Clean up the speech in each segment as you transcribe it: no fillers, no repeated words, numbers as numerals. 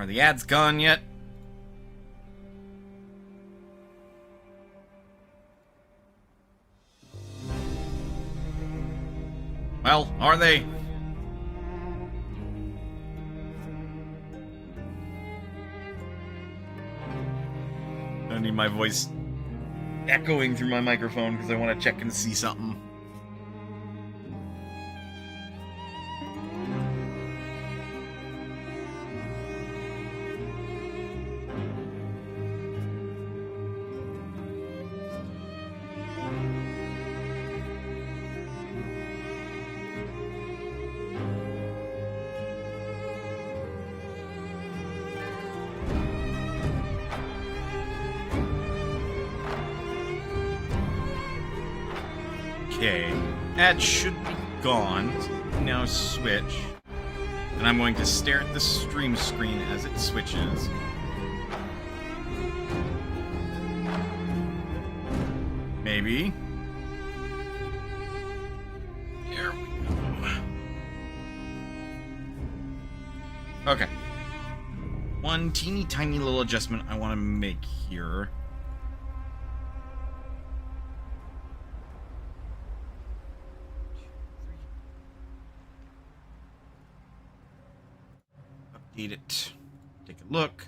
Are the ads gone yet? Well, are they? I need my voice echoing through my microphone because I want to check and see something. Okay, that should be gone. So now switch. And I'm going to stare at the stream screen as it switches. Maybe. There we go. Okay. One teeny tiny little adjustment I want to make here. Update it. Take a look.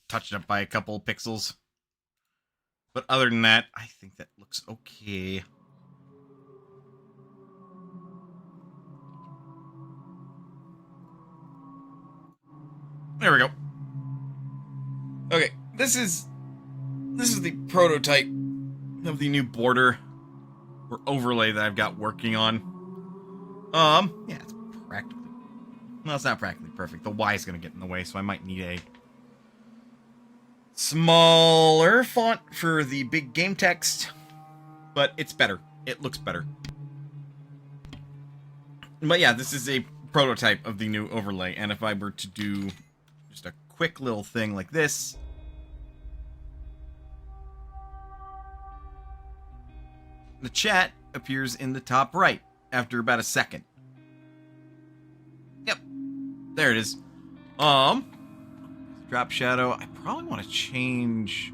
Touched up by a couple pixels. But other than that, I think that looks okay. There we go. Okay, this is the prototype of the new border or overlay that I've got working on. Yeah, it's practically, well, it's not practically perfect. The Y is going to get in the way, so I might need a smaller font for the big game text, but it's better. It looks better. But yeah, this is a prototype of the new overlay, and if I were to do just a quick little thing like this, the chat appears in the top right after about a second. Yep, there it is. Drop shadow. I probably want to change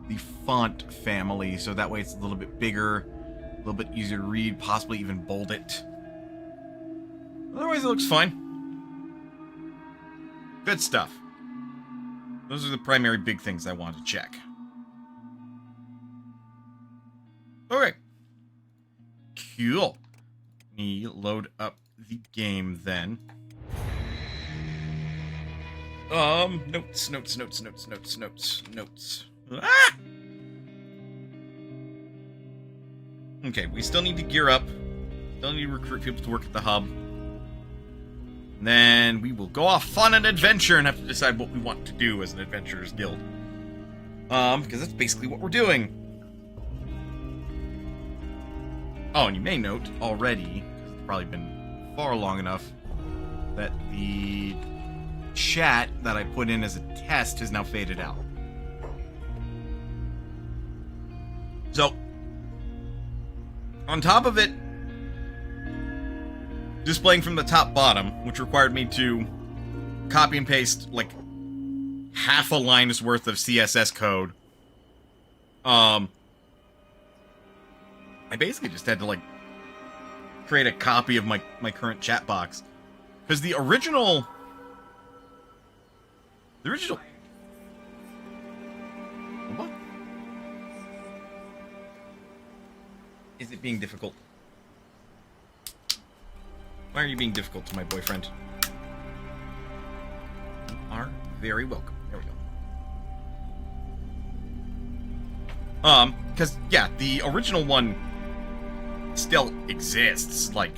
the font family so that way it's a little bit bigger, a little bit easier to read, possibly even bold it. Otherwise, it looks fine. Good stuff. Those are the primary big things I wanted to check. Okay. Cool. Let me load up the game then. Notes. Ah! Okay, we still need to gear up. Still need to recruit people to work at the hub. And then we will go off on an adventure and have to decide what we want to do as an adventurers guild. Because that's basically what we're doing. Oh, and you may note already, because it's probably been far long enough, that the chat that I put in as a test has now faded out. So, on top of it, displaying from the top bottom, which required me to copy and paste like half a line's worth of CSS code, I basically just had to like create a copy of my current chat box, because the original what? Is it being difficult? Why are you being difficult to my boyfriend? You are very welcome. There we go. Because, yeah, the original one still exists, like,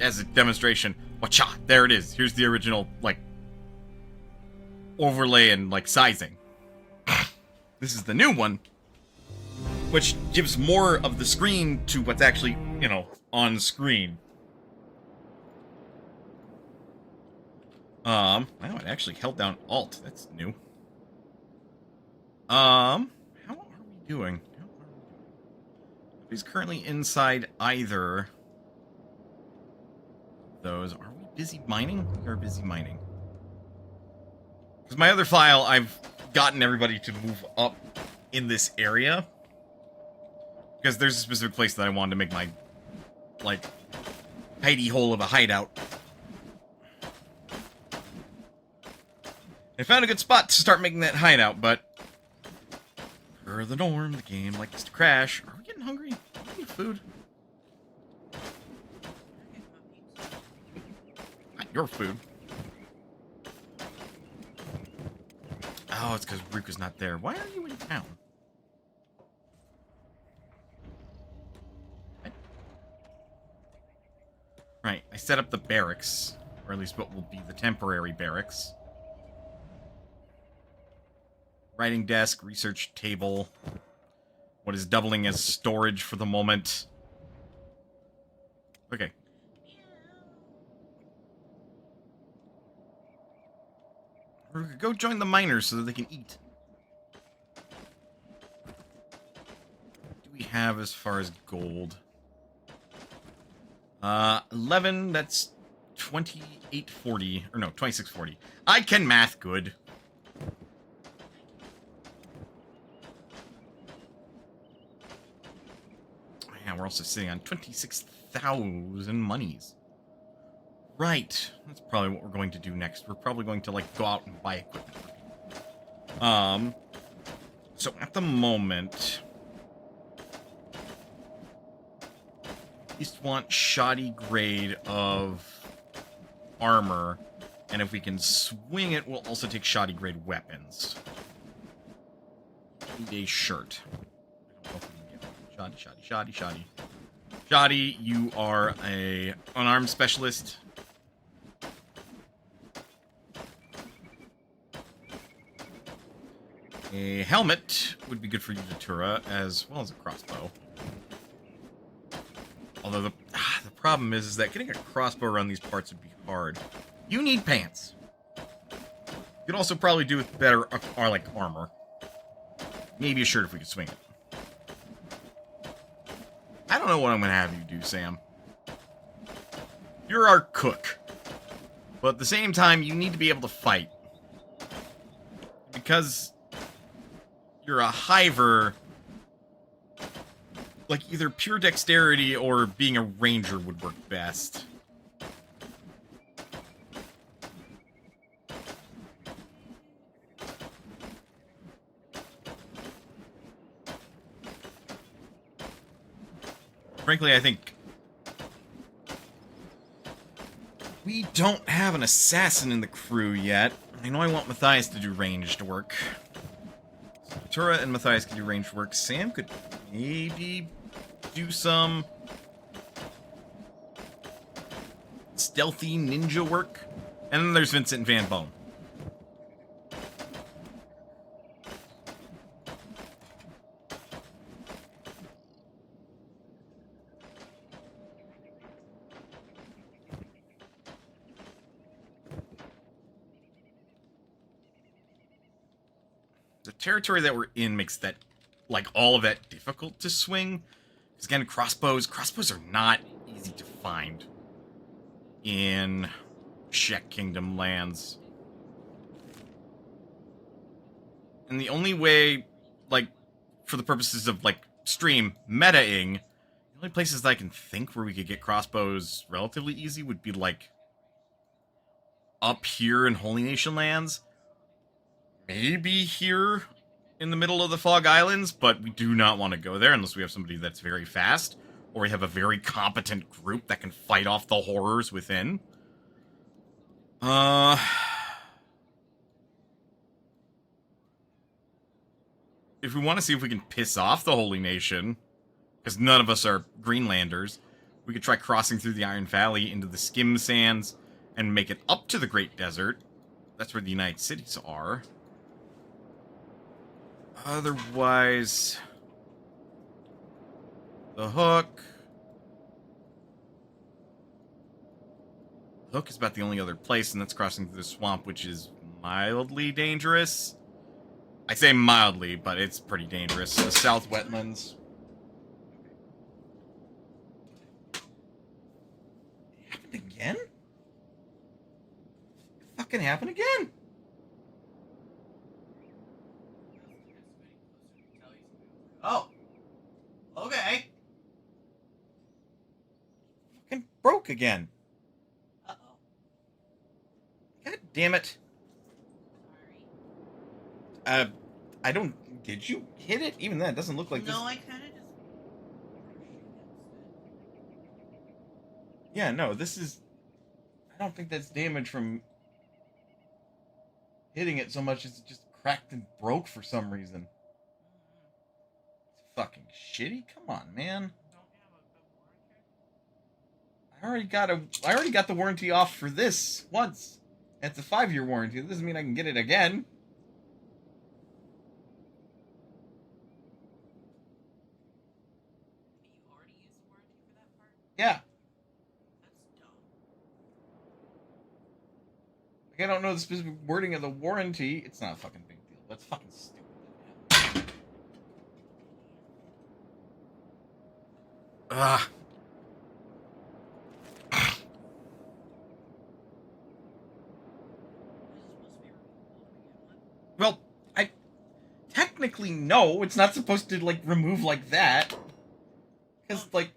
as a demonstration. Wacha! There it is. Here's the original, like, overlay and, like, sizing. This is the new one, which gives more of the screen to what's actually, you know, on screen. Wow, it actually held down Alt. That's new. How are we doing? Nobody's currently inside either of those. Are we busy mining? We are busy mining. Because my other file, I've gotten everybody to move up in this area. Because there's a specific place that I wanted to make my, like, hidey hole of a hideout. I found a good spot to start making that hideout, but per the norm, the game likes to crash. Are we getting hungry? Do we need food? Not your food. Oh, it's because Ruka's not there. Why are you in town? Right, I set up the barracks, or at least what will be the temporary barracks. Writing desk, research table. What is doubling as storage for the moment. Okay. Ruka, go join the miners so that they can eat. What do we have as far as gold? 11, that's 2840, or no, 2640. I can math good. Yeah, we're also sitting on 26,000 monies. Right, that's probably what we're going to do next. We're probably going to, like, go out and buy equipment. So at the moment, we just want shoddy grade of armor, and if we can swing it, we'll also take shoddy grade weapons. Need a shirt. I don't know if we can get one. Shoddy. Shoddy, you are a unarmed specialist. A helmet would be good for you, Datura, as well as a crossbow. Although the problem is that getting a crossbow around these parts would be hard. You need pants. You could also probably do with better, or like armor. Maybe a shirt if we could swing it. I don't know what I'm going to have you do, Sam. You're our cook. But at the same time, you need to be able to fight. Because you're a hiver, like either pure dexterity or being a ranger would work best. Frankly, I think we don't have an assassin in the crew yet. I know I want Matthias to do ranged work. Tura and Matthias can do ranged work. Sam could maybe do some stealthy ninja work. And then there's Vincent Van Boom. The territory that we're in makes that, like, all of that difficult to swing. Because, again, crossbows are not easy to find in Czech Kingdom lands. And the only way, like, for the purposes of, like, stream meta-ing, the only places that I can think where we could get crossbows relatively easy would be, like, up here in Holy Nation lands. Maybe here in the middle of the Fog Islands, but we do not want to go there unless we have somebody that's very fast, or we have a very competent group that can fight off the horrors within. If we want to see if we can piss off the Holy Nation, because none of us are Greenlanders, we could try crossing through the Iron Valley into the Skim Sands and make it up to the Great Desert. That's where the United Cities are. Otherwise, the Hook. Hook is about the only other place, and that's crossing through the swamp, which is mildly dangerous. I say mildly, but it's pretty dangerous. The south wetlands. It happened again? It fucking happened again. Oh. Okay. Fucking broke again. Uh-oh. God damn it. Sorry. I don't... Did you hit it? Even then, it doesn't look like this... No, I kind of just... Yeah, no, this is... I don't think that's damage from hitting it so much as it just cracked and broke for some reason. It's fucking shitty. Come on, man. I already got the warranty off for this once. It's a 5-year warranty. That doesn't mean I can get it again. You already used the warranty for that part? Yeah. That's dumb. Like, I don't know the specific wording of the warranty. It's not a fucking big deal. That's fucking stupid. Ugh. Well, I technically no, it's not supposed to like remove like that. Because like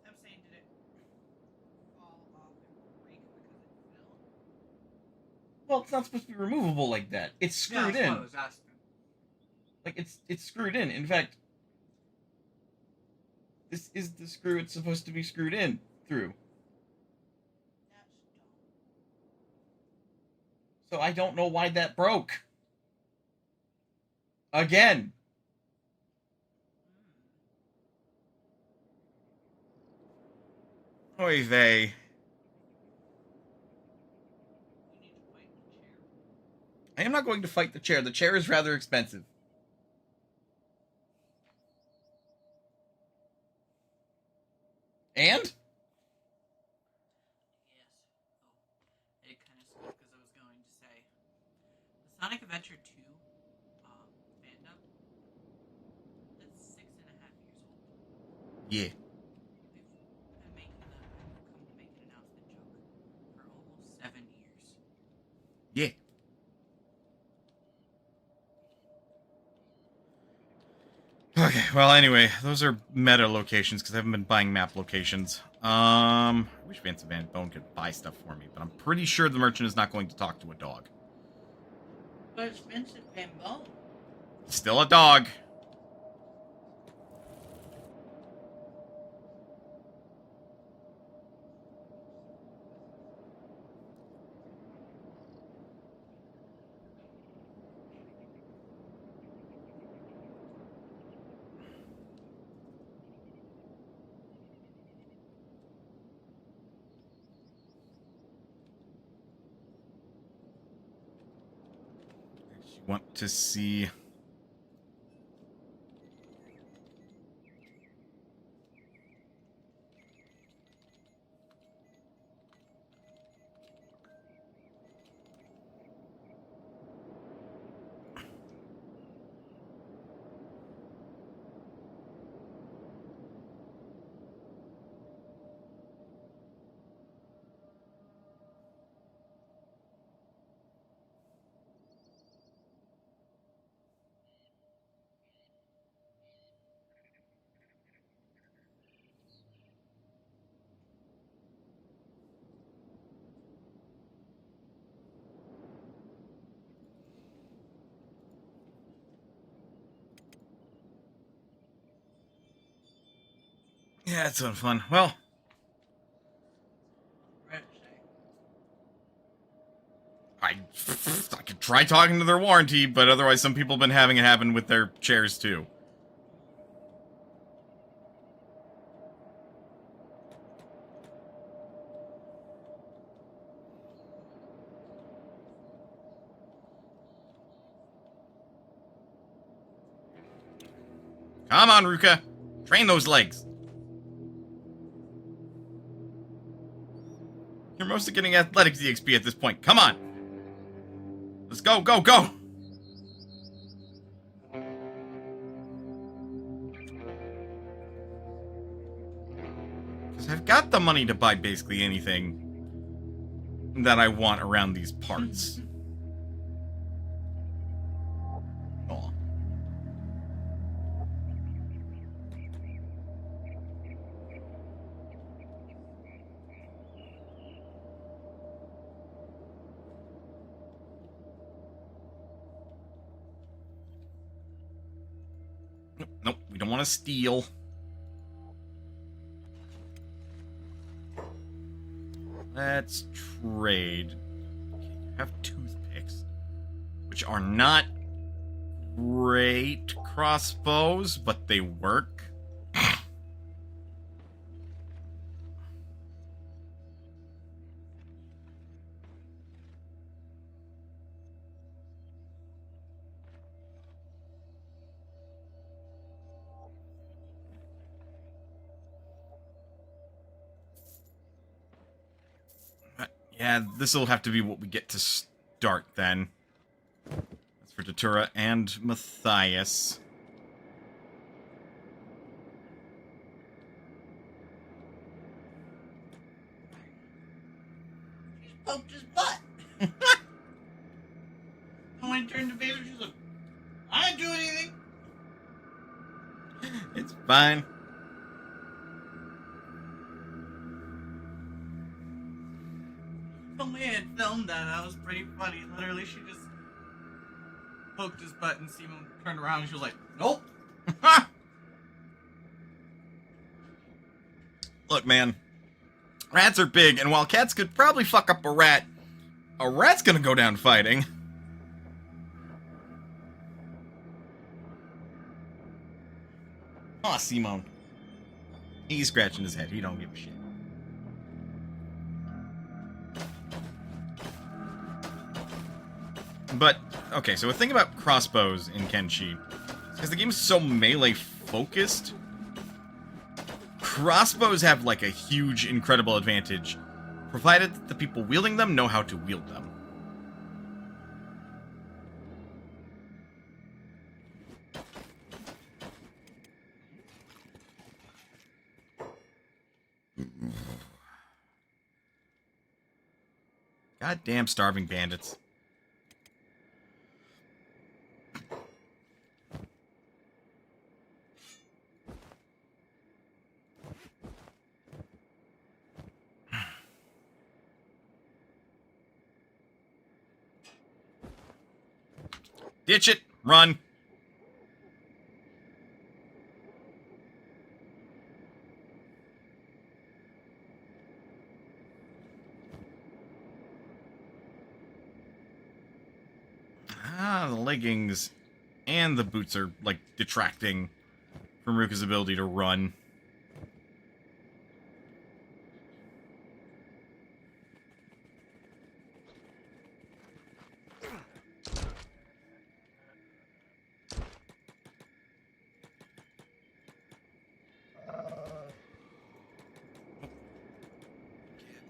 I'm saying, did it fall off and break because it fell? well, it's not supposed to be removable like that. It's screwed in. I was asking. Like it's screwed in. In fact, this is the screw it's supposed to be screwed in through. That's dumb. So I don't know why that broke. Again. Oy vey. You need to fight the chair. I am not going to fight the chair. The chair is rather expensive. And? Yes. Oh, it kind of skipped because I was going to say the Sonic Adventure 2 fandom. That's 6.5 years old. Yeah. They've been making the come to make an announcement joke for almost 7 years. Yeah. Okay, well, anyway, those are meta locations because I haven't been buying map locations. I wish Vincent Van Bone could buy stuff for me, but I'm pretty sure the merchant is not going to talk to a dog. But it's Vincent Van Bone. Still a dog. Want to see... Yeah, it's fun. Well... I could try talking to their warranty, but otherwise some people have been having it happen with their chairs too. Come on, Ruka. Train those legs. You're mostly getting athletics EXP at this point. Come on. Let's go, go, go. Because I've got the money to buy basically anything that I want around these parts. Oh. Nope, we don't want to steal. Let's trade. Okay, you have toothpicks, which are not great crossbows, but they work. Yeah, this will have to be what we get to start then. That's for Datura and Matthias. She just poked his butt. And when he turned to face her, she's like, I didn't do anything. It's fine. Told me I had filmed that was pretty funny. Literally, she just poked his butt and Simon turned around and she was like, nope. Look, man. Rats are big, and while cats could probably fuck up a rat's gonna go down fighting. Aw, Simone. He's scratching his head. He don't give a shit. But, okay, so a thing about crossbows in Kenshi, because the game's so melee-focused, crossbows have, like, a huge, incredible advantage, provided that the people wielding them know how to wield them. Goddamn starving bandits. Ditch it! Run! Ah, the leggings and the boots are, like, detracting from Ruka's ability to run.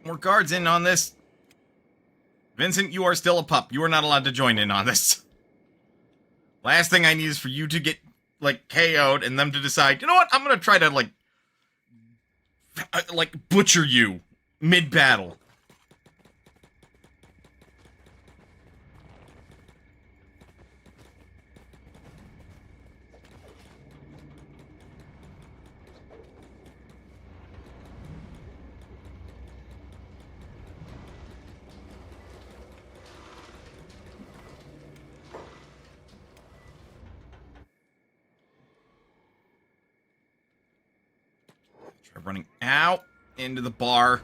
More guards in on this. Vincent, you are still a pup. You are not allowed to join in on this. Last thing I need is for you to get, like, KO'd and them to decide, you know what, I'm gonna try to, like butcher you mid-battle. Try running out into the bar.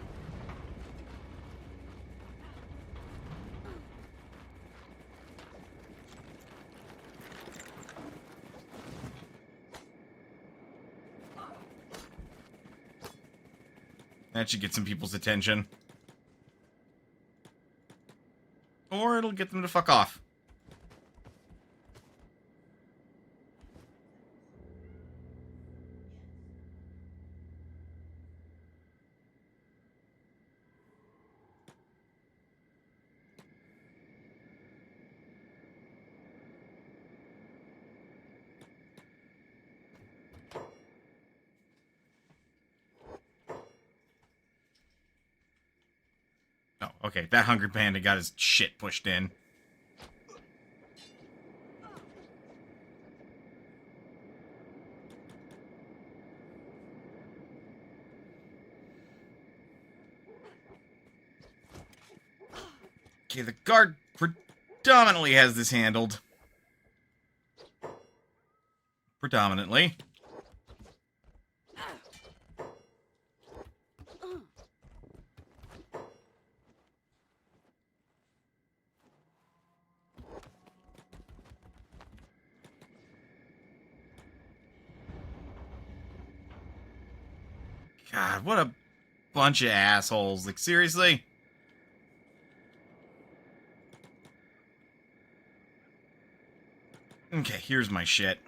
That should get some people's attention. Or it'll get them to fuck off. Okay, that hungry panda got his shit pushed in. Okay, the guard predominantly has this handled. Predominantly. God, what a bunch of assholes. Like, seriously? Okay, here's my shit.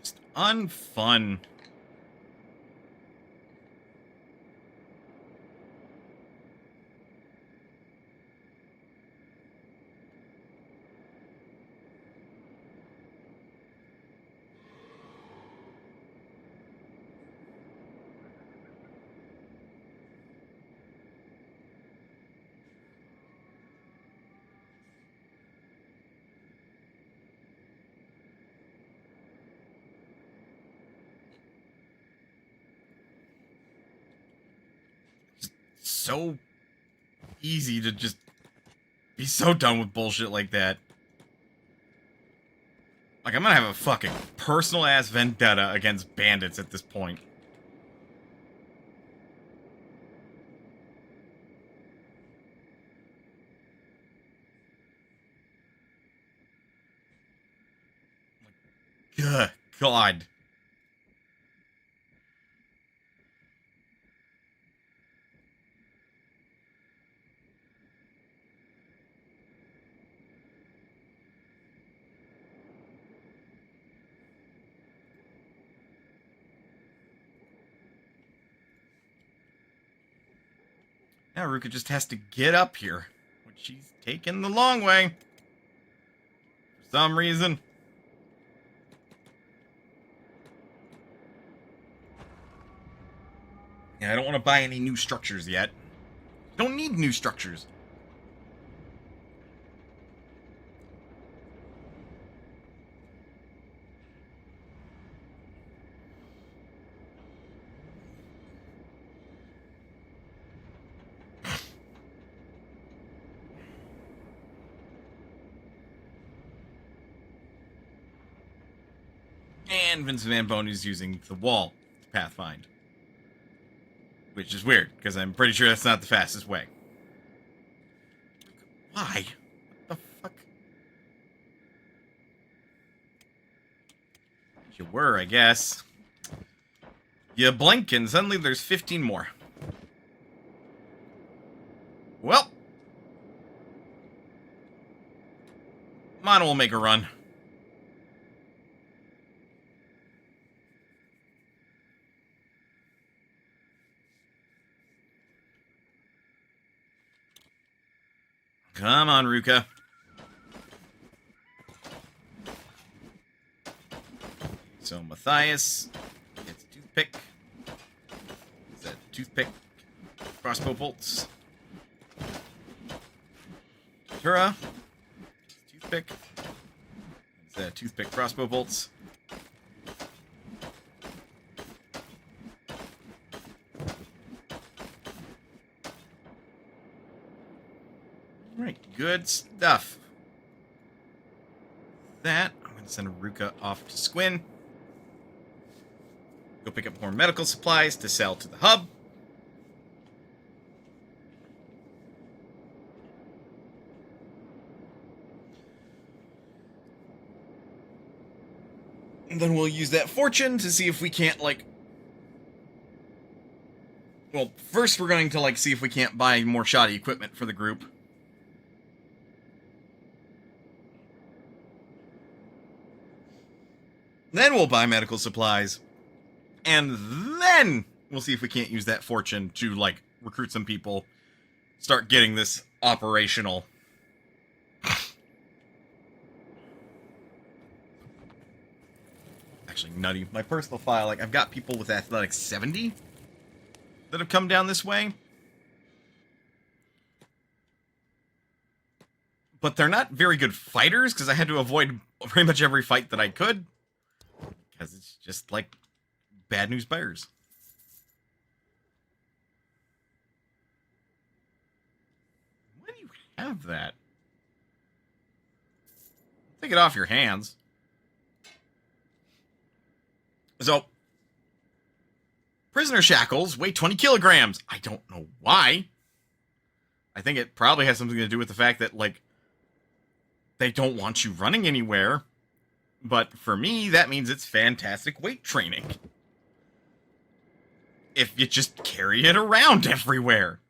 Just unfun. So easy to just be so done with bullshit like that. Like, I'm gonna have a fucking personal-ass vendetta against bandits at this point. Ugh, God. Now Ruka just has to get up here, which she's taking the long way. For some reason. Yeah, I don't want to buy any new structures yet. Don't need new structures. And Vince Van Boney's using the wall to pathfind. Which is weird, because I'm pretty sure that's not the fastest way. Why? What the fuck? You were, I guess. You blink and suddenly there's 15 more. Well. Mana will make a run. Come on, Ruka. So Matthias gets a toothpick. Is that toothpick? Crossbow bolts. Tura. Toothpick. Is that toothpick crossbow bolts? Alright, good stuff. That, I'm going to send Ruka off to Squin. Go pick up more medical supplies to sell to the hub. And then we'll use that fortune to see if we can't, like... Well, first we're going to, like, see if we can't buy more shoddy equipment for the group. Then we'll buy medical supplies. And then we'll see if we can't use that fortune to, like, recruit some people. Start getting this operational. Actually, fucking nutty. My personal file, like, I've got people with athletics 70 that have come down this way. But they're not very good fighters, because I had to avoid pretty much every fight that I could. Because it's just, like, bad news bears. Why do you have that? Take it off your hands. So, prisoner shackles weigh 20 kilograms. I don't know why. I think it probably has something to do with the fact that, like, they don't want you running anywhere. But for me, that means it's fantastic weight training. If you just carry it around everywhere.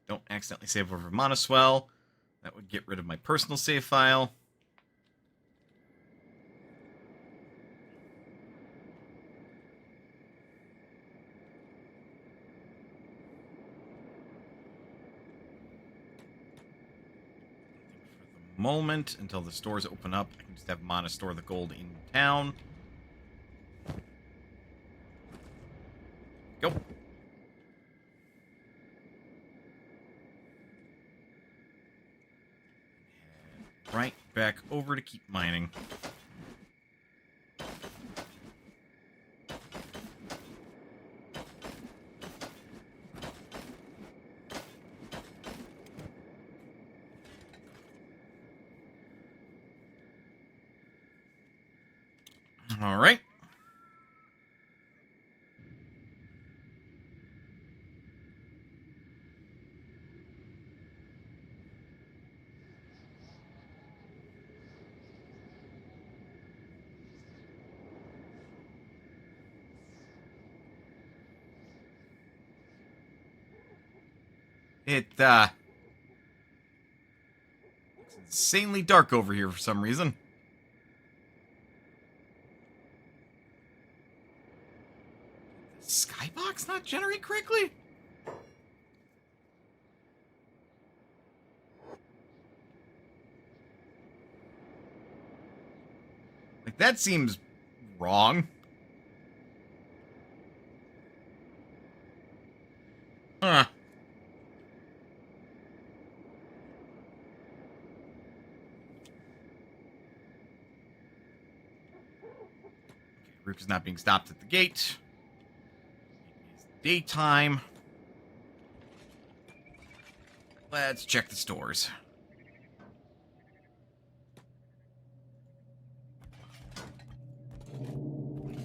Don't accidentally save over Monoswell. That would get rid of my personal save file. For the moment, until the stores open up, I can just have Mana store the gold in town. Go. Right back over to keep mining. All right. It's insanely dark over here for some reason. Did the skybox not generate correctly? Like, that seems wrong. Huh. Rook is not being stopped at the gate. It is daytime. Let's check the stores.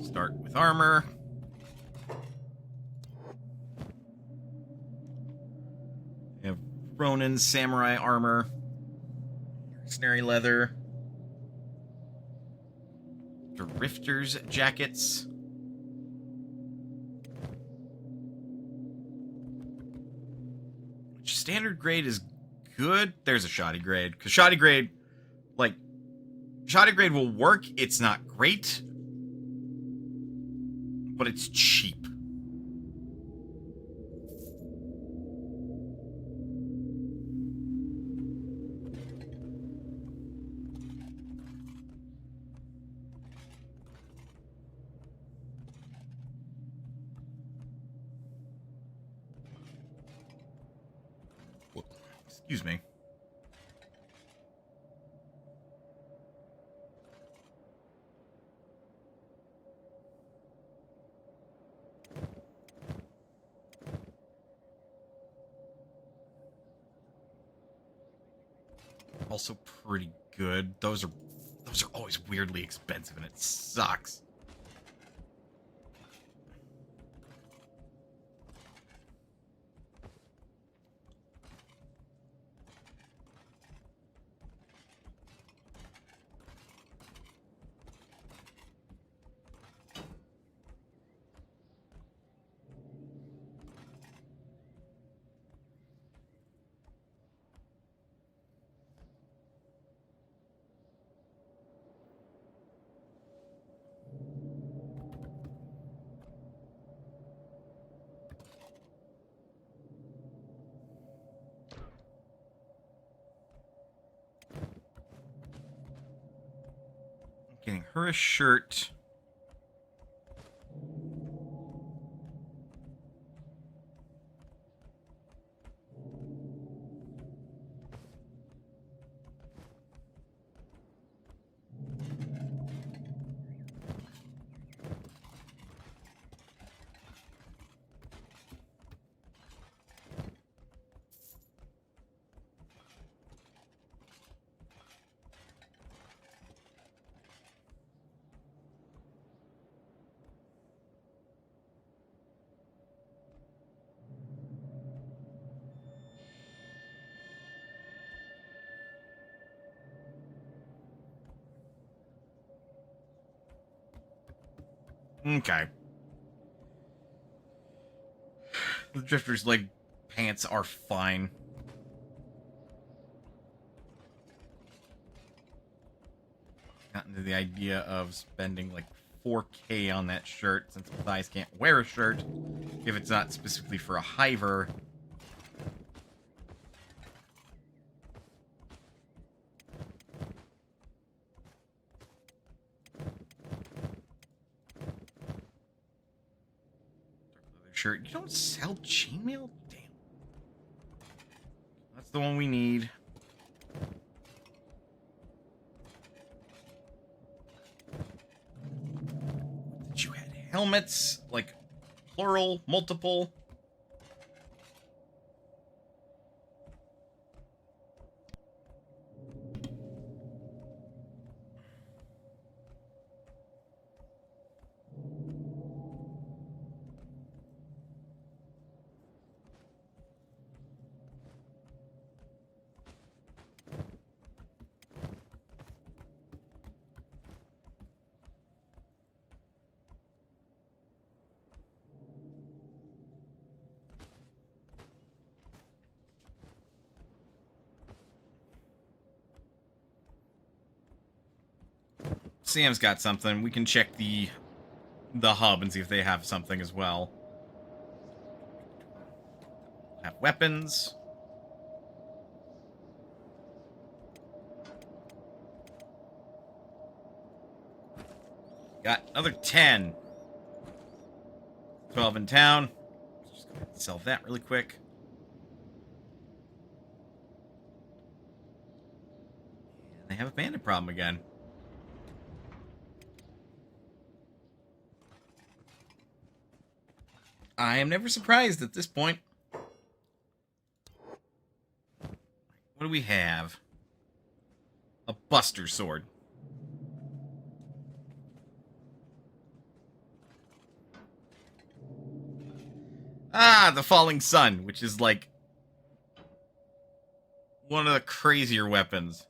Start with armor. We have Ronin samurai armor. Mercenary leather. Drifters jackets. Which standard grade is good? There's a shoddy grade. Because shoddy grade, like, shoddy grade will work. It's not great. But it's cheap. Excuse me. Also pretty good. Those are always weirdly expensive, and it sucks. Getting her a shirt. Okay. The drifter's leg pants are fine. Got into the idea of spending like 4K on that shirt since Matthias can't wear a shirt if it's not specifically for a hiver. Shirt. You don't sell chainmail? Damn. That's the one we need. Did you had helmets? Like, plural, multiple? Sam's got something. We can check the hub and see if they have something as well. Have weapons. Got another 10. 12 in town. Let's just go ahead and sell that really quick. And they have a bandit problem again. I am never surprised at this point. What do we have? A Buster Sword. Ah, the Falling Sun, which is like one of the crazier weapons.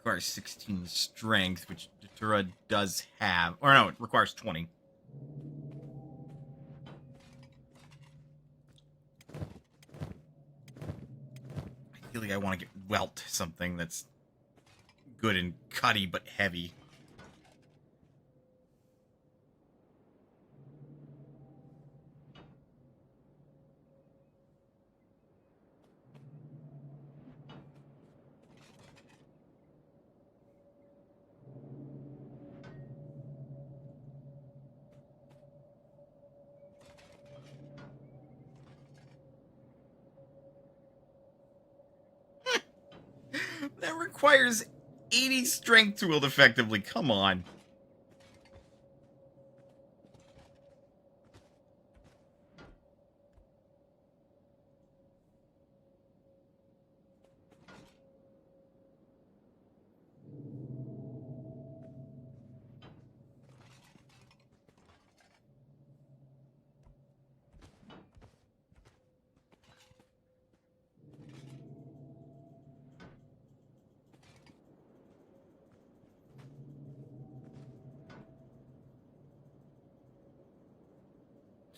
Requires 16 strength, which Datura does have. Or no, it requires 20. Ideally, I want to get Welt, something that's good and cutty but heavy. That requires 80 strength to wield effectively. Come on.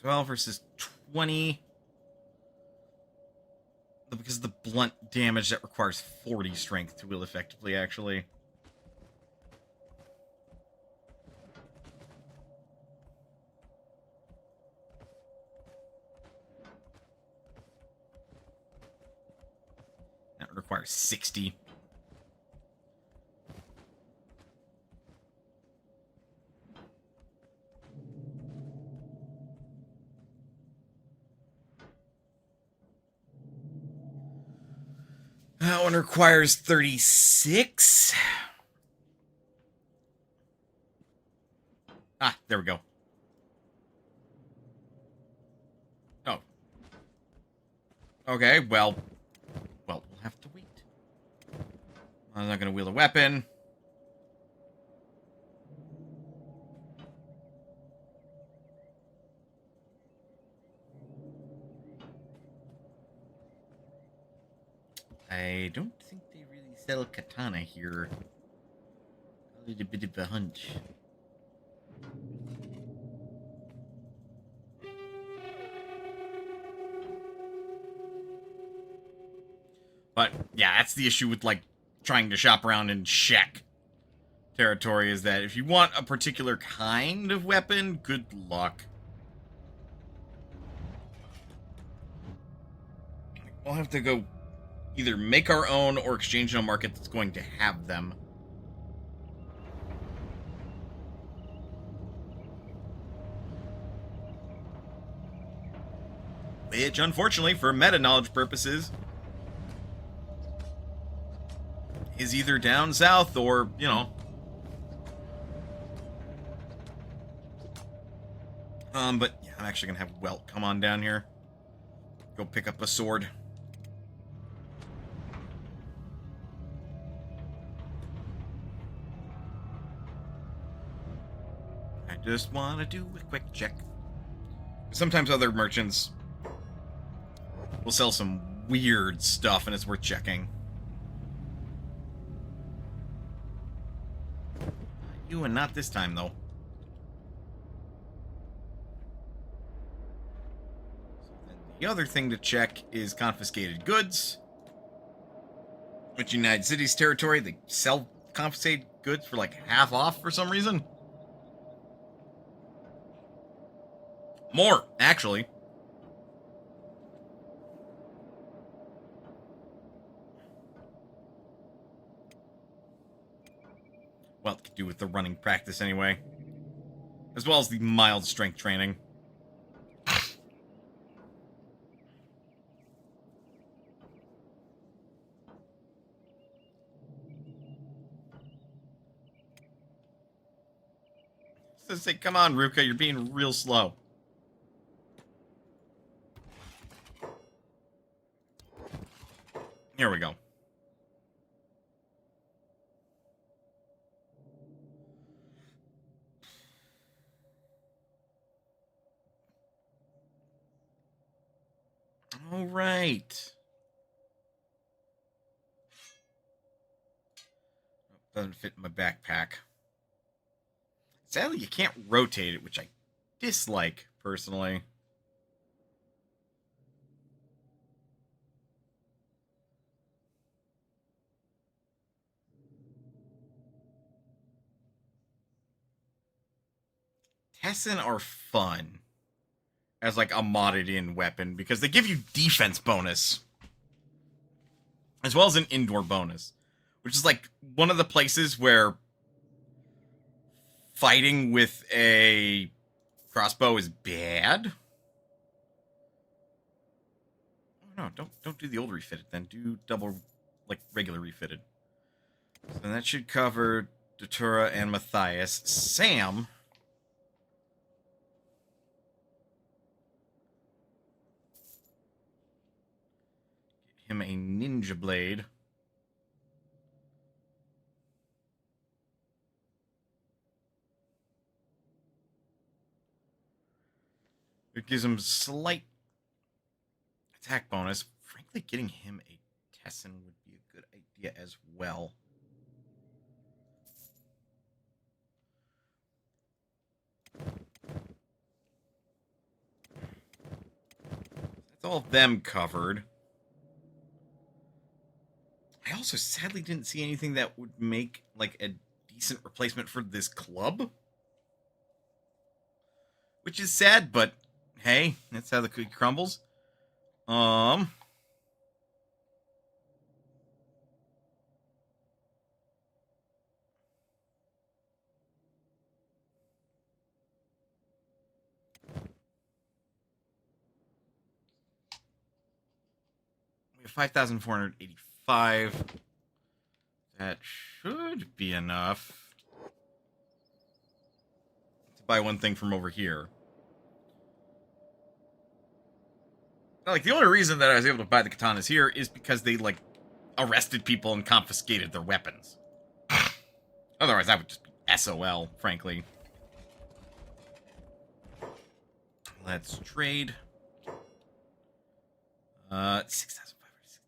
Twelve versus 20. Because of the blunt damage, that requires 40 strength to wield effectively, actually. requires 60. That one requires 36. Ah, there we go. Oh. Okay, well, we'll have to wait. I'm not going to wield a weapon. I don't think they really sell katana here. A little bit of a hunch. But yeah, that's the issue with like trying to shop around in Czech territory, is that if you want a particular kind of weapon, good luck. We'll have to go either make our own or exchange in a market that's going to have them. Which, unfortunately, for meta-knowledge purposes, is either down south or, you know. But yeah, I'm actually gonna have Welt come on down here. Go pick up a sword. I just want to do a quick check. Sometimes other merchants will sell some weird stuff, and it's worth checking. You, and not this time, though. So then the other thing to check is confiscated goods. Which United Cities territory, they sell confiscated goods for like half off for some reason. More, actually. Well, it could do with the running practice anyway. As well as the mild strength training. So say, come on, Ruka, you're being real slow. Here we go. All right. Doesn't fit in my backpack. Sadly, you can't rotate it, which I dislike, personally. Tessin are fun as like a modded in weapon because they give you defense bonus as well as an indoor bonus, which is like one of the places where fighting with a crossbow is bad. Oh, no, don't do the old refitted then. Do double, like regular refitted. So that should cover Datura and Matthias. Sam. Get him a ninja blade. It gives him slight attack bonus. Frankly, getting him a Tessin would be a good idea as well. That's all of them covered. I also sadly didn't see anything that would make like a decent replacement for this club. Which is sad, but hey, that's how the cookie crumbles. got 5,485. That should be enough to buy one thing from over here. Like, the only reason that I was able to buy the katanas here is because they, like, arrested people and confiscated their weapons. Otherwise, that would just be SOL, frankly. Let's trade. 6,562.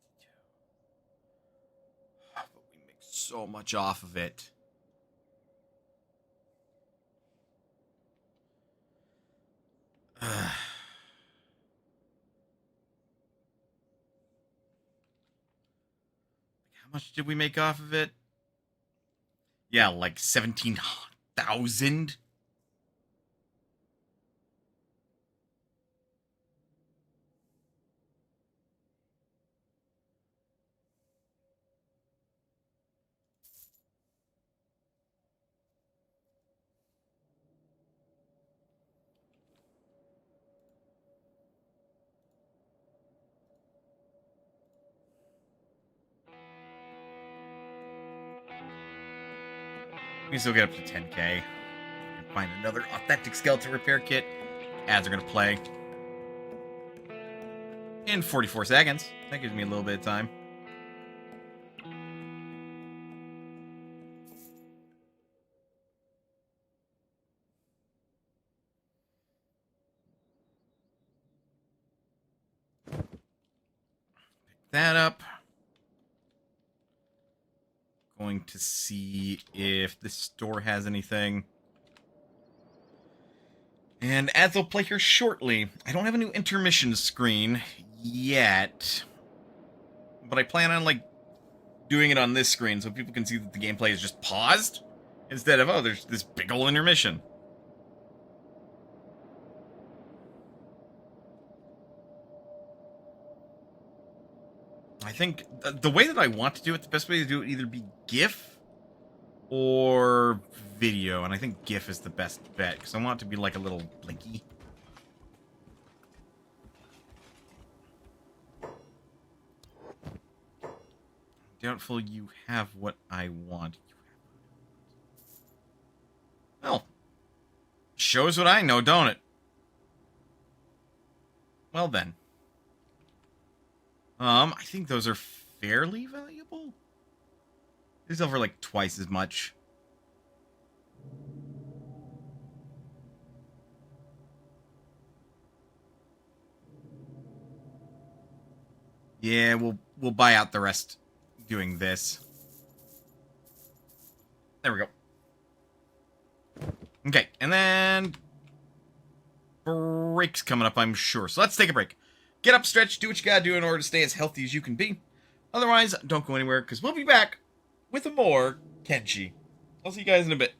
But we make so much off of it. How much did we make off of it? Yeah, like 17,000. We can still get up to 10k. Find another authentic skeleton repair kit. Ads are gonna play in 44 seconds. That gives me a little bit of time. Pick that up. Going to see if this store has anything. And ads will play here shortly. I don't have a new intermission screen yet, but I plan on, like, doing it on this screen so people can see that the gameplay is just paused instead of, oh, there's this big ol' intermission. I think the way that I want to do it, the best way to do it, either be GIF or video, and I think GIF is the best bet because I want it to be like a little blinky. Doubtful you have what I want. Well, shows what I know, don't it? Well then. I think those are fairly valuable. They sell for like twice as much. Yeah, we'll buy out the rest doing this. There we go. Okay, and then break's coming up, I'm sure. So let's take a break. Get up, stretch, do what you gotta do in order to stay as healthy as you can be. Otherwise, don't go anywhere, because we'll be back with more Kenshi. I'll see you guys in a bit.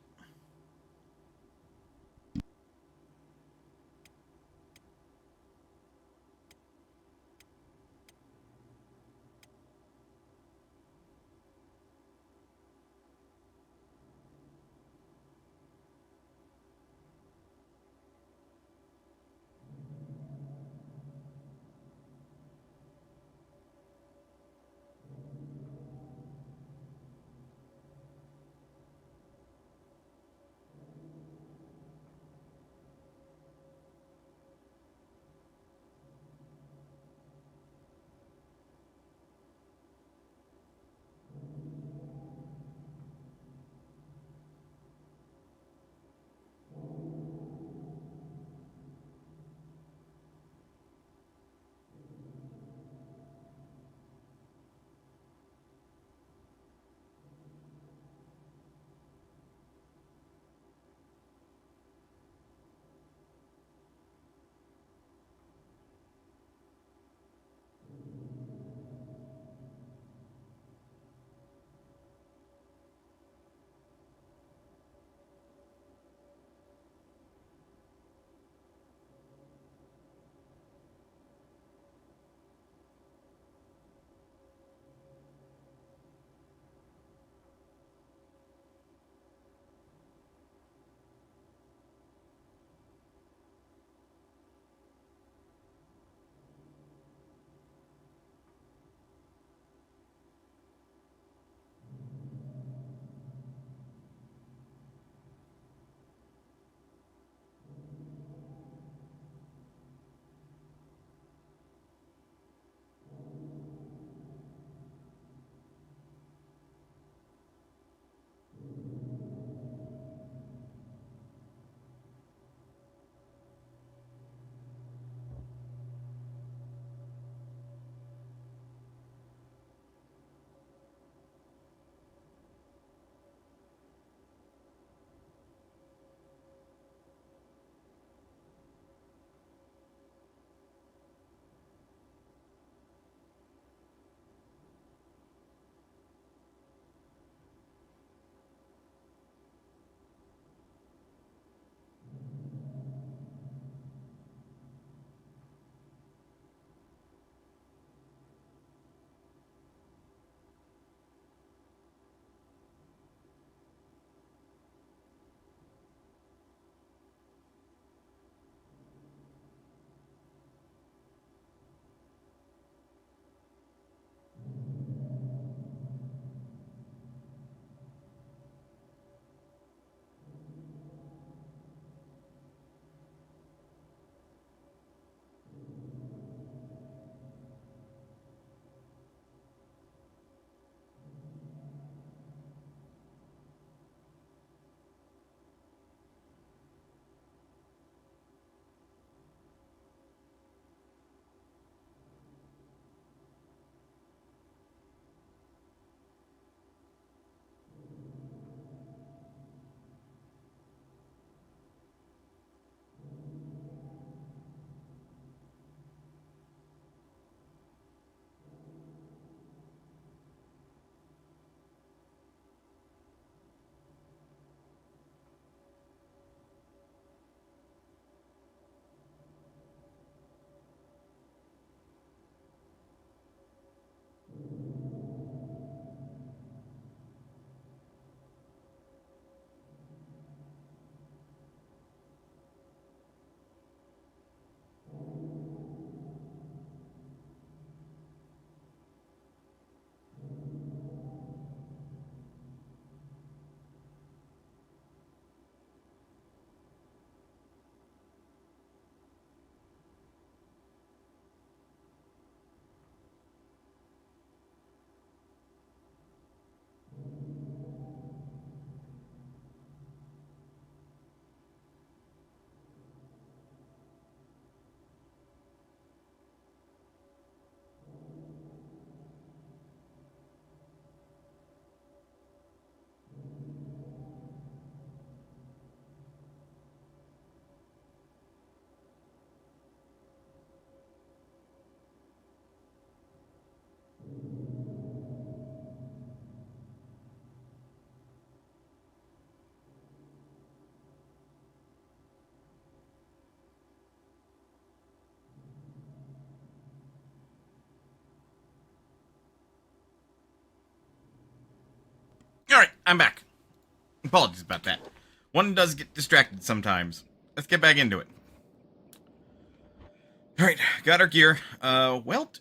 I'm back. Apologies about that. One does get distracted sometimes. Let's get back into it. Alright, got our gear. Welt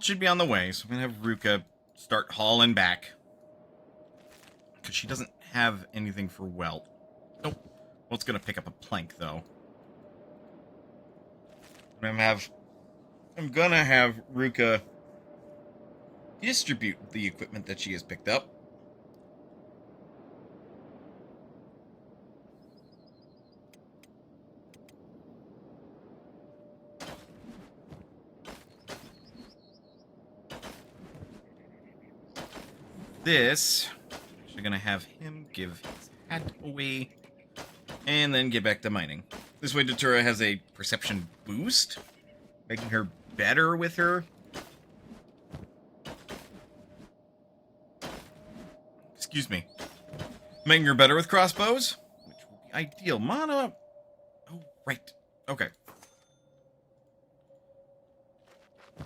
should be on the way, so I'm gonna have Ruka start hauling back. Because she doesn't have anything for Welt. Nope. Welt's gonna pick up a plank, though. I'm gonna have Ruka distribute the equipment that she has picked up. This, actually gonna have him give his hat away, and then get back to mining. This way Datura has a perception boost, making her better with her. Excuse me. Making her better with crossbows, which would be ideal. Mana. Oh, right. Okay.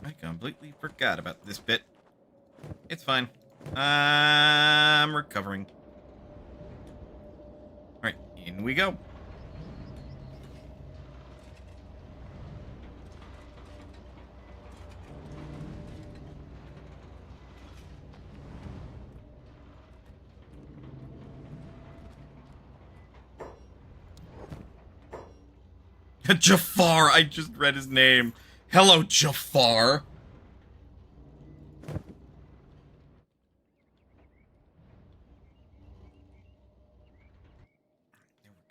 I completely forgot about this bit. It's fine. I'm recovering. Alright, in we go. Jafar, I just read his name. Hello, Jafar. There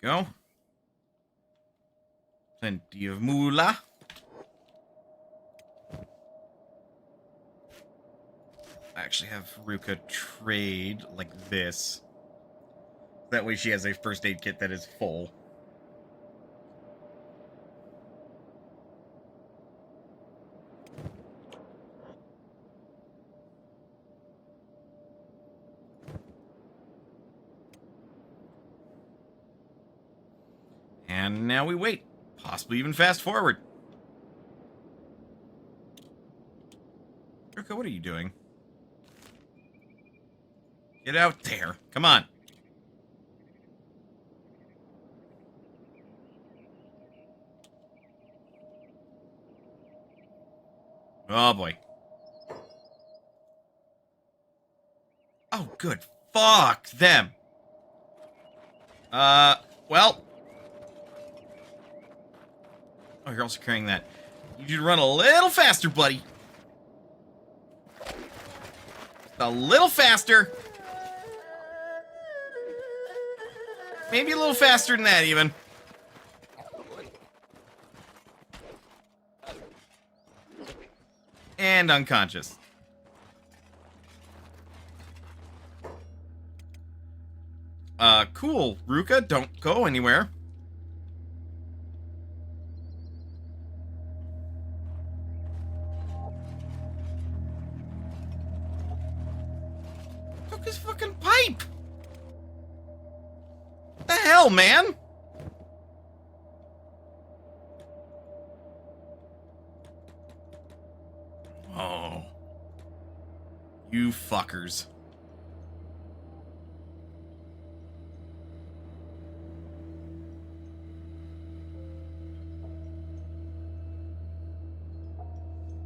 we go. Plenty of moolah. I actually have Ruka trade like this. That way she has a first aid kit that is full. And now we wait. Possibly even fast forward. Ruka, what are you doing? Get out there. Come on. Oh, boy. Oh, good. Fuck them. Well. Oh, you're also carrying that. You need to run a little faster, buddy. Just a little faster. Maybe a little faster than that, even. And unconscious. Cool. Ruka, don't go anywhere. Took his fucking pipe. What the hell, man? Oh. You fuckers.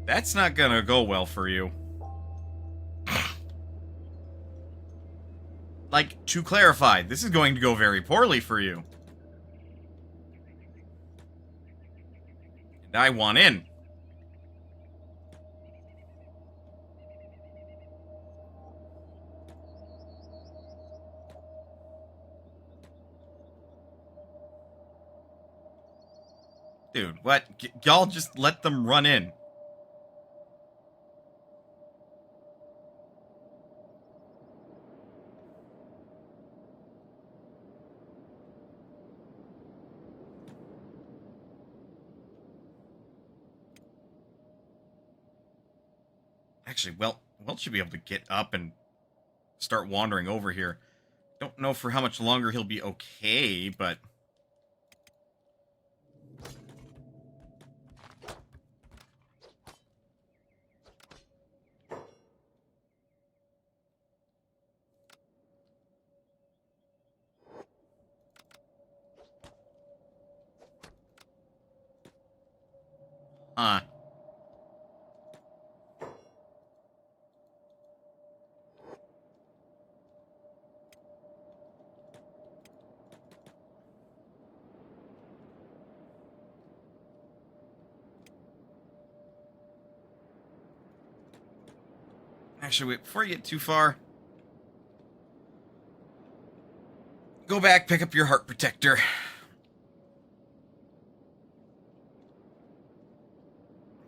That's not gonna go well for you. Like, to clarify, this is going to go very poorly for you. And I want in. Dude, what? Y'all just let them run in. Actually, Welt should be able to get up and start wandering over here. Don't know for how much longer he'll be okay, but... Uh. Actually, wait, before you get too far, go back, pick up your heart protector.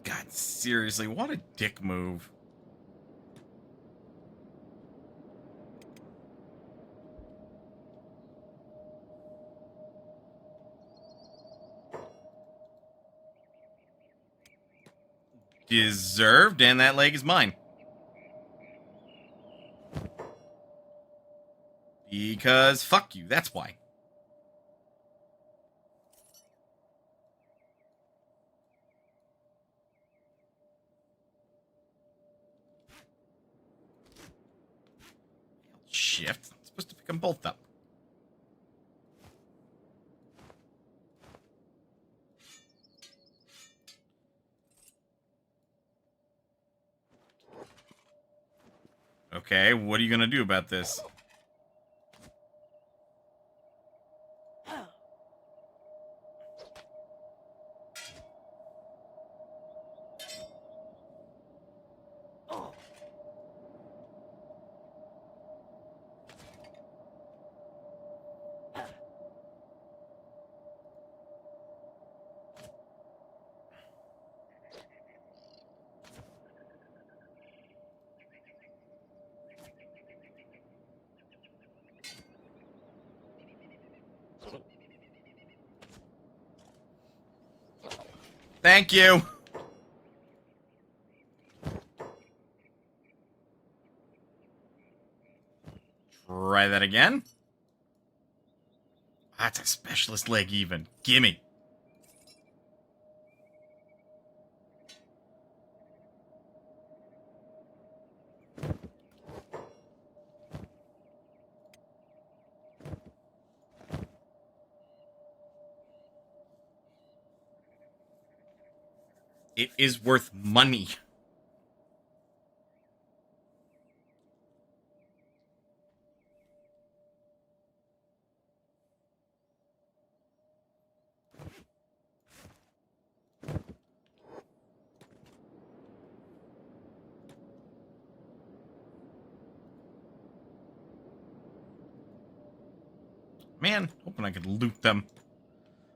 God, seriously, what a dick move. Deserved, and that leg is mine. Because fuck you, that's why. Shift. I'm supposed to pick them both up. Okay, what are you gonna do about this? Thank you. Try that again. That's a specialist leg even. Gimme. It is worth money. Man, hoping I could loot them.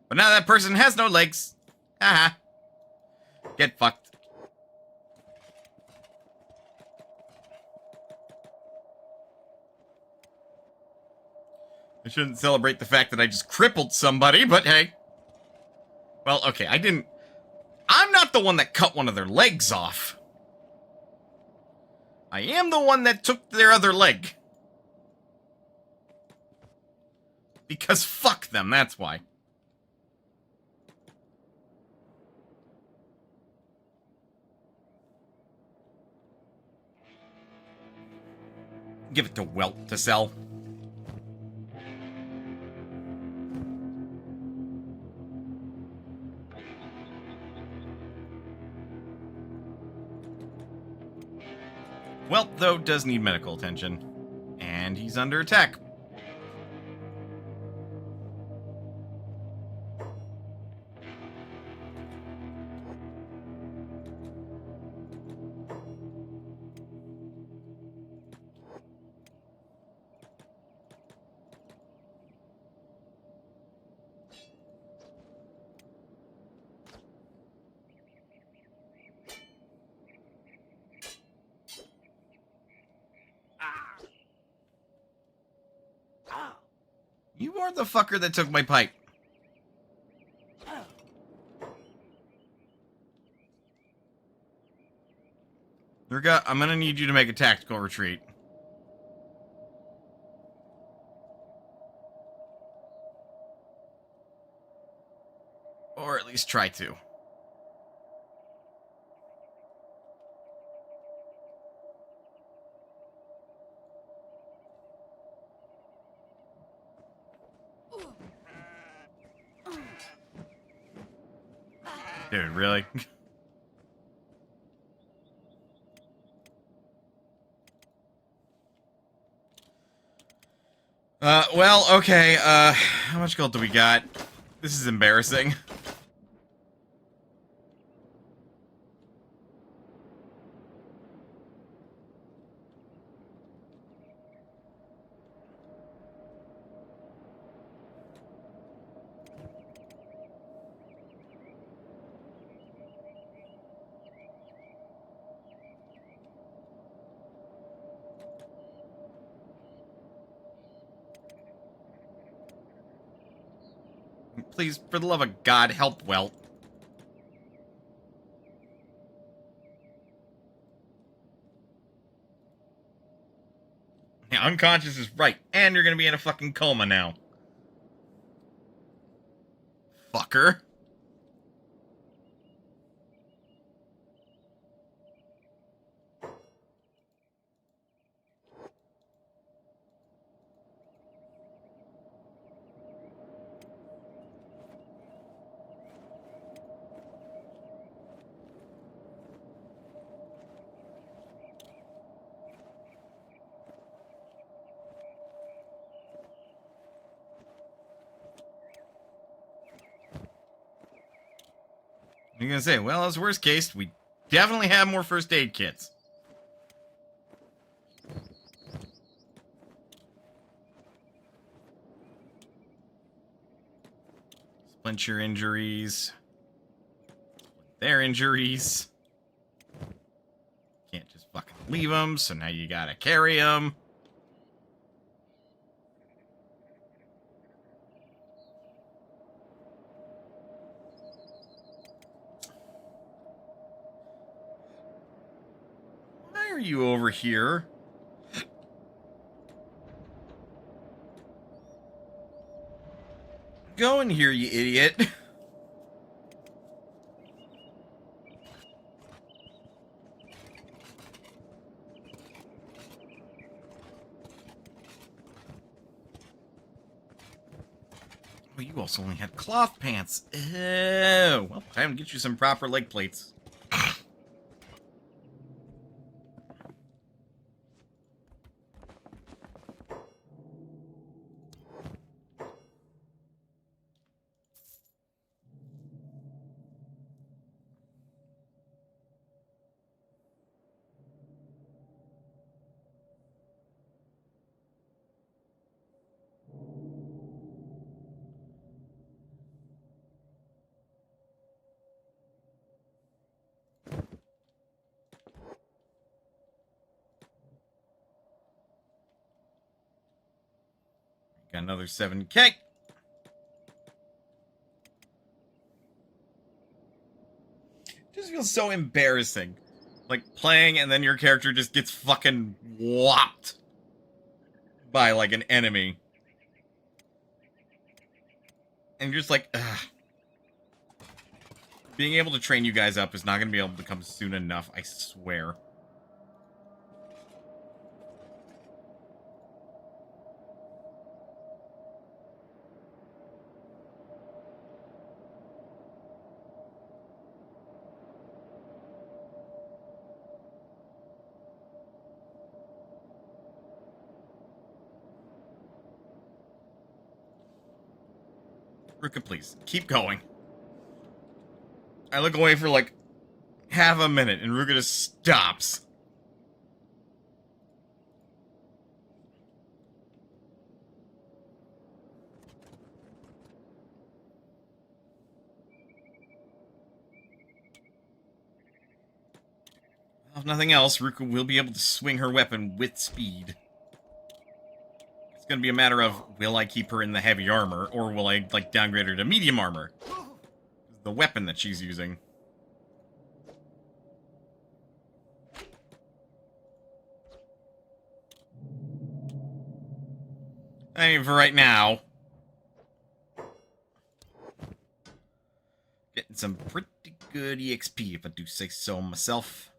But now that person has no legs. Haha. Get fucked. I shouldn't celebrate the fact that I just crippled somebody, but hey. Well, okay, I'm not the one that cut one of their legs off. I am the one that took their other leg. Because fuck them, that's why. Give it to Welt to sell. Welt, though, does need medical attention. And he's under attack. You are the fucker that took my pipe. Urga, I'm gonna need you to make a tactical retreat. Or at least try to. Dude, really? Well, okay, how much gold do we got? This is embarrassing. Please, for the love of God, help Welt. Yeah, unconscious is right, and you're gonna be in a fucking coma now. Fucker. You're gonna say, well, as worst case, we definitely have more first aid kits. Splinter injuries. Their injuries. Can't just fucking leave them, so now you gotta carry them. Why are you over here? Go in here, you idiot. Oh, you also only had cloth pants. Oh, well, time to get you some proper leg plates. Got another 7K. Just feels so embarrassing. Like, playing and then your character just gets fucking whopped by, like, an enemy. And you're just like, ugh. Being able to train you guys up is not going to be able to come soon enough, I swear. Ruka, please, keep going. I look away for, like, half a minute, and Ruka just stops. If nothing else, Ruka will be able to swing her weapon with speed. It's gonna be a matter of, will I keep her in the heavy armor, or will I, like, downgrade her to medium armor? The weapon that she's using. I mean, for right now, getting some pretty good EXP, if I do say so myself.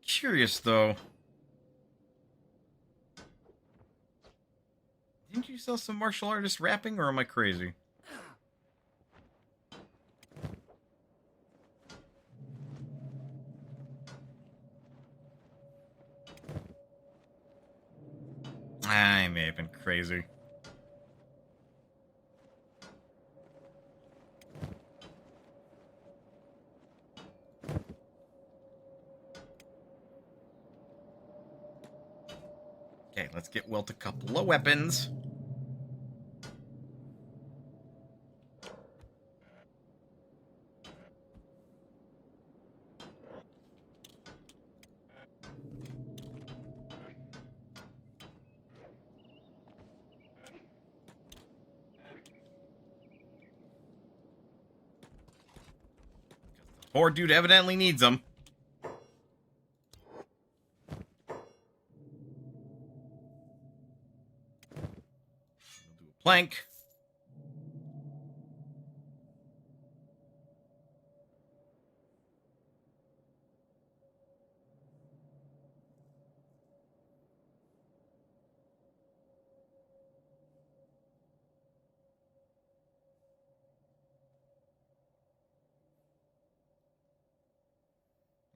Curious, though. Didn't you sell some martial artist rapping, or am I crazy? I may have been crazy. Okay, let's get Wilt a couple of weapons. Poor dude evidently needs them. We'll do a plank.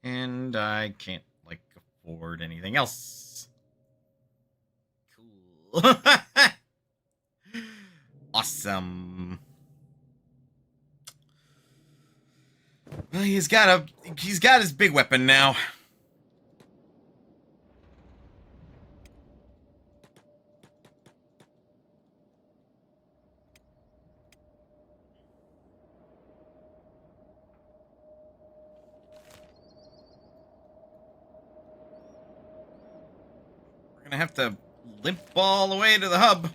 And I can't, like, afford anything else. Cool. Awesome. Well, he's got his big weapon now. We're gonna have to limp all the way to the hub.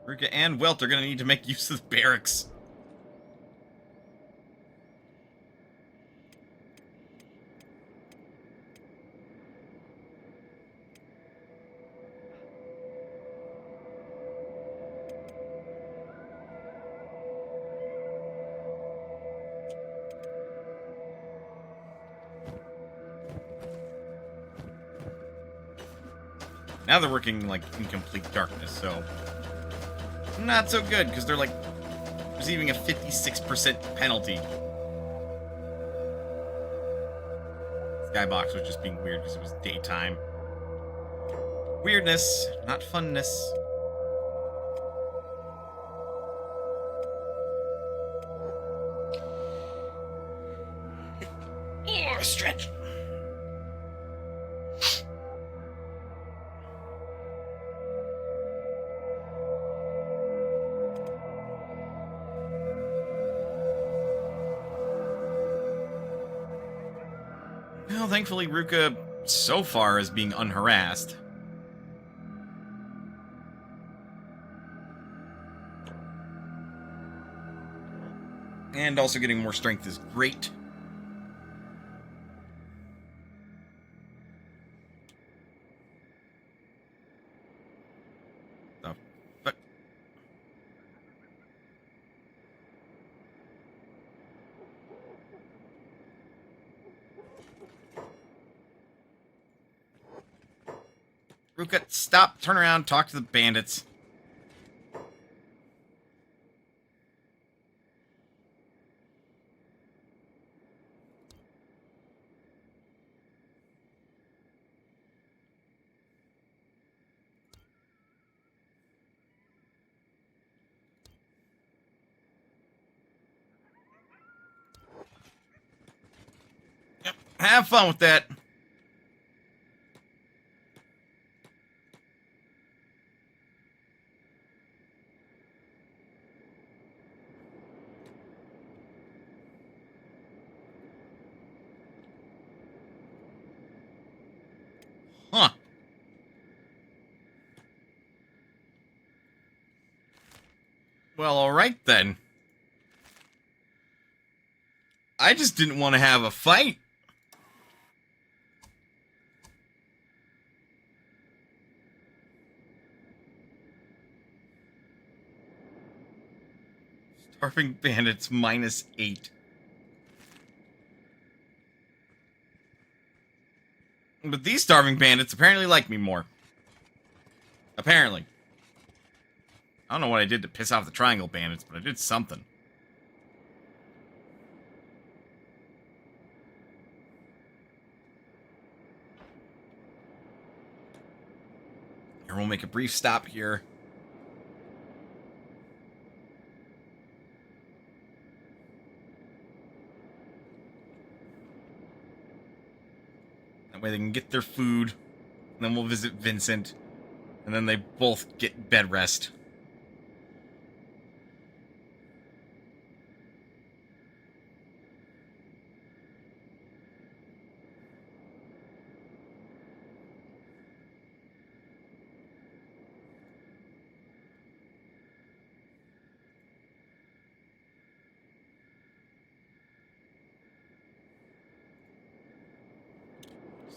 Ruka and Welt are gonna need to make use of the barracks. Now they're working, like, in complete darkness, so... Not so good, because they're, like, receiving a 56% penalty. Skybox was just being weird because it was daytime. Weirdness, not funness. Oh, stretch. Well, thankfully, Ruka so far is being unharassed. And also getting more strength is great. The fuck? Ruka, stop, turn around, talk to the bandits. Yep, have fun with that. Huh. Well, alright then. I just didn't want to have a fight. Starving bandits -8. But these starving bandits apparently like me more. Apparently. I don't know what I did to piss off the triangle bandits, but I did something. And we'll make a brief stop here. That way they can get their food. And then we'll visit Vincent. And then they both get bed rest.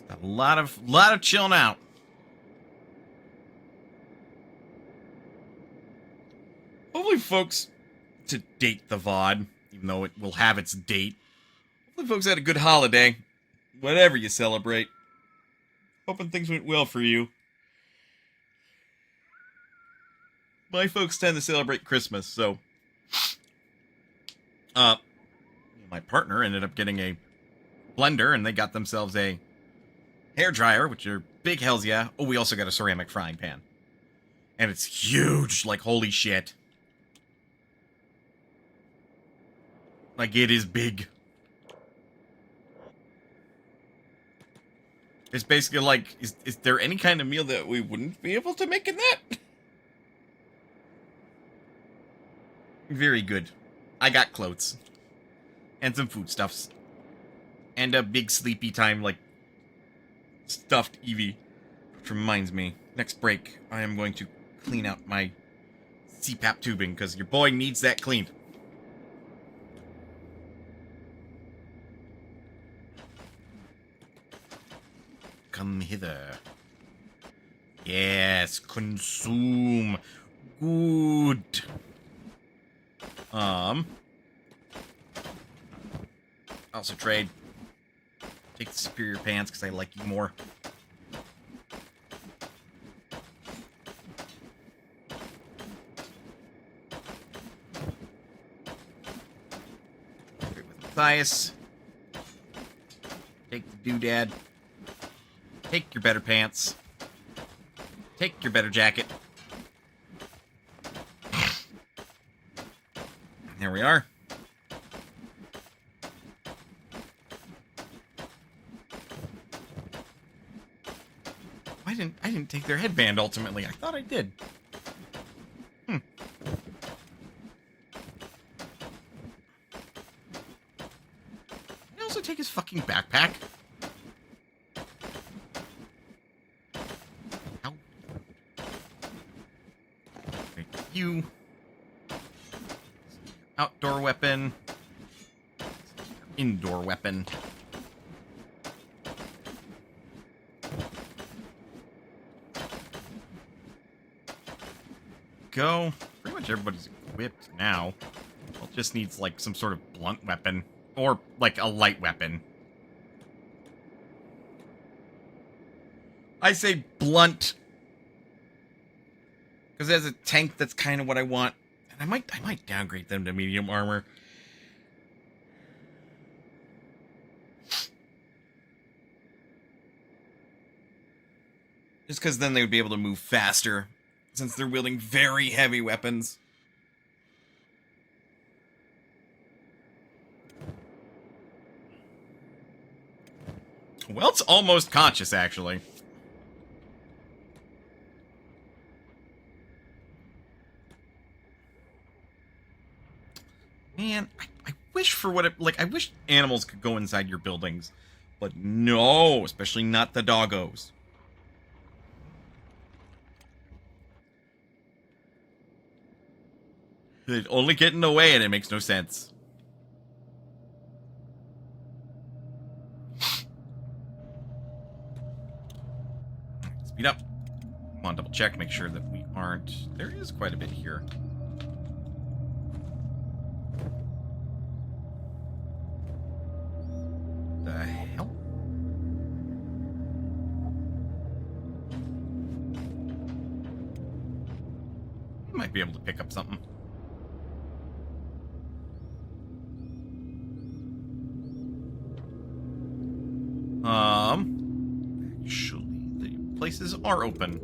A lot of chilling out. Hopefully, folks, to date the VOD, even though it will have its date. Hopefully, folks had a good holiday, whatever you celebrate. Hoping things went well for you. My folks tend to celebrate Christmas, so my partner ended up getting a blender, and they got themselves a hair dryer, which are big hells yeah. Oh, we also got a ceramic frying pan. And it's huge, like holy shit. Like it is big. It's basically like, is there any kind of meal that we wouldn't be able to make in that? Very good. I got clothes. And some foodstuffs. And a big sleepy time, like, stuffed Eevee. Which reminds me, next break, I am going to clean out my CPAP tubing, because your boy needs that cleaned. Come hither. Yes, consume. Good. Also trade. Take the superior pants because I like you more. Trade with Matthias. Take the doodad. Take your better pants. Take your better jacket. There we are. I didn't take their headband ultimately. I thought I did. I also take his fucking backpack. Ow. Thank you. Outdoor weapon. Indoor weapon. Go. Pretty much everybody's equipped now. Well, it just needs, like, some sort of blunt weapon. Or, like, a light weapon. I say blunt. Because as a tank, that's kind of what I want. And I might downgrade them to medium armor. Just because then they would be able to move faster. Since they're wielding very heavy weapons. Well, it's almost conscious, actually. Man, I wish for what it... Like, I wish animals could go inside your buildings. But no, especially not the doggos. They'd only get in the way, and it makes no sense. Speed up. Come on, double check, make sure that we aren't... There is quite a bit here. The hell? We might be able to pick up something. Actually, the places are open.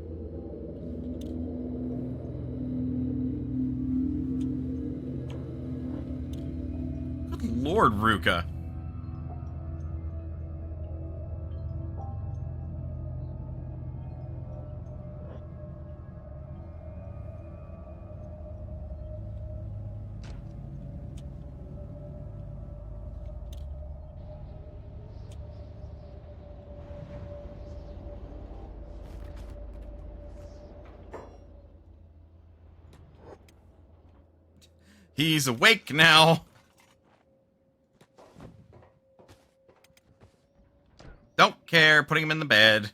Good Lord, Ruka. He's awake now. Don't care. Putting him in the bed.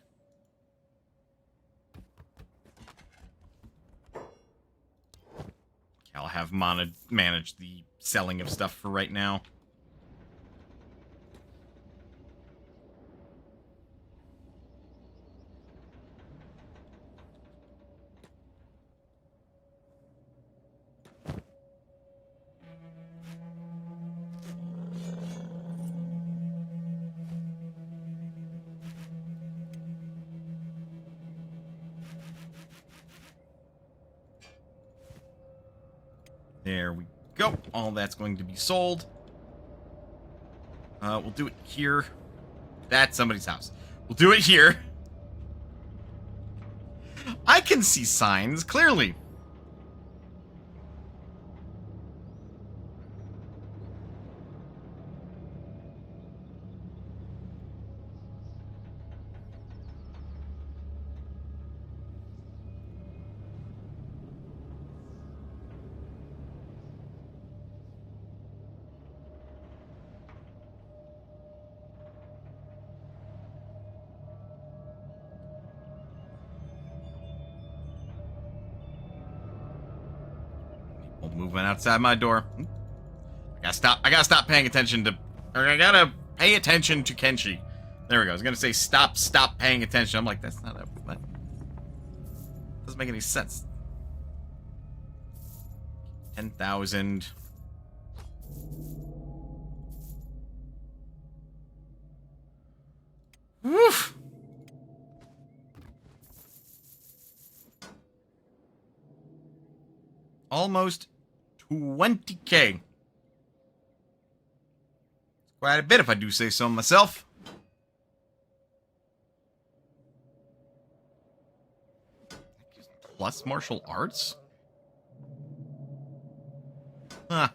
I'll have manage the selling of stuff for right now. There we go. All that's going to be sold. We'll do it here. That's somebody's house. We'll do it here. I can see signs, clearly. Movement outside my door. I gotta stop paying attention to... Or I gotta pay attention to Kenshi. There we go. I was gonna say stop paying attention. I'm like, that's not a... That doesn't make any sense. 10,000. Woof! Almost 20K. Quite a bit if I do say so myself. Plus martial arts? Huh.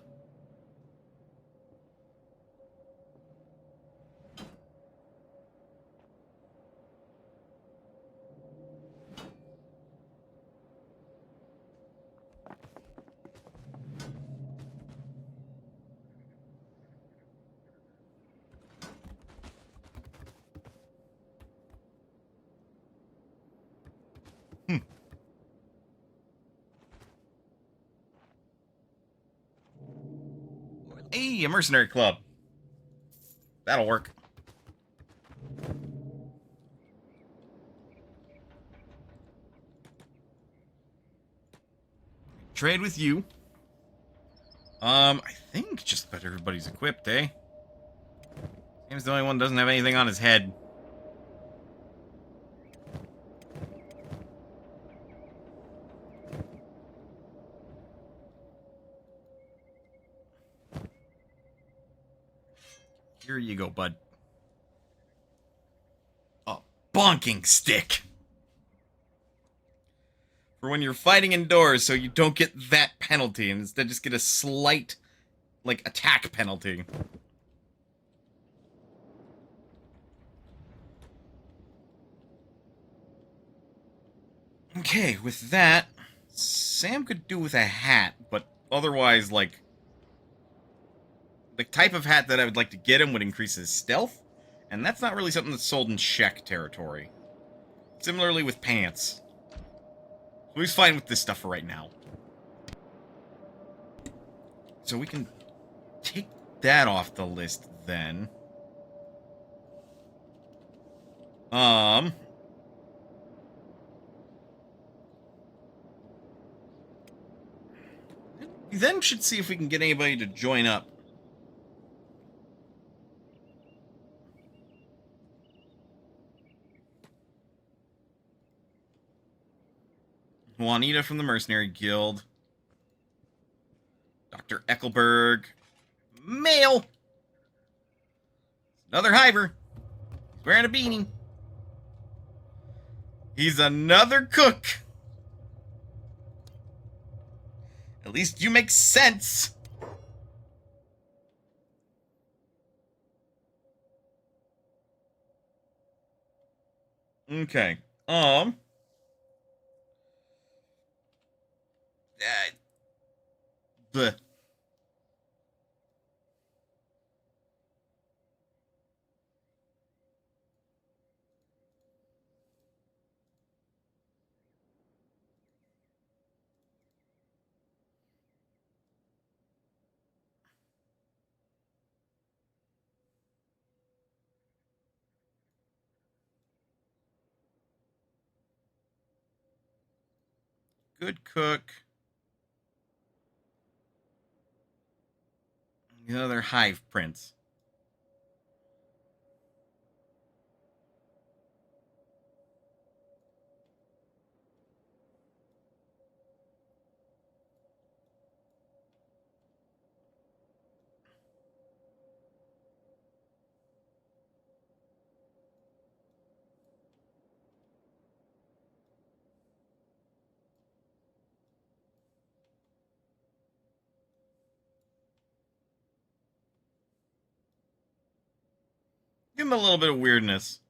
Hey, a mercenary club. That'll work. Trade with you. I think just about everybody's equipped, eh? Seems the only one who doesn't have anything on his head. Here you go, bud. A bonking stick. For when you're fighting indoors, so you don't get that penalty, and instead just get a slight, like, attack penalty. Okay, with that, Sam could do with a hat, but otherwise, like, the type of hat that I would like to get him would increase his stealth, and that's not really something that's sold in Czech territory. Similarly with pants. So he's fine with this stuff for right now. So we can take that off the list then. We then should see if we can get anybody to join up. Juanita from the Mercenary Guild. Dr. Eckelberg. Male. Another hiver. He's wearing a beanie. He's another cook. At least you make sense. Okay. Bleh. Good cook. Another hive prince. Give him a little bit of weirdness.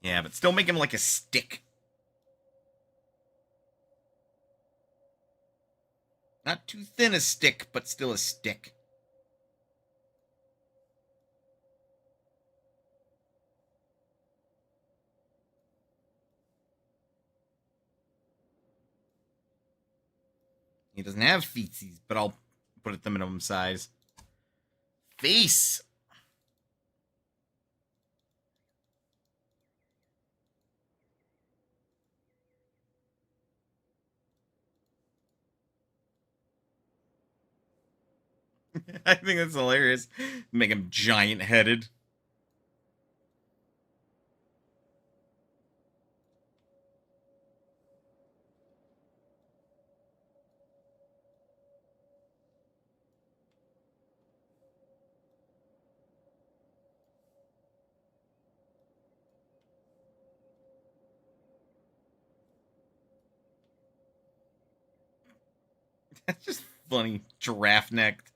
Yeah, but still make him like a stick. Not too thin a stick, but still a stick. He doesn't have feetsies, but I'll put it the minimum size. Face. I think that's hilarious. Make him giant headed. That's just funny. Giraffe necked.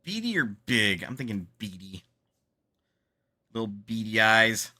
Beady or big? I'm thinking beady. Little beady eyes.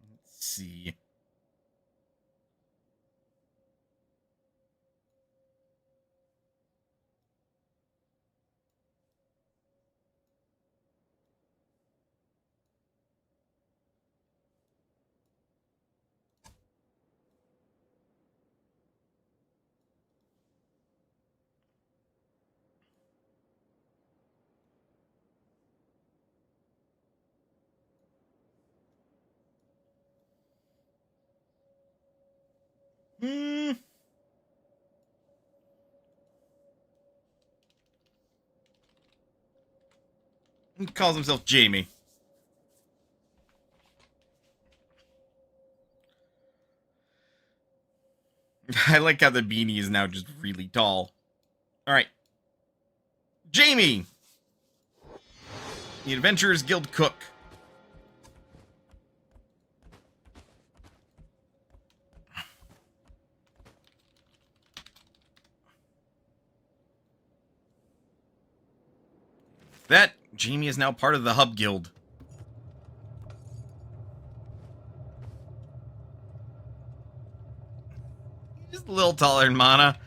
Let's see. Hmm. He calls himself Jamie. I like how the beanie is now just really tall. Alright. Jamie! The Adventurers Guild cook. that, Jamie is now part of the Hub Guild. He's just a little taller than Mana.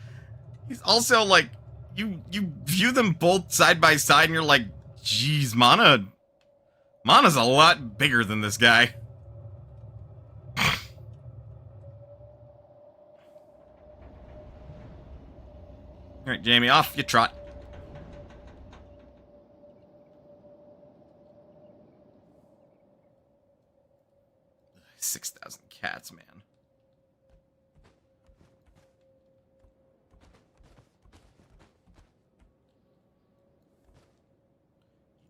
He's also like, you view them both side by side and you're like, geez, Mana's a lot bigger than this guy. Alright, Jamie, off you trot. 6,000 cats, man.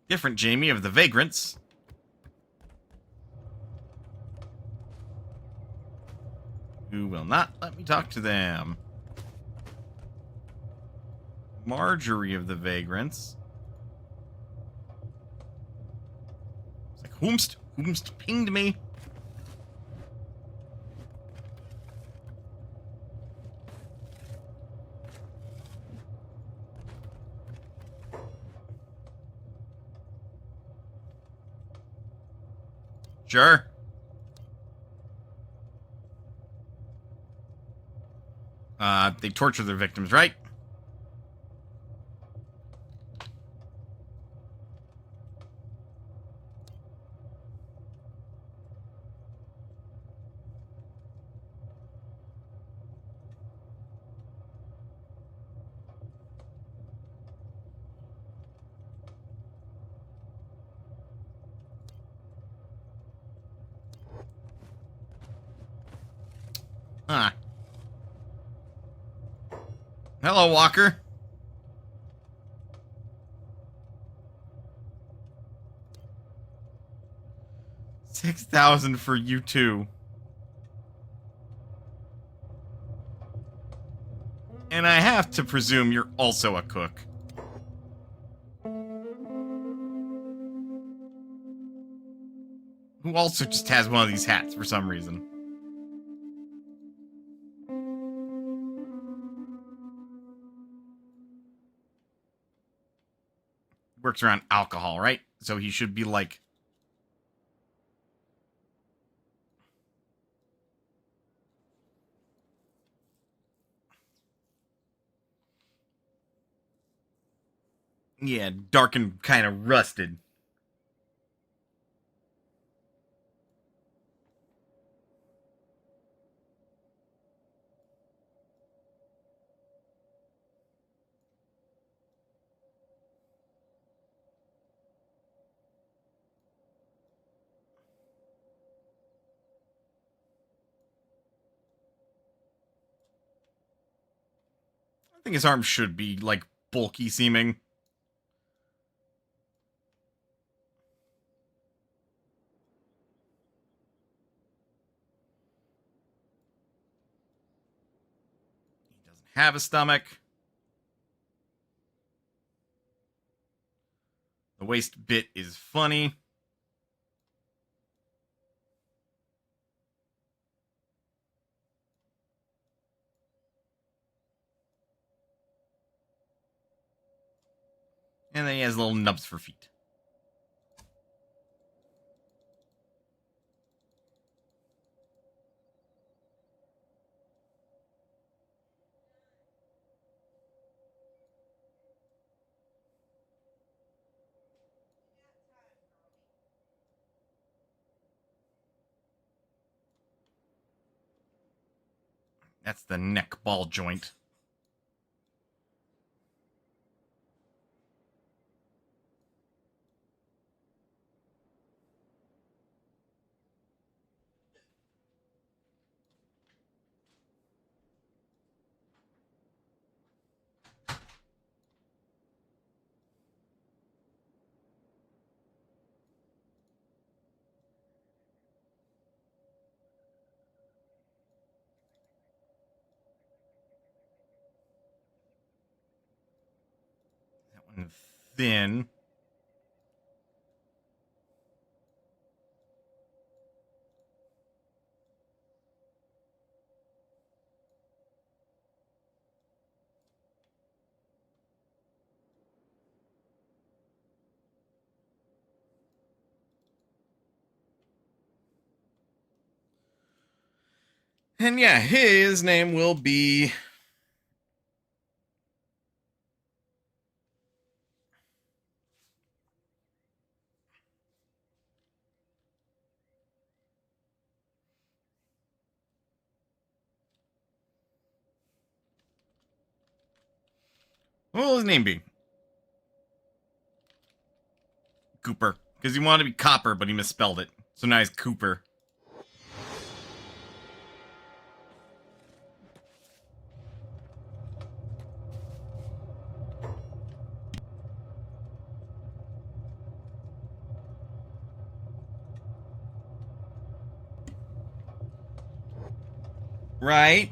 Different Jamie of the Vagrants. Who will not let me talk to them. Marjorie of the Vagrants. It's like, whomst pinged me. Sure. They torture their victims, right? Huh. Hello, Walker. $6,000 for you too. And I have to presume you're also a cook. Who also just has one of these hats for some reason. Works around alcohol, right? So he should be like... yeah, dark and kind of rusted. I think his arms should be, like, bulky seeming. He doesn't have a stomach. The waist bit is funny. And then he has little nubs for feet. That's the neck ball joint. That one thin. And yeah, his name will be. What will his name be? Cooper. Because he wanted to be Copper, but he misspelled it. So now he's Cooper. Right?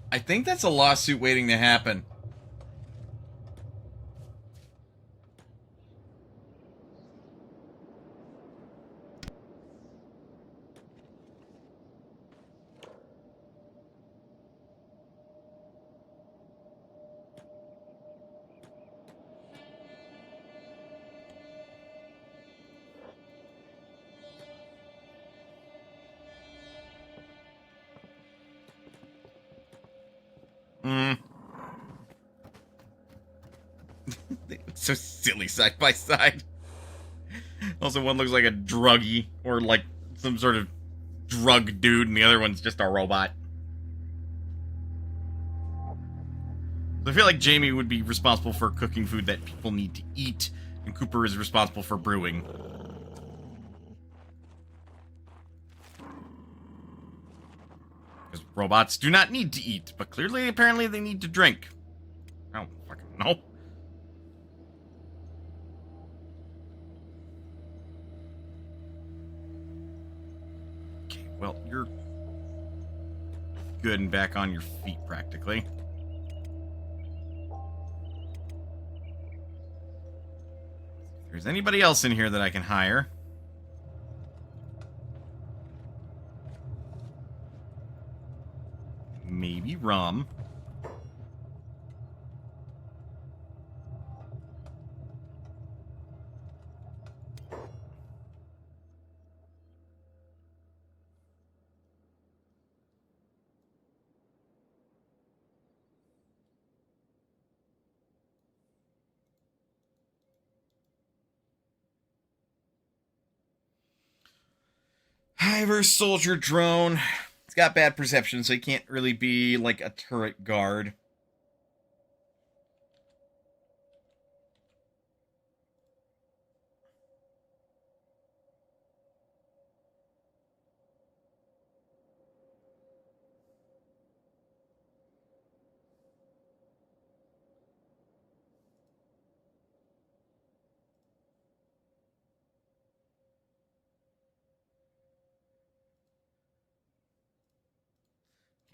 I think that's a lawsuit waiting to happen. Hmm. It's so silly side by side. Also, one looks like a druggie or like some sort of drug dude, and the other one's just a robot. I feel like Jamie would be responsible for cooking food that people need to eat, and Cooper is responsible for brewing. Because robots do not need to eat, but clearly, apparently, they need to drink. I don't fucking know. Okay, well, you're good and back on your feet, practically. If there's anybody else in here that I can hire. Maybe Rum. Hiver soldier drone. It's got bad perception, so he can't really be like a turret guard.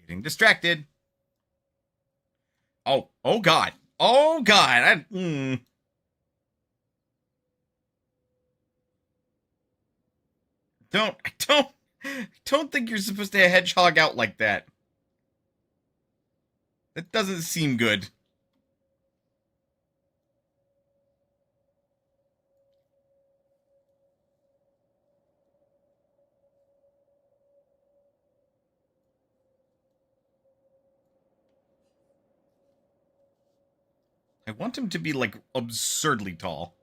Getting distracted. Oh God. Oh God. I don't think you're supposed to hedgehog out like that. That doesn't seem good. I want him to be like absurdly tall.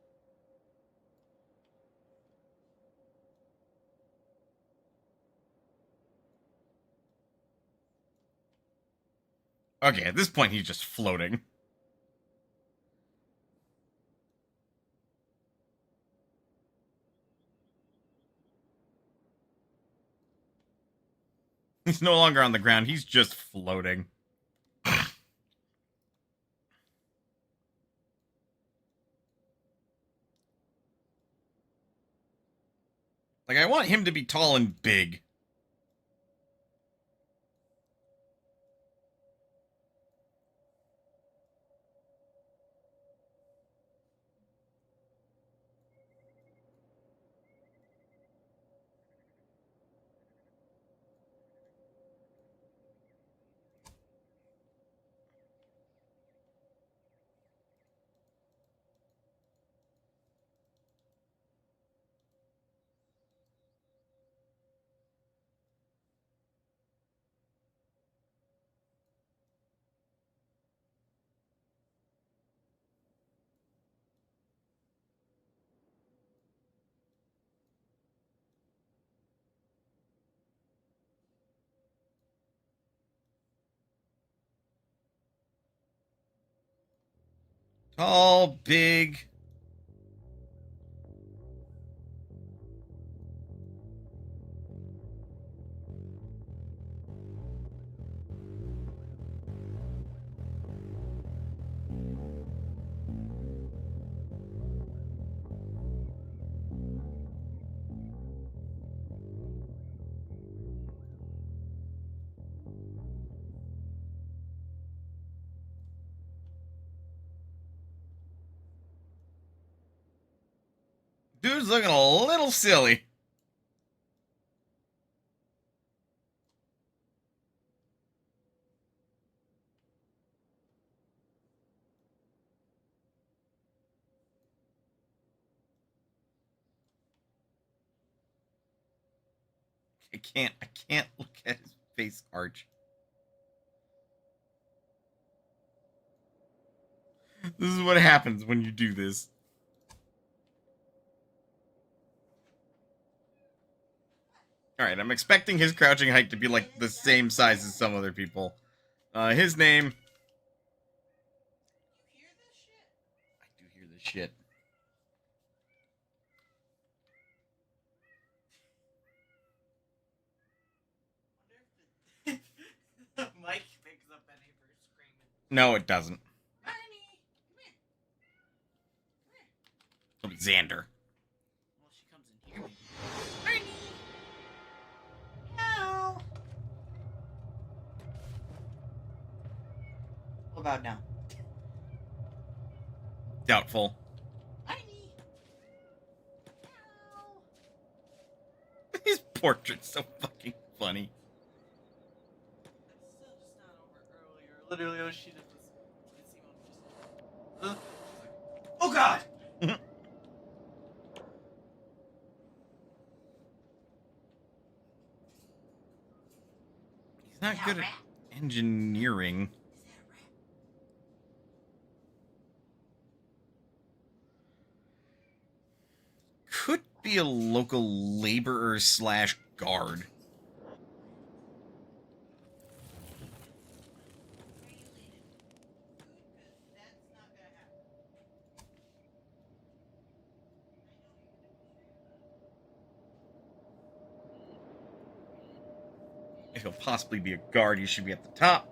Okay, at this point he's just floating. He's no longer on the ground, he's just floating. Like, I want him to be tall and big. Tall, big. Dude's looking a little silly. I can't look at his face arch. This is what happens when you do this. Alright, I'm expecting his crouching height to be like the same size as some other people. His name... You hear this shit? I do hear this shit. Wonder if the mic picks up any of her screaming. No, it doesn't. Barney, come here. It'll be Xander. Well, she comes in here. Barney. Meow. What about now? Doubtful. Barney. Meow. His portrait's so fucking funny. I'm still just not over earlier. Literally, all she did was just. Oh God! He's not good at engineering. Could be a local laborer slash guard. If he'll possibly be a guard, he should be at the top.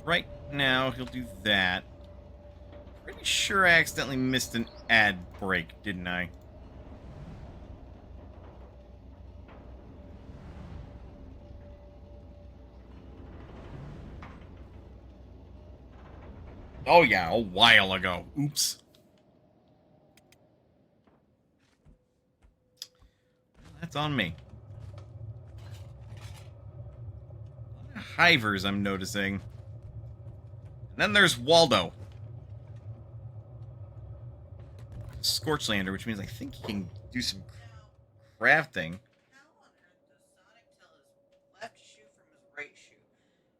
Right now, he'll do that. Pretty sure I accidentally missed an ad break, didn't I? Oh yeah, a while ago. Oops. That's on me. A lot of hivers I'm noticing. And then there's Waldo. Scorchlander, which means I think he can do some crafting. How on earth does Sonic tell his left shoe from his right shoe?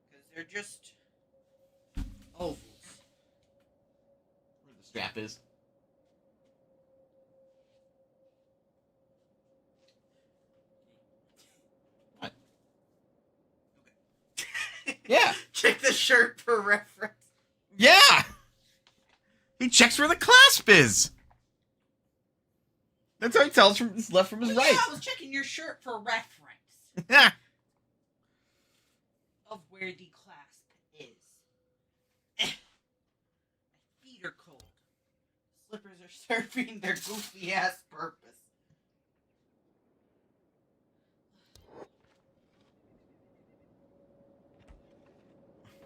Because they're just ovals. Where the strap is. What? Okay. Yeah. Check the shirt for reference. Yeah! He checks where the clasp is. That's how he tells from his left from his right. Yeah, I was checking your shirt for reference Yeah. of where the clasp is. My feet are cold. Slippers are serving their goofy ass purpose.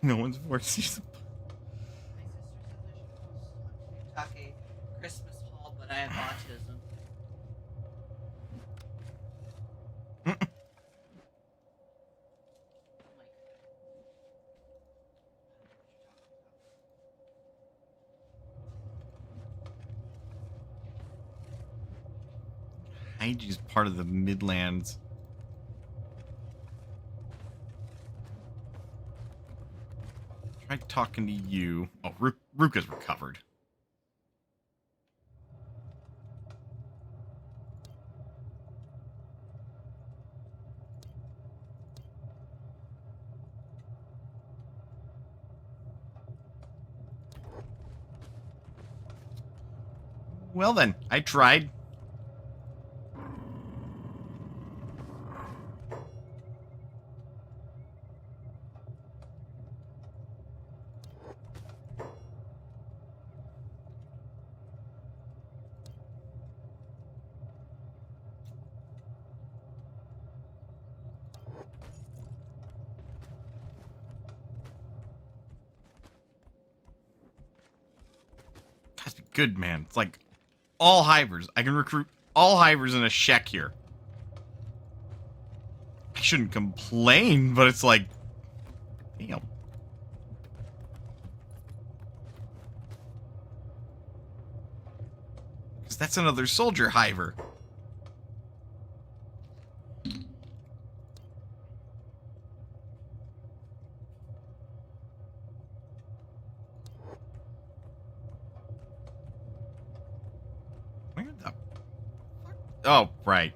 No one's forced you to. My sister says I should host a Christmas haul, but I have autism. Haiji's part of the Midlands. Try talking to you. Oh, Ruka's recovered. Well then, I tried. Gotta be good, man. It's like all hivers. I can recruit all hivers in a Shek here. I shouldn't complain, but it's like, damn. Because that's another soldier hiver. Where the fuck? Oh, right.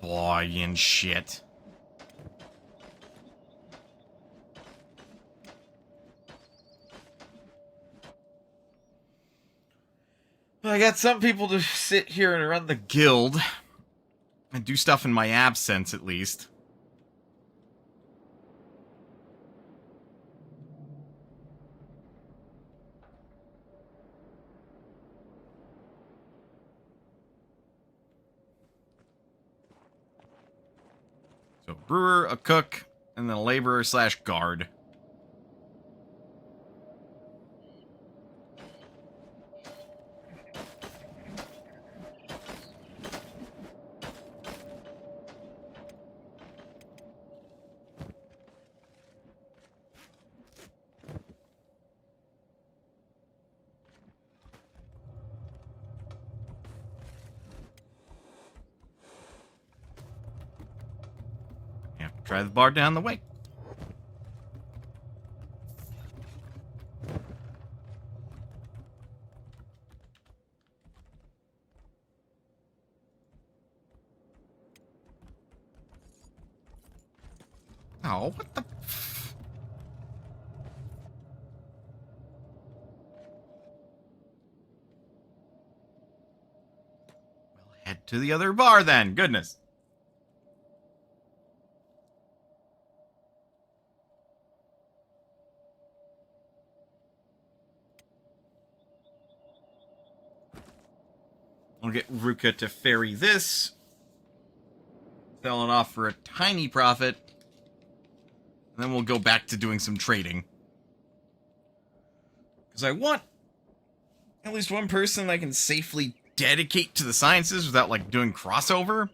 Boy, and shit. I got some people to sit here and run the guild. And do stuff in my absence, at least. So, brewer, a cook, and then a laborer slash guard. Yeah, try the bar down the way. Oh, what the... Well, head to the other bar then. Goodness. I'll get Ruka to ferry this. Sell it off for a tiny profit. And then we'll go back to doing some trading. Because I want at least one person I can safely dedicate to the sciences without, like, doing crossover.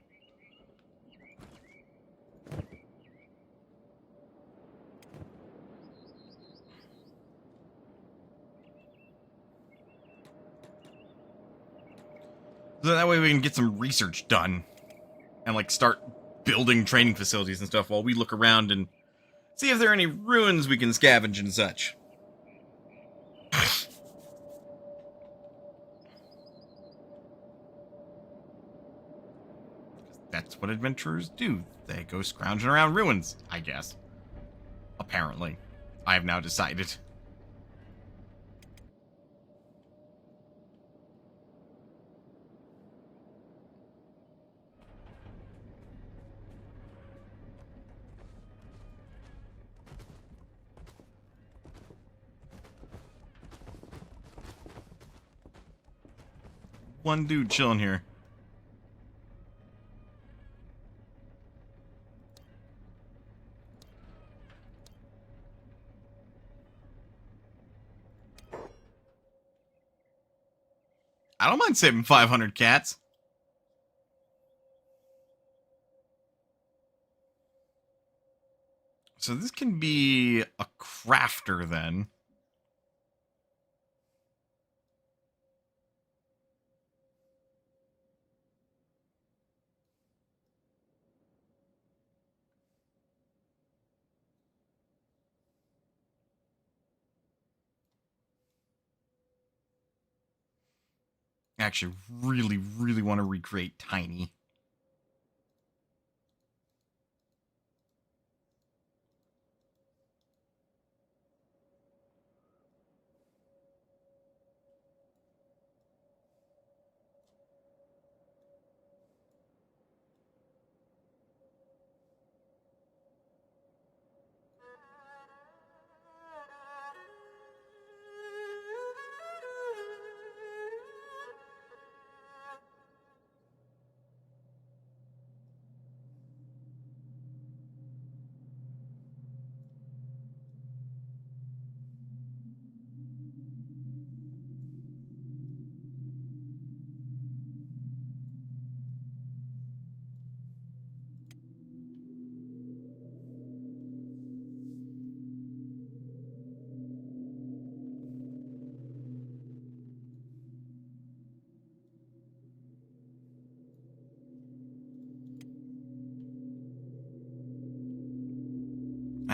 So that way we can get some research done. And, like, start building training facilities and stuff while we look around and see if there are any ruins we can scavenge and such. That's what adventurers do. They go scrounging around ruins, I guess. Apparently. I have now decided. One dude chilling here. I don't mind saving 500 cats. So this can be a crafter then. I actually really want to recreate Tiny.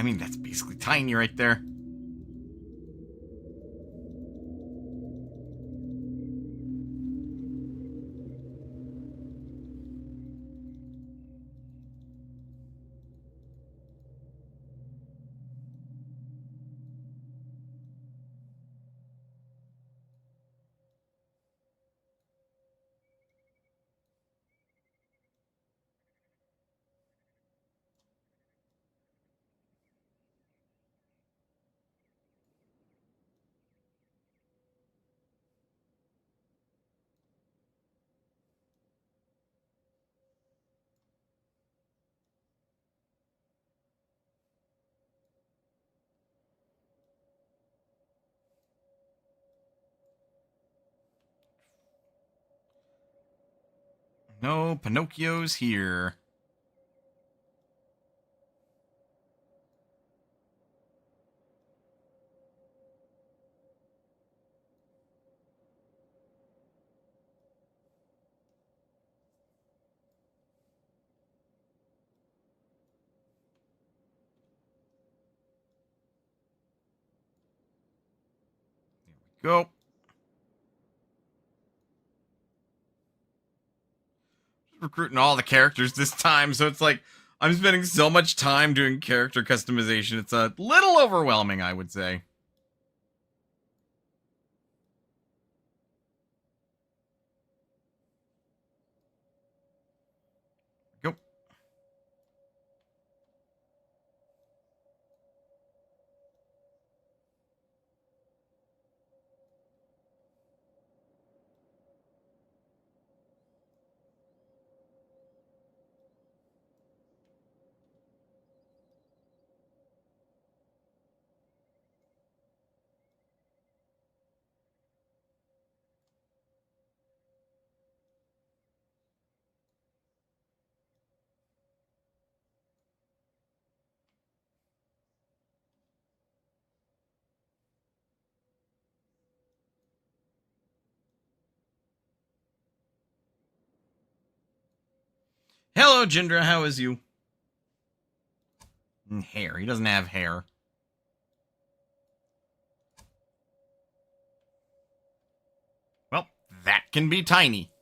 mean, that's basically Tiny right there. No Pinocchio's here. Go. Recruiting all the characters this time, so it's like I'm spending so much time doing character customization. It's a little overwhelming, I would say. Go. Hello, Jindra. How is you? Hair. He doesn't have hair. Well, that can be Tiny.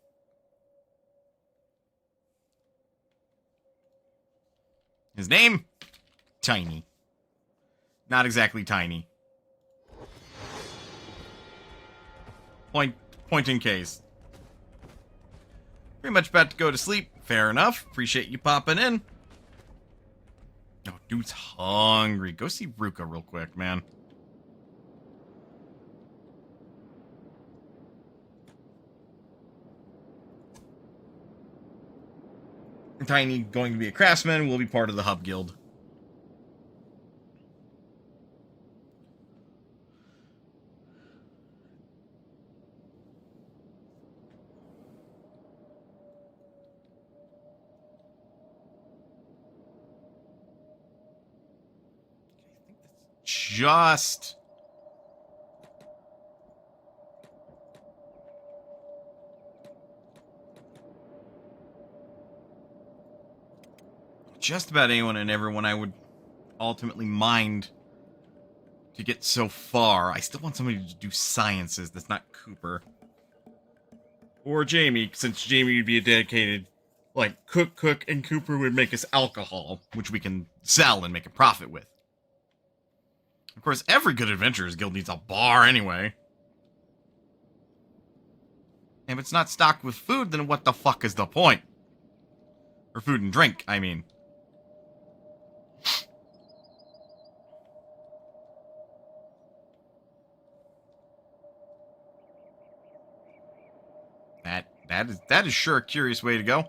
His name? Tiny. Not exactly tiny. Point in case. Pretty much about to go to sleep. Fair enough. Appreciate you popping in. Oh, dude's hungry. Go see Ruka real quick, man. Tiny going to be a craftsman, will be part of the Hub Guild. Just about anyone and everyone I would ultimately mind to get so far. I still want somebody to do sciences that's not Cooper. Or Jamie, since Jamie would be a dedicated, like, cook, and Cooper would make us alcohol, which we can sell and make a profit with. Of course, every good adventurers guild needs a bar anyway. If it's not stocked with food, then what the fuck is the point? Or food and drink, I mean. That is sure a curious way to go.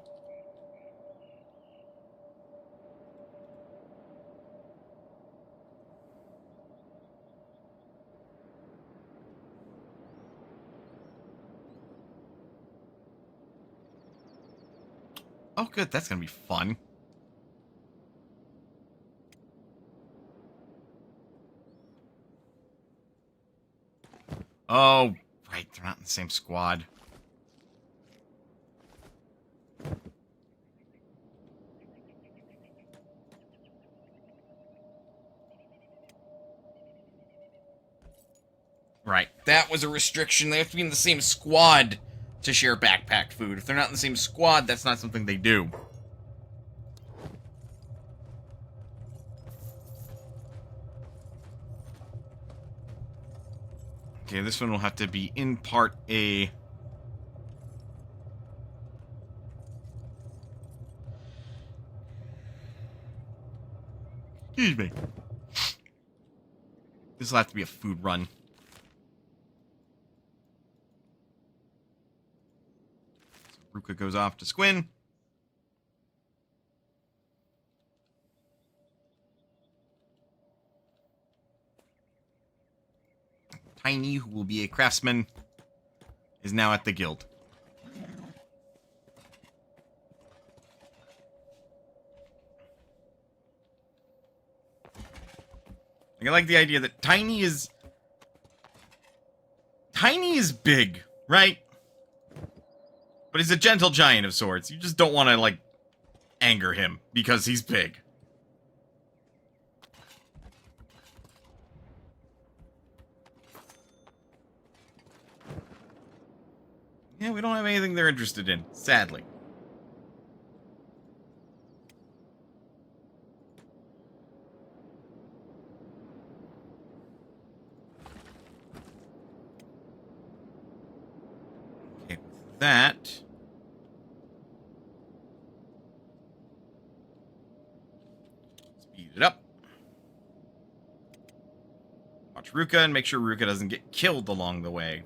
Oh, good. That's gonna be fun. Oh, right. They're not in the same squad. Right. That was a restriction. They have to be in the same squad to share backpacked food. If they're not in the same squad, that's not something they do. Okay, this one will have to be in part A. Excuse me. This will have to be a food run. So Ruka goes off to Squin. Tiny, who will be a craftsman, is now at the guild. I like the idea that Tiny is big, right? But he's a gentle giant of sorts. You just don't want to, like, anger him because he's big. Yeah, we don't have anything they're interested in, sadly. Okay, with that... speed it up. Watch Ruka and make sure Ruka doesn't get killed along the way.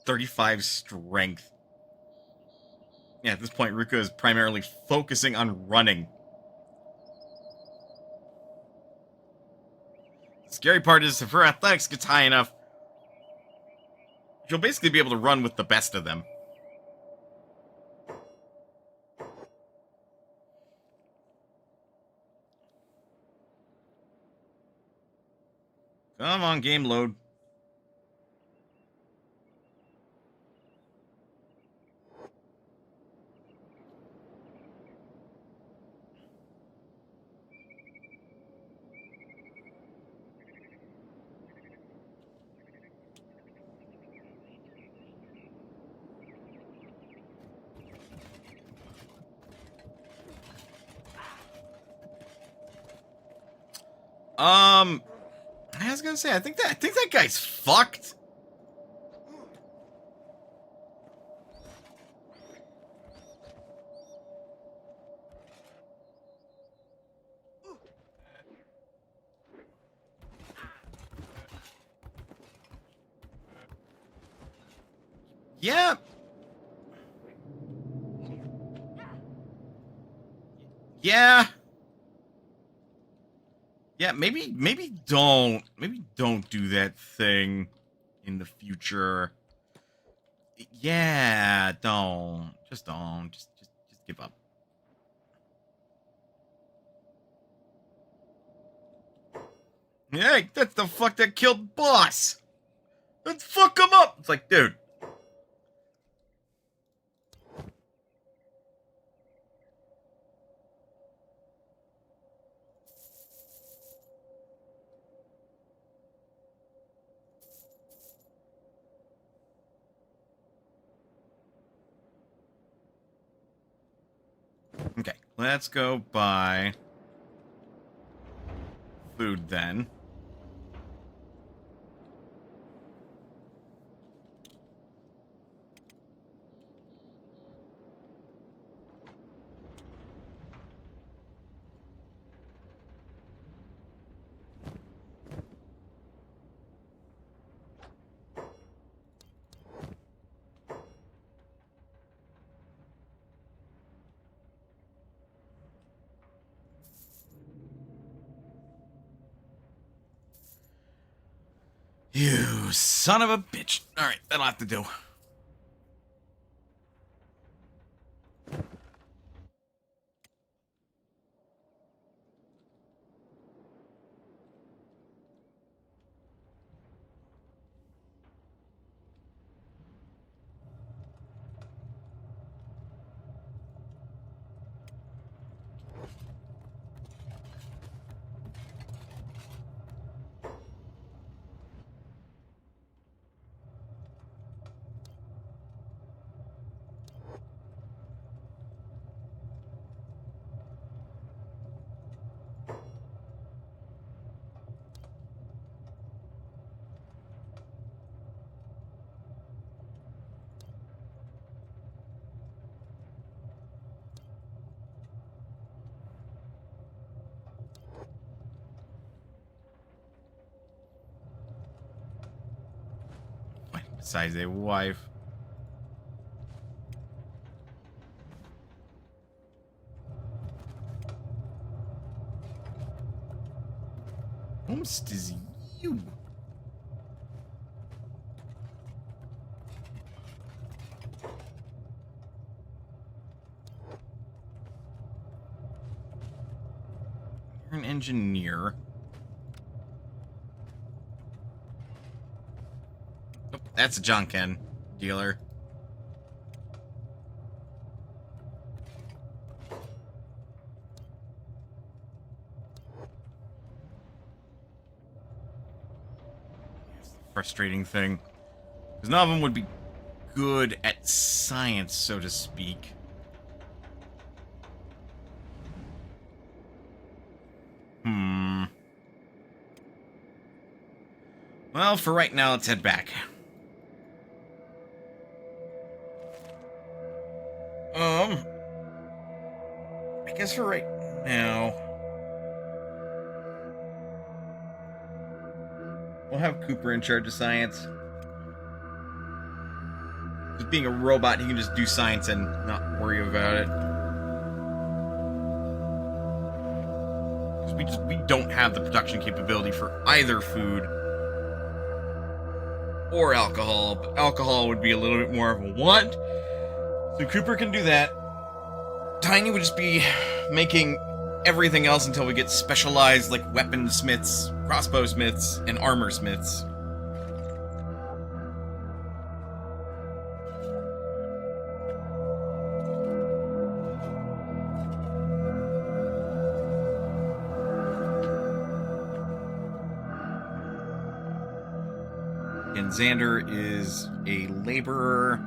.35 strength. Yeah, at this point, Ruka is primarily focusing on running. The scary part is, if her athletics gets high enough, she'll basically be able to run with the best of them. Come on, game load. I was gonna say, I think that guy's fucked. Yeah. Yeah. Yeah, maybe don't do that thing in the future. Yeah, don't. Just don't. Just give up. Hey, that's the fuck that killed boss. Let's fuck him up. It's like, dude. Okay, let's go buy food then. You son of a bitch. Alright, that'll have to do. Besides a wife. Almost is you. You're an engineer. Nope, that's a Junkin dealer. That's the frustrating thing. Because none of them would be good at science, so to speak. Well, for right now, let's head back. I guess for right now, we'll have Cooper in charge of science. Just being a robot, he can just do science and not worry about it. Because we don't have the production capability for either food or alcohol, but alcohol would be a little bit more of a want. So Cooper can do that. Tiny would just be making everything else until we get specialized, like weaponsmiths, crossbow smiths, and armor smiths. And Xander is a laborer.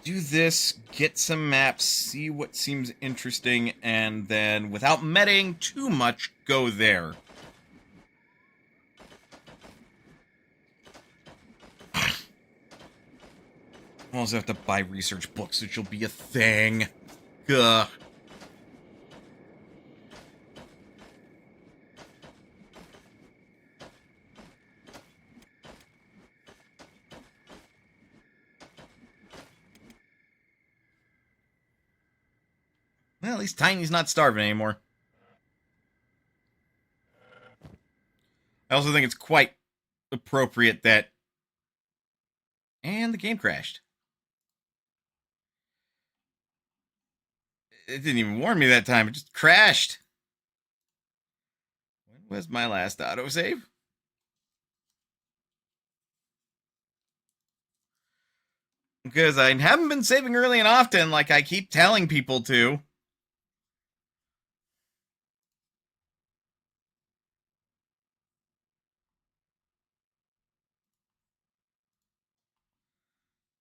Do this, get some maps, see what seems interesting, and then, without medding too much, go there. I'll also have to buy research books, which will be a thing. Ugh. Well, at least Tiny's not starving anymore. I also think it's quite appropriate that... And the game crashed. It didn't even warn me that time, it just crashed. When was my last autosave? Because I haven't been saving early and often like I keep telling people to.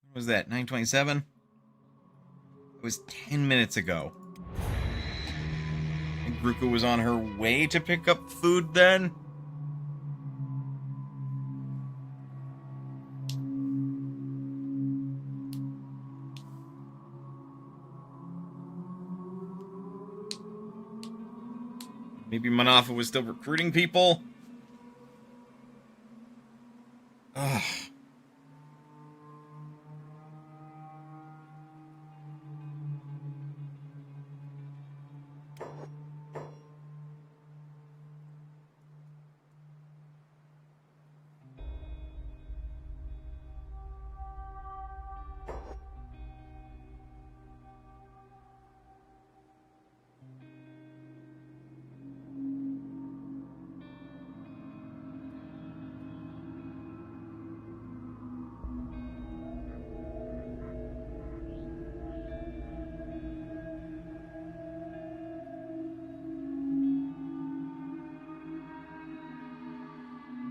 What was that, 9:27? It was 10 minutes ago. I think Ruka was on her way to pick up food then. Maybe Manafa was still recruiting people. Ugh.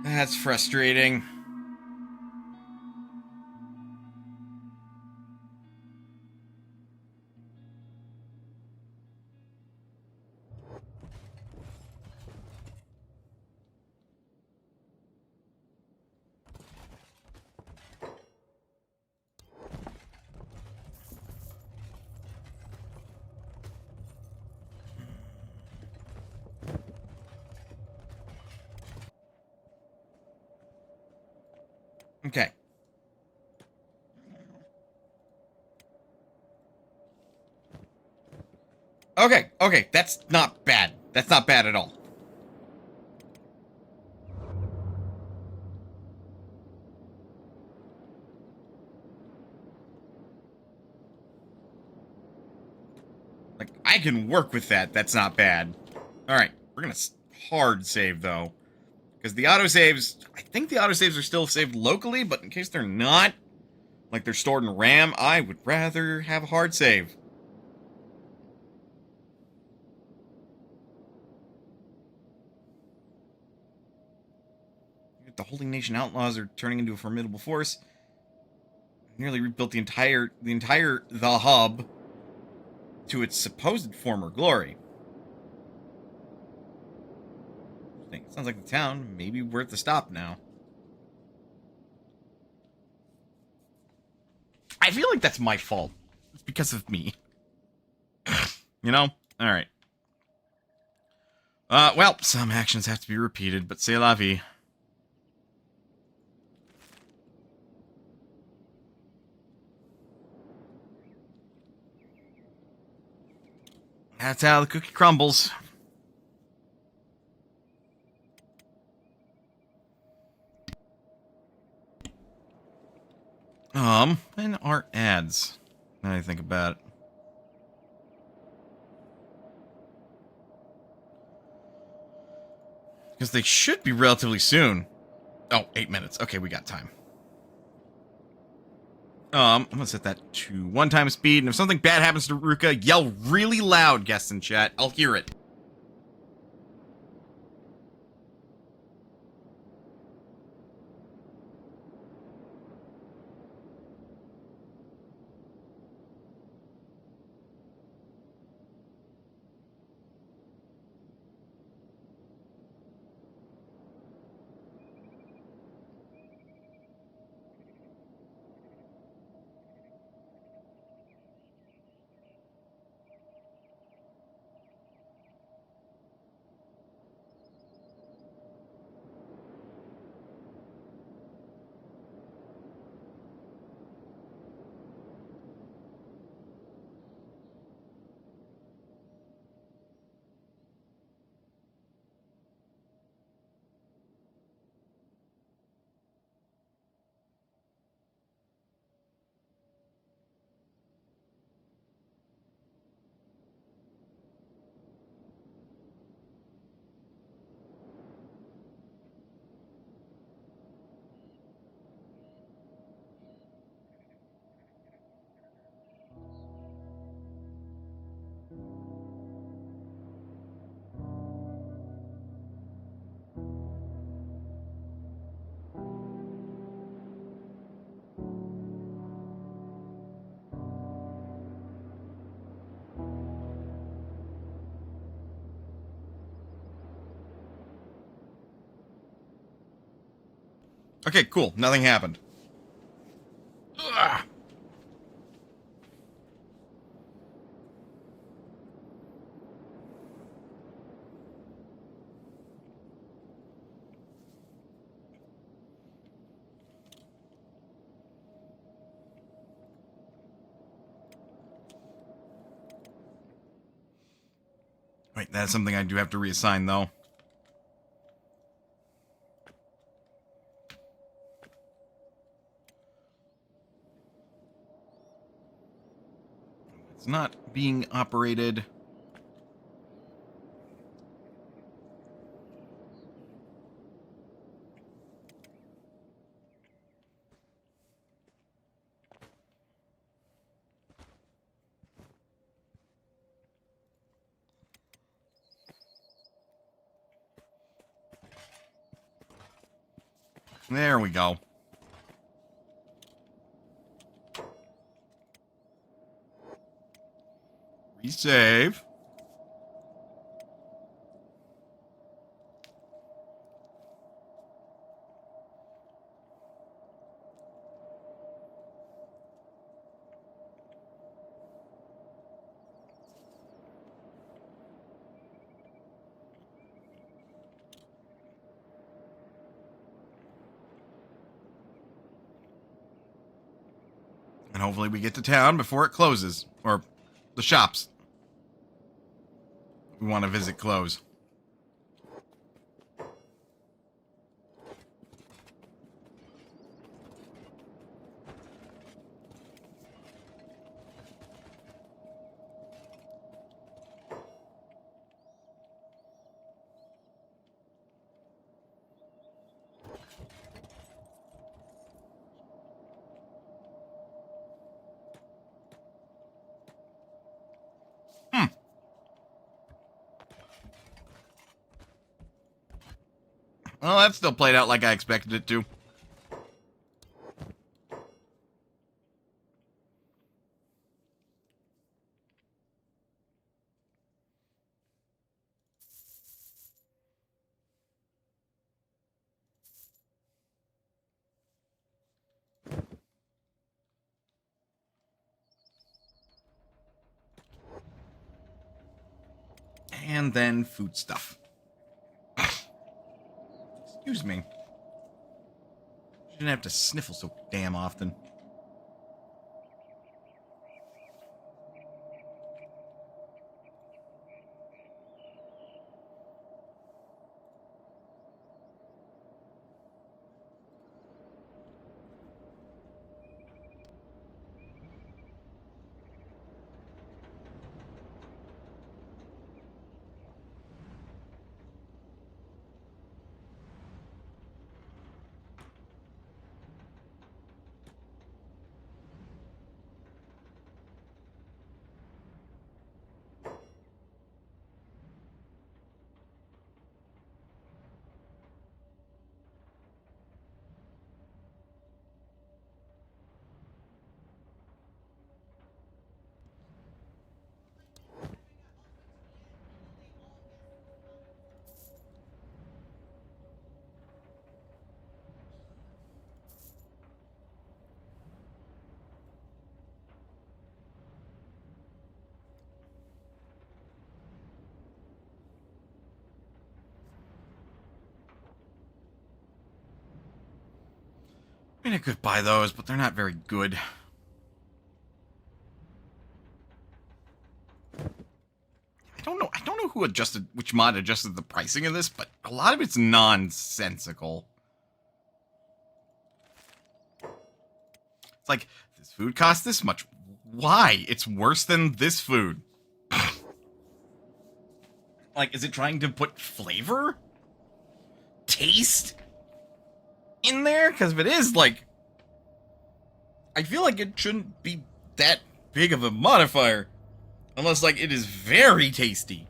That's frustrating. Okay. Okay, that's not bad. That's not bad at all. Like, I can work with that. That's not bad. Alright, we're gonna hard save, though. Because the autosaves, I think the autosaves are still saved locally, but in case they're not, like they're stored in RAM, I would rather have a hard save. The Holding Nation Outlaws are turning into a formidable force. Nearly rebuilt the hub to its supposed former glory. Sounds like the town may be worth a stop now. I feel like that's my fault. It's because of me. You know? Alright. Well, some actions have to be repeated, but c'est la vie. That's how the cookie crumbles. When are ads? Now that I think about it. Because they should be relatively soon. Oh, 8 minutes. Okay, we got time. I'm gonna set that to 1 time speed, and if something bad happens to Ruka, yell really loud, guests in chat. I'll hear it. Okay, cool. Nothing happened. Ugh. Wait, that's something I do have to reassign, though. It's not being operated. There we go. Resave. And hopefully we get to town before it closes. Or the shops we want to visit close. Well, that still played out like I expected it to. And then food stuff. Excuse me. Shouldn't have to sniffle so damn often. I mean, I could buy those, but they're not very good. I don't know which mod adjusted the pricing of this, but a lot of it's nonsensical. It's like, this food costs this much. Why? It's worse than this food. Like, is it trying to put flavor? Taste? In there? Because if it is, like, I feel like it shouldn't be that big of a modifier. Unless, like, it is very tasty.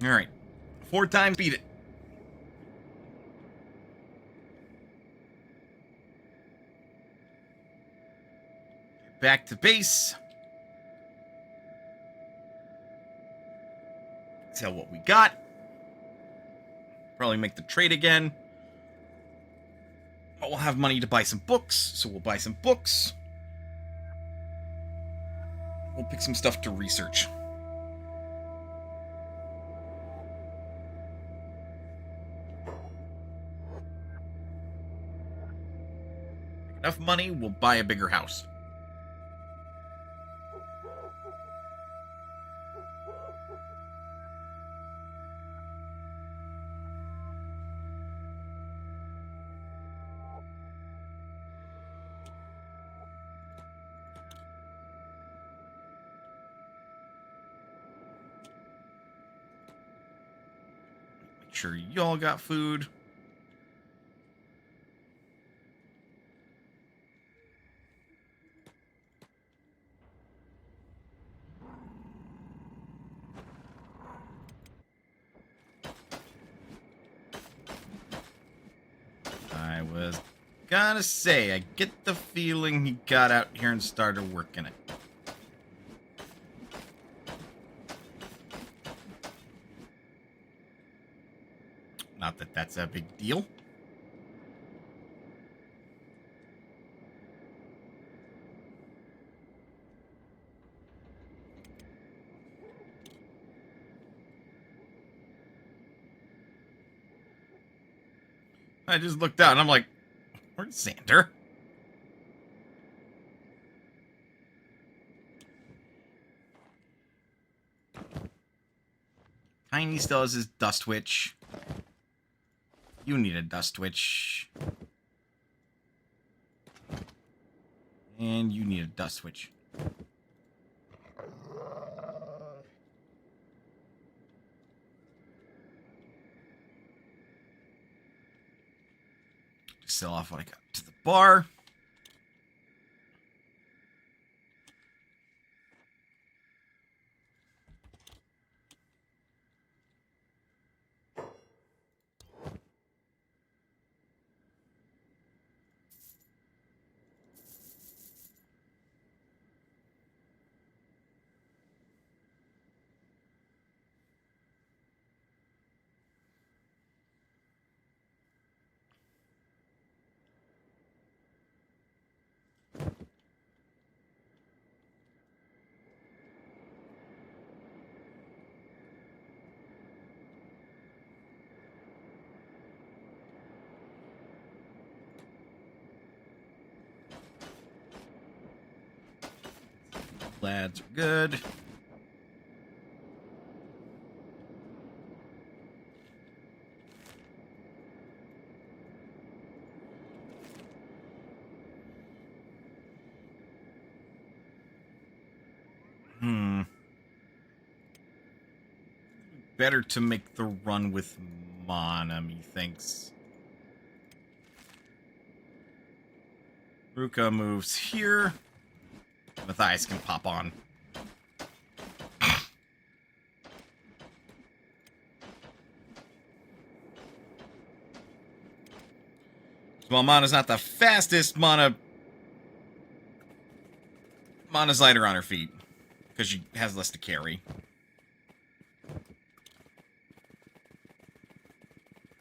Alright. 4 times, beat it. Back to base. Tell what we got. Probably make the trade again. But we'll have money to buy some books, so we'll buy some books. We'll pick some stuff to research. Enough money, we'll buy a bigger house. Make sure y'all got food. I was gonna say, I get the feeling he got out here and started working it. Not that that's a big deal. I just looked out and I'm like, where's Xander? Tiny still has his dust witch. You need a dust witch. And you need a dust witch. Just sell off what I got to the bar. Lads are good. Better to make the run with Mana, methinks. Ruka moves here. Matthias can pop on. While Mana's not the fastest, Mana's lighter on her feet. Because she has less to carry.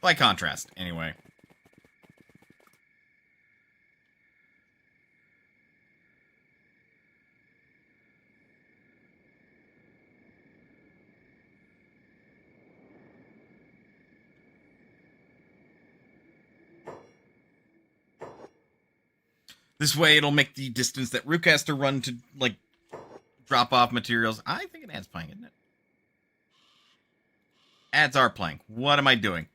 By contrast, anyway. This way, it'll make the distance that Rook has to run to, like, drop off materials. I think it adds playing, isn't it? Ads are playing. What am I doing?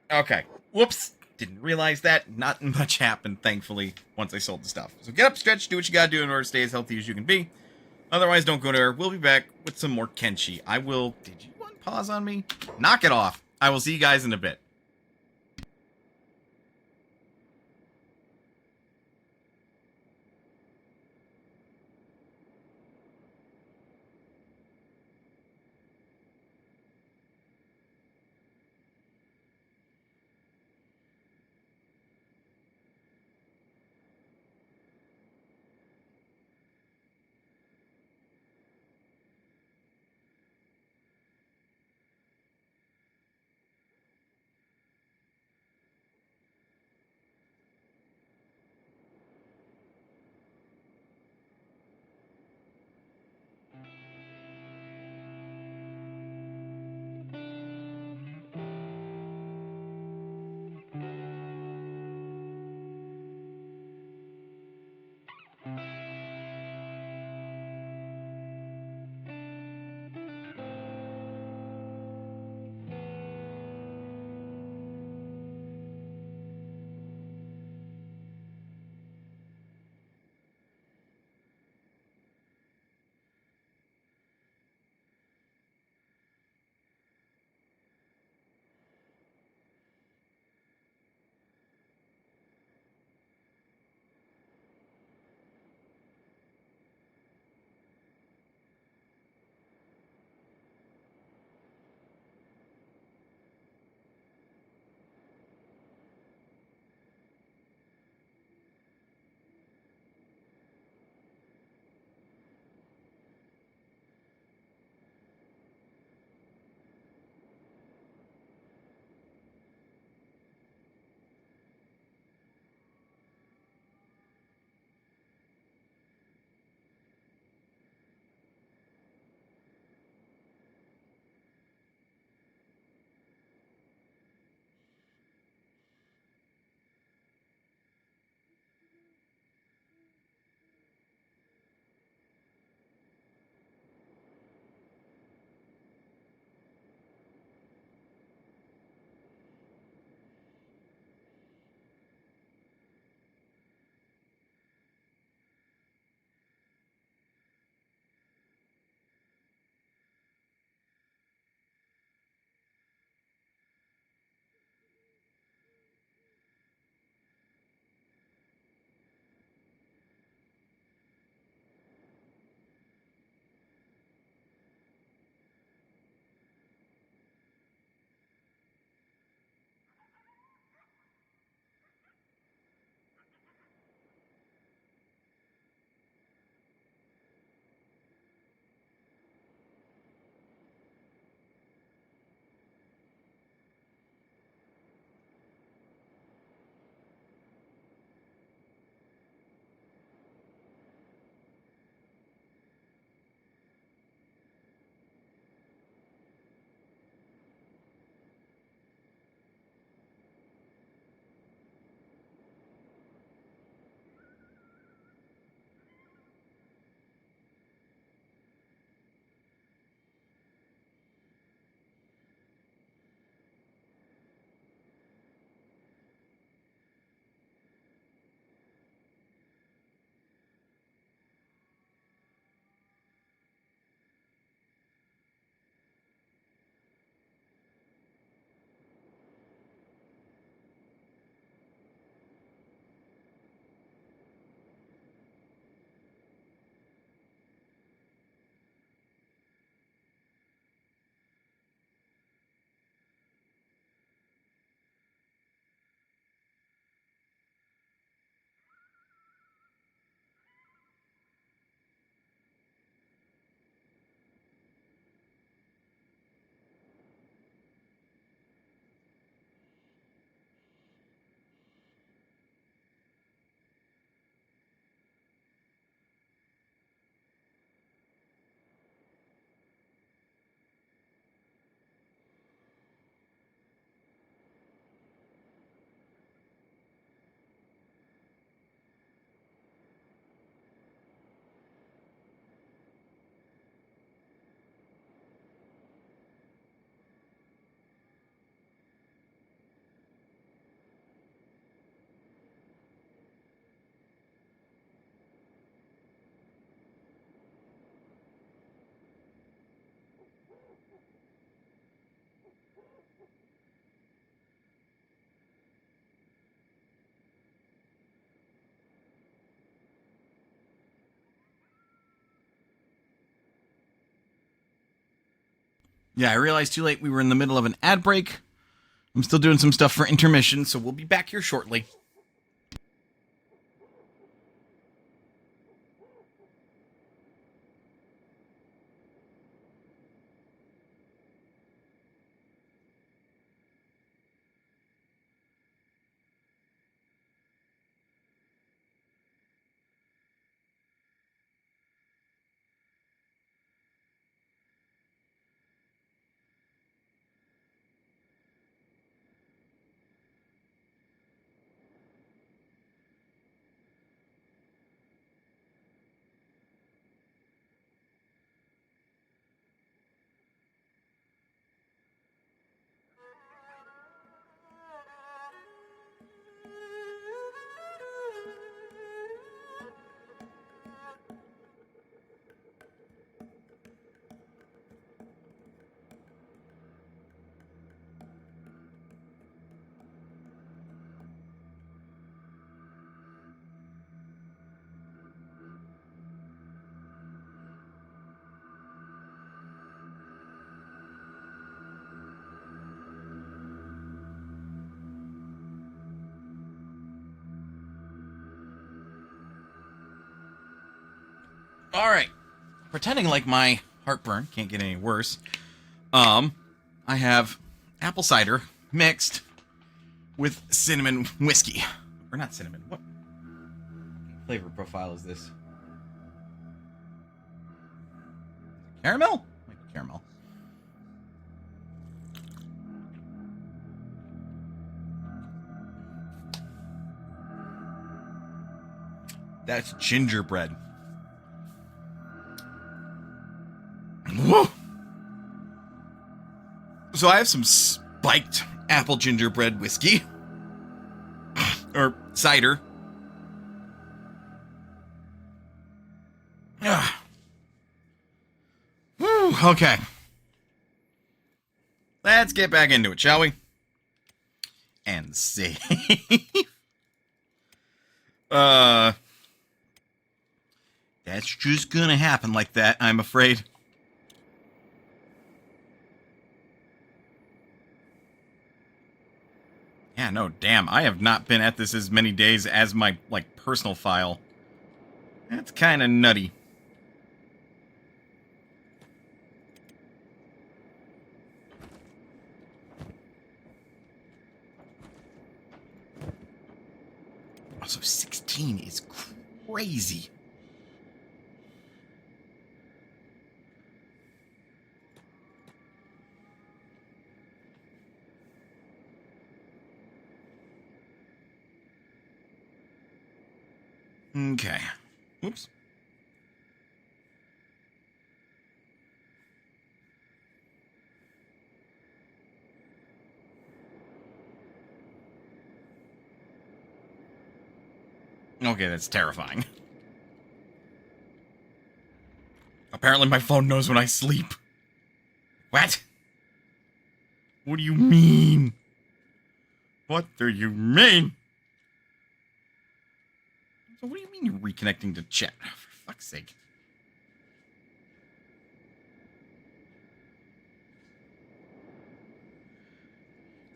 Okay. Whoops. Didn't realize that. Not much happened, thankfully, once I sold the stuff. So get up, stretch, do what you gotta do in order to stay as healthy as you can be. Otherwise, don't go there. We'll be back with some more Kenshi. I will... Did you want pause on me? Knock it off. I will see you guys in a bit. Yeah, I realized too late we were in the middle of an ad break. I'm still doing some stuff for intermission, so we'll be back here shortly. All right. Pretending like my heartburn can't get any worse. I have apple cider mixed with cinnamon whiskey. Or not cinnamon. What flavor profile is this? Caramel? Might be caramel. That's gingerbread. Whoa! So I have some spiked apple gingerbread whiskey. Or cider. Whew, okay. Let's get back into it, shall we? And see. That's just gonna happen like that, I'm afraid. Yeah, no, damn. I have not been at this as many days as my, personal file. That's kind of nutty. Also, 16 is crazy. Okay. Oops. Okay, that's terrifying. Apparently my phone knows when I sleep. What? What do you mean? What do you mean? So what do you mean you're reconnecting to chat? For fuck's sake.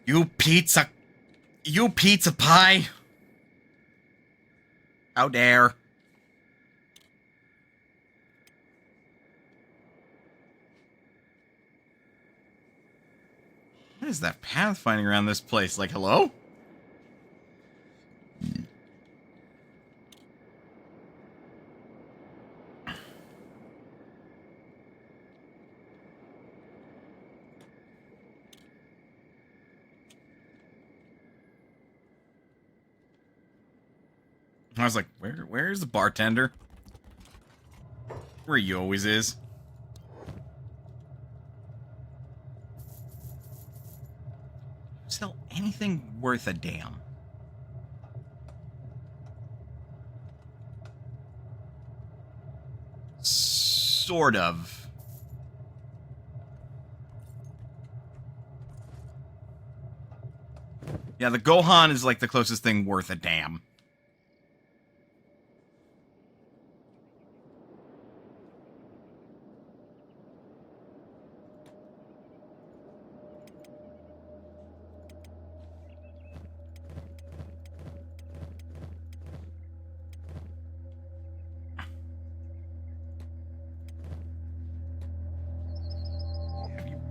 You pizza pie. How dare. What is that pathfinding around this place? Like, hello? I was like, where's the bartender? Where he always is. Sell anything worth a damn. Sort of. Yeah, the Gohan is like the closest thing worth a damn.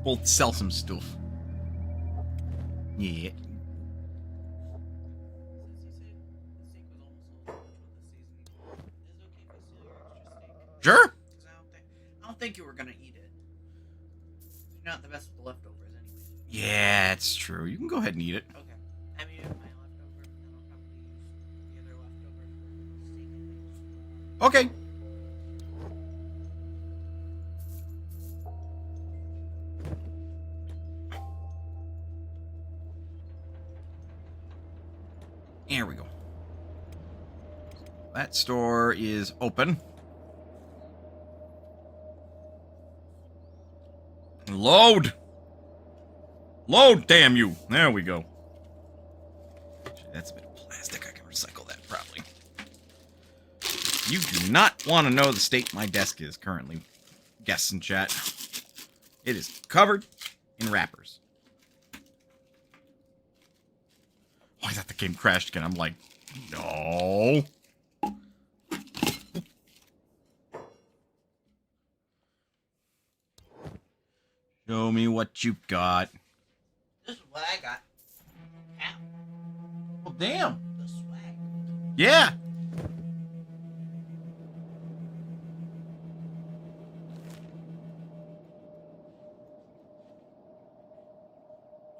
We'll sell some stuff. Yeah. Since you said the steak was almost sold, how much will the seasoning be? Is it okay if I steal your extra steak? Sure. Because I don't think you were gonna eat it. You're not the best with the leftovers, anyways. Yeah, it's true. You can go ahead and eat it. Okay. I mean, my leftover, but then I'll probably use the other leftover for steak and things. Okay. There we go. That store is open. Load! Load, damn you! There we go. That's a bit of plastic. I can recycle that, probably. You do not want to know the state my desk is currently. Guests in chat. It is covered in wrappers. Oh, I thought the game crashed again. I'm like, no. Show me what you got. This is what I got. Ow. Well, damn. The swag. Yeah.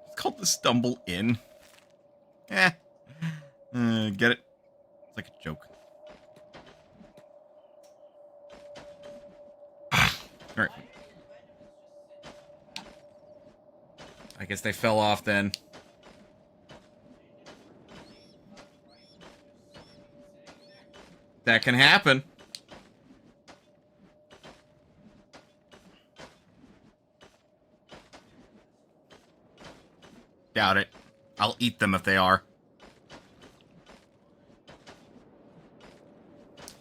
It's called the Stumble Inn. Eh. Get it? It's like a joke. Alright. I guess they fell off then. That can happen. Doubt it. I'll eat them if they are.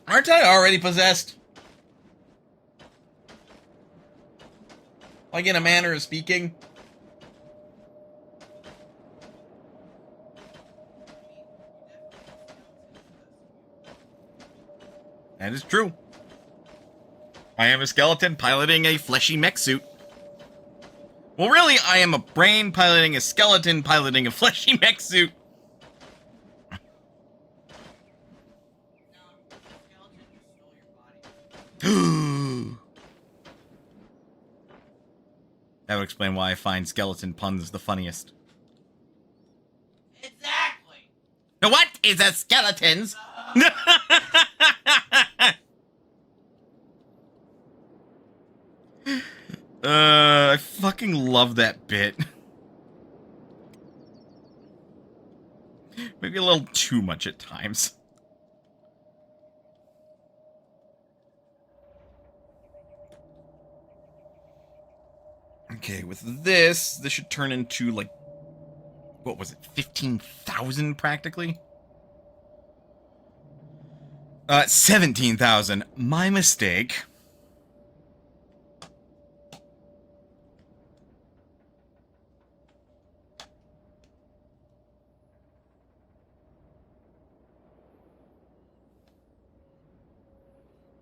Aren't I already possessed? Like in a manner of speaking? That is true. I am a skeleton piloting a fleshy mech suit. Well, really, I am a brain piloting a skeleton piloting a fleshy mech suit. That would explain why I find skeleton puns the funniest. Exactly. What is a skeleton's? I fucking love that bit. Maybe a little too much at times. Okay, with this should turn into, like, what was it, 15,000 practically? 17,000. My mistake.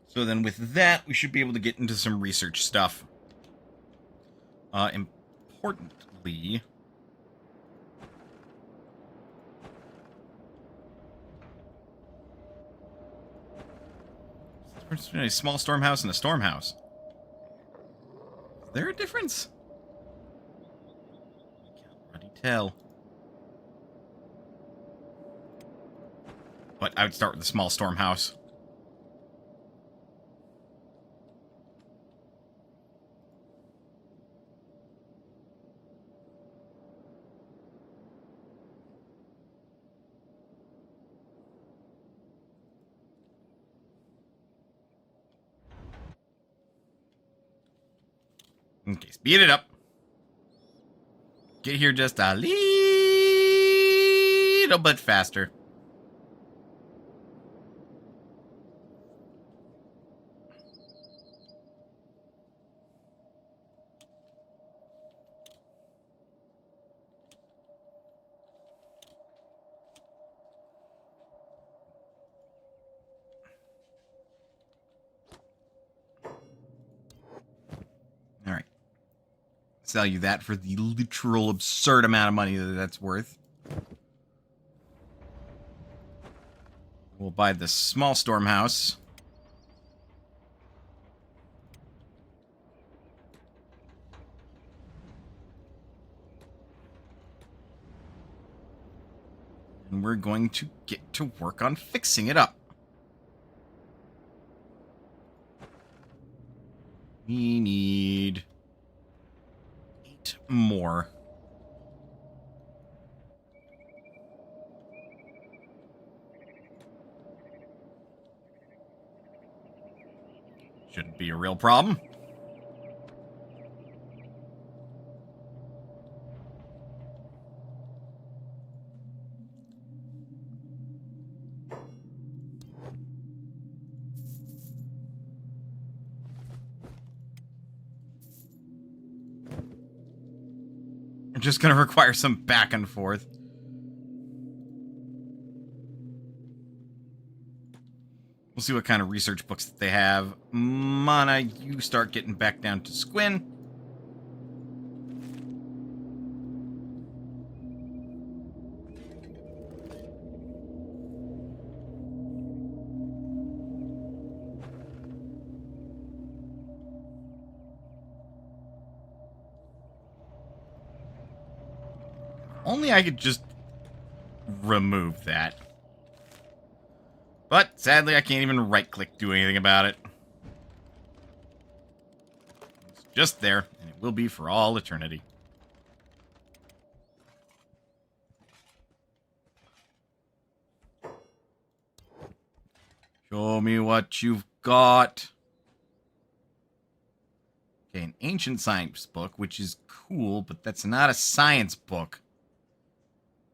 So then with that, we should be able to get into some research stuff. Importantly... What's the difference between a small storm house and a storm house? Is there a difference? I can't already tell. But I would start with the small storm house. Okay, speed it up. Get here just a little bit faster. sell you that for the literal absurd amount of money that that's worth. We'll buy the small storm house. And we're going to get to work on fixing it up. We need 8 more. Shouldn't be a real problem. We're just going to require some back and forth. We'll see what kind of research books that they have. Mana, you start getting back down to Squin. Only I could just remove that. But, sadly, I can't even right-click do anything about it. It's just there, and it will be for all eternity. Show me what you've got. Okay, an ancient science book, which is cool, but that's not a science book.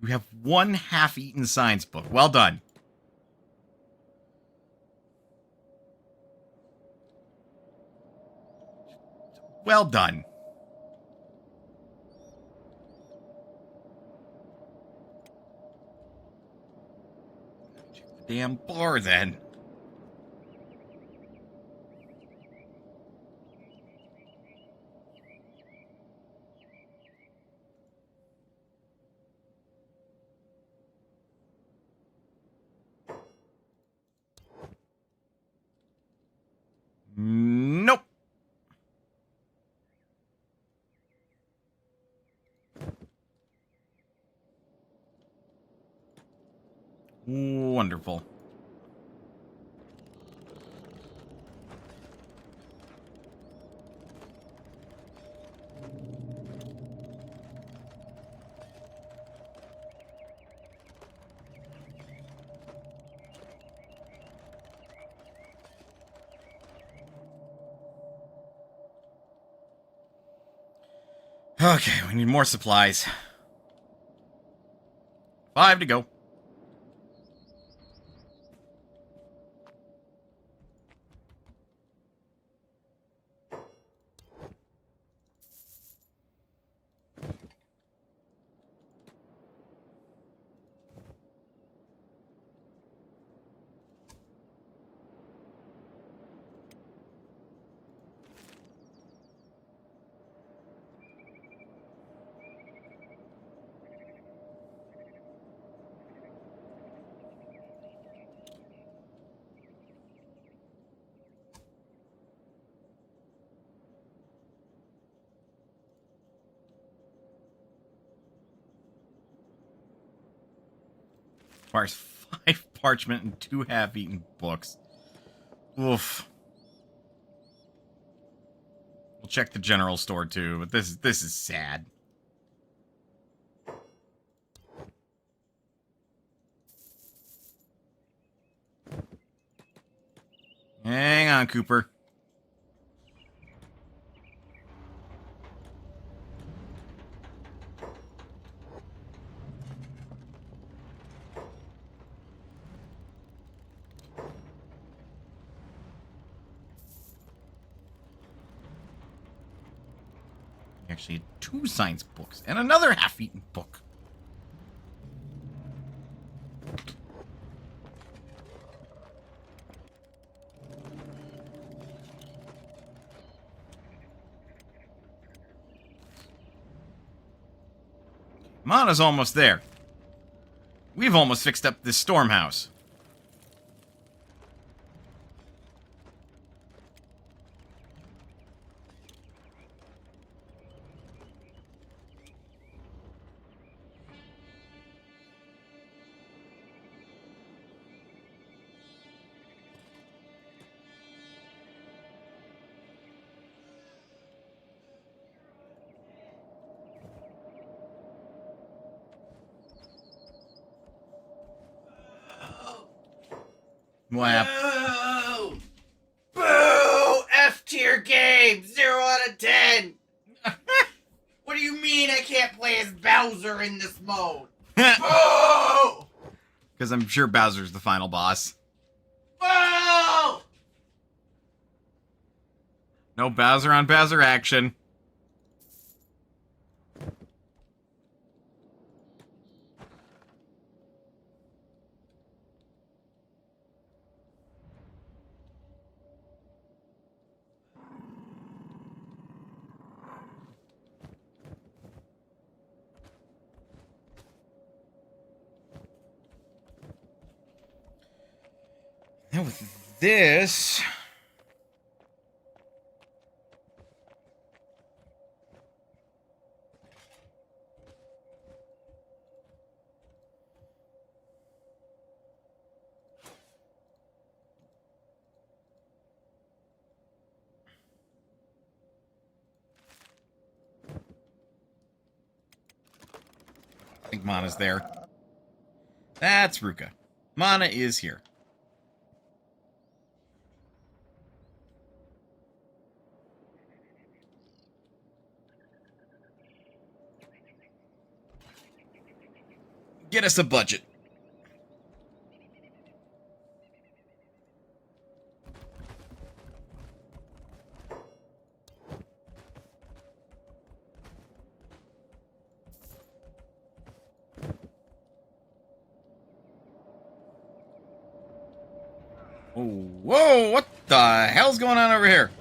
You have one half-eaten science book. Well done. Well done. Check the damn bar, then. Nope. Wonderful. Okay, we need more supplies. 5 to go. Requires 5 parchment and 2 half-eaten books. Oof. We'll check the general store too, but this is sad. Hang on, Cooper. Actually had 2 science books and another half-eaten book. Mana's almost there. We've almost fixed up this storm house. What happened? Boo! Boo! F tier game! 0 out of 10! What do you mean I can't play as Bowser in this mode? Boo! Because I'm sure Bowser's the final boss. Boo! No Bowser on Bowser action. Now with this... I think Mana's there. That's Ruka. Mana is here. Get us a budget. Oh, whoa, what the hell's going on over here?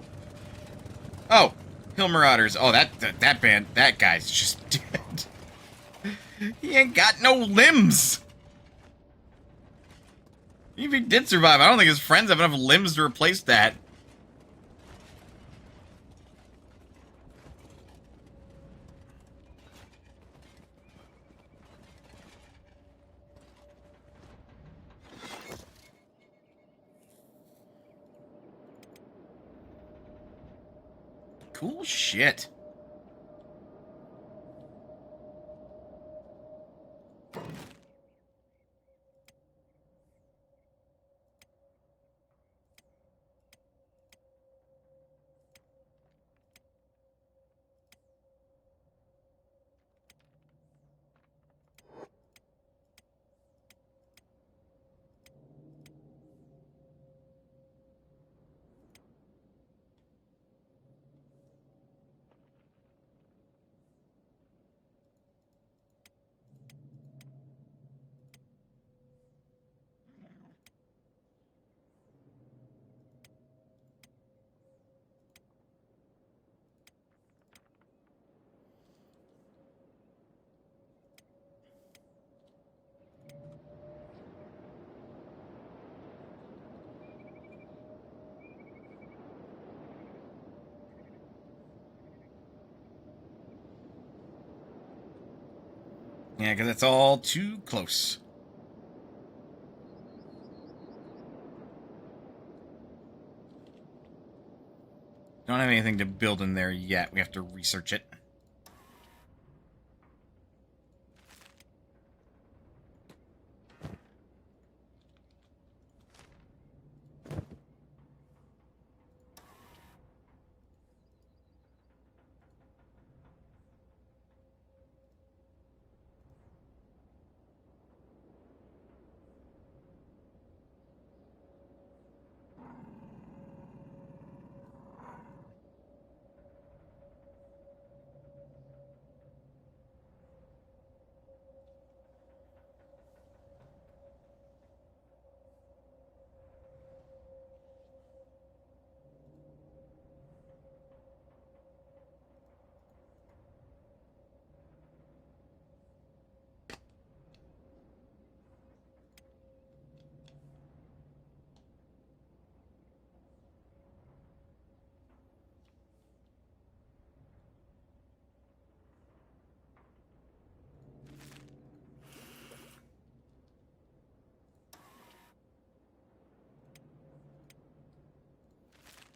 Oh, Hill Marauders. Oh, that band, that guy's just dead. He ain't got no limbs. Even if he did survive, I don't think his friends have enough limbs to replace that. Cool shit. Yeah, because it's all too close. Don't have anything to build in there yet. We have to research it.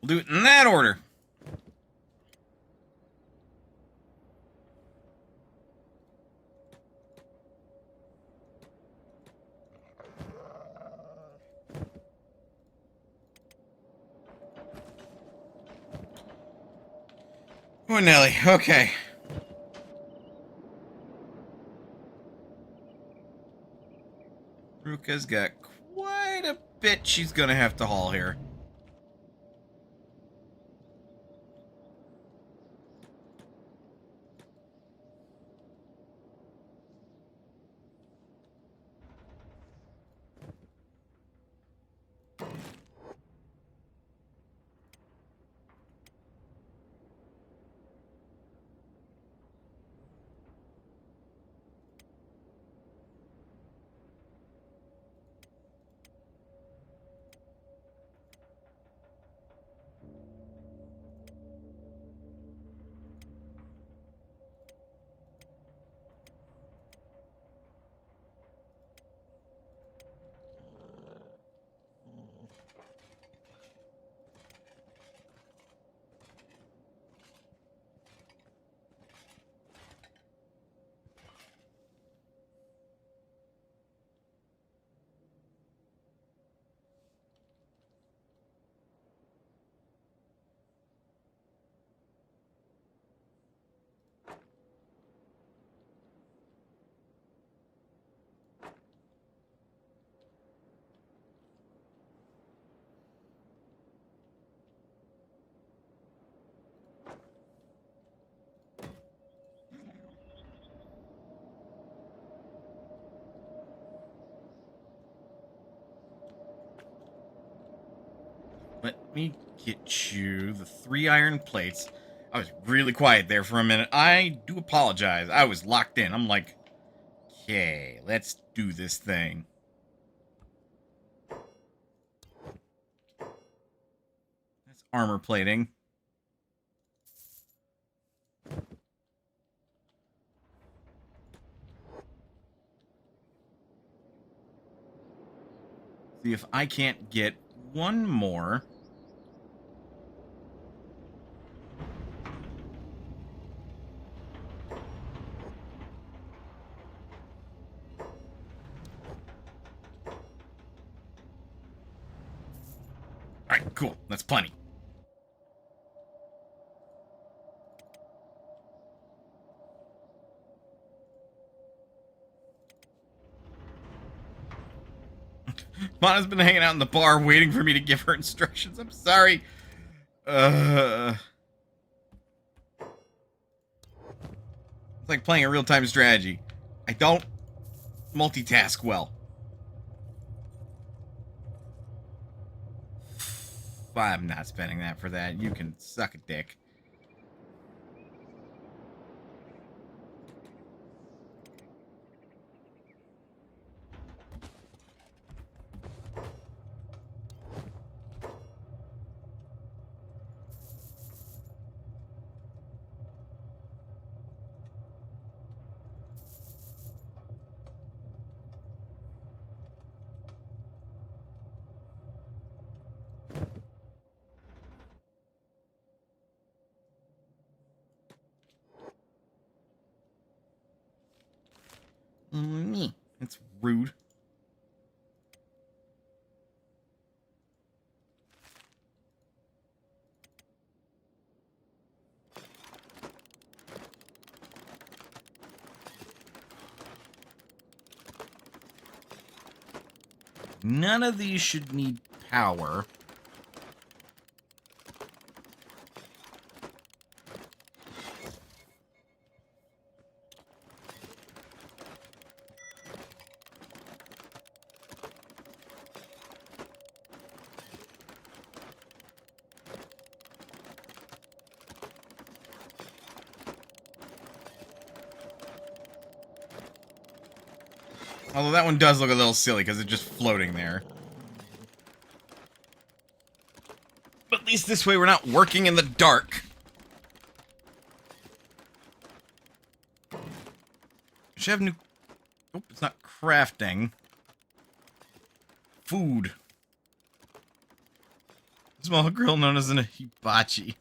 We'll do it in that order. Oh, Nelly. Okay. Ruka's got quite a bit she's gonna have to haul here. Let me get you the 3 iron plates. I was really quiet there for a minute. I do apologize. I was locked in. I'm like, okay, let's do this thing. That's armor plating. See if I can't get one more. Alright, cool. That's plenty. Mana's been hanging out in the bar waiting for me to give her instructions. I'm sorry. It's like playing a real-time strategy. I don't multitask well. I'm not spending that for that. You can suck a dick. It's rude. None of these should need power. Although that one does look a little silly because it's just floating there. But at least this way we're not working in the dark. Should have new... Oh, it's not crafting. Food. Small grill known as an hibachi.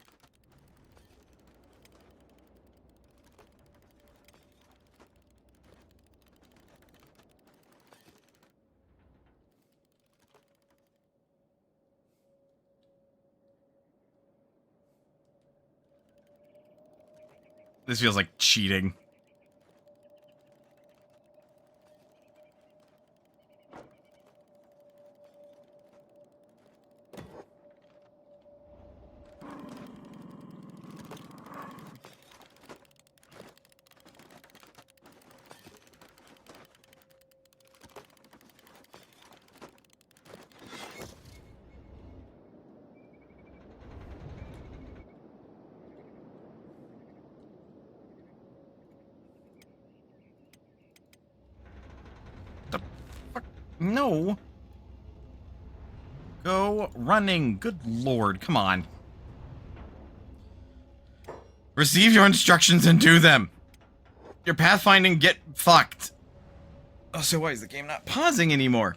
This feels like cheating. The fuck? No. Go running. Good lord, come on. Receive your instructions and do them. Your pathfinding get fucked. Oh, so why is the game not pausing anymore?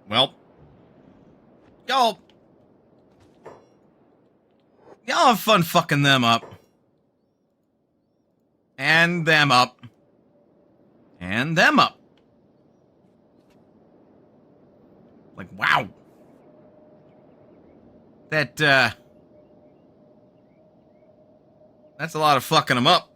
Well, y'all have fun fucking them up. And them up. And them up. Like, wow. That's a lot of fucking them up.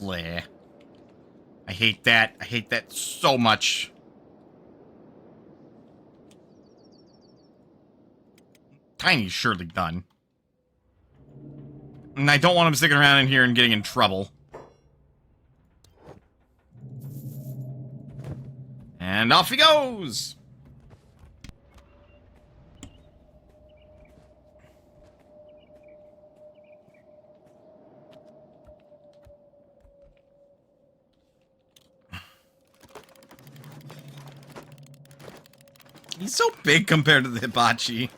Bleh. I hate that. I hate that so much. Tiny's surely done. And I don't want him sticking around in here and getting in trouble. And off he goes! He's so big compared to the hibachi.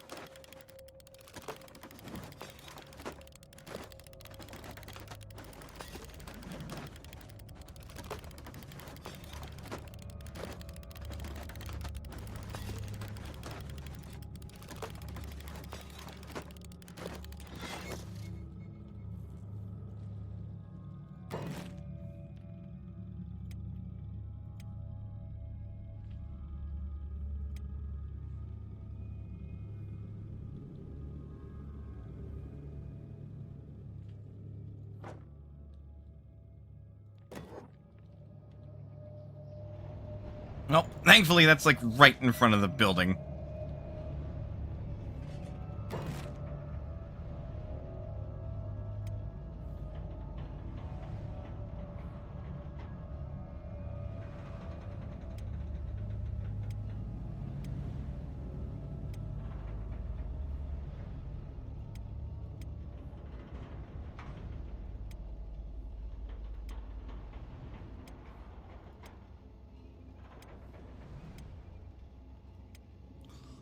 Well, thankfully that's like right in front of the building.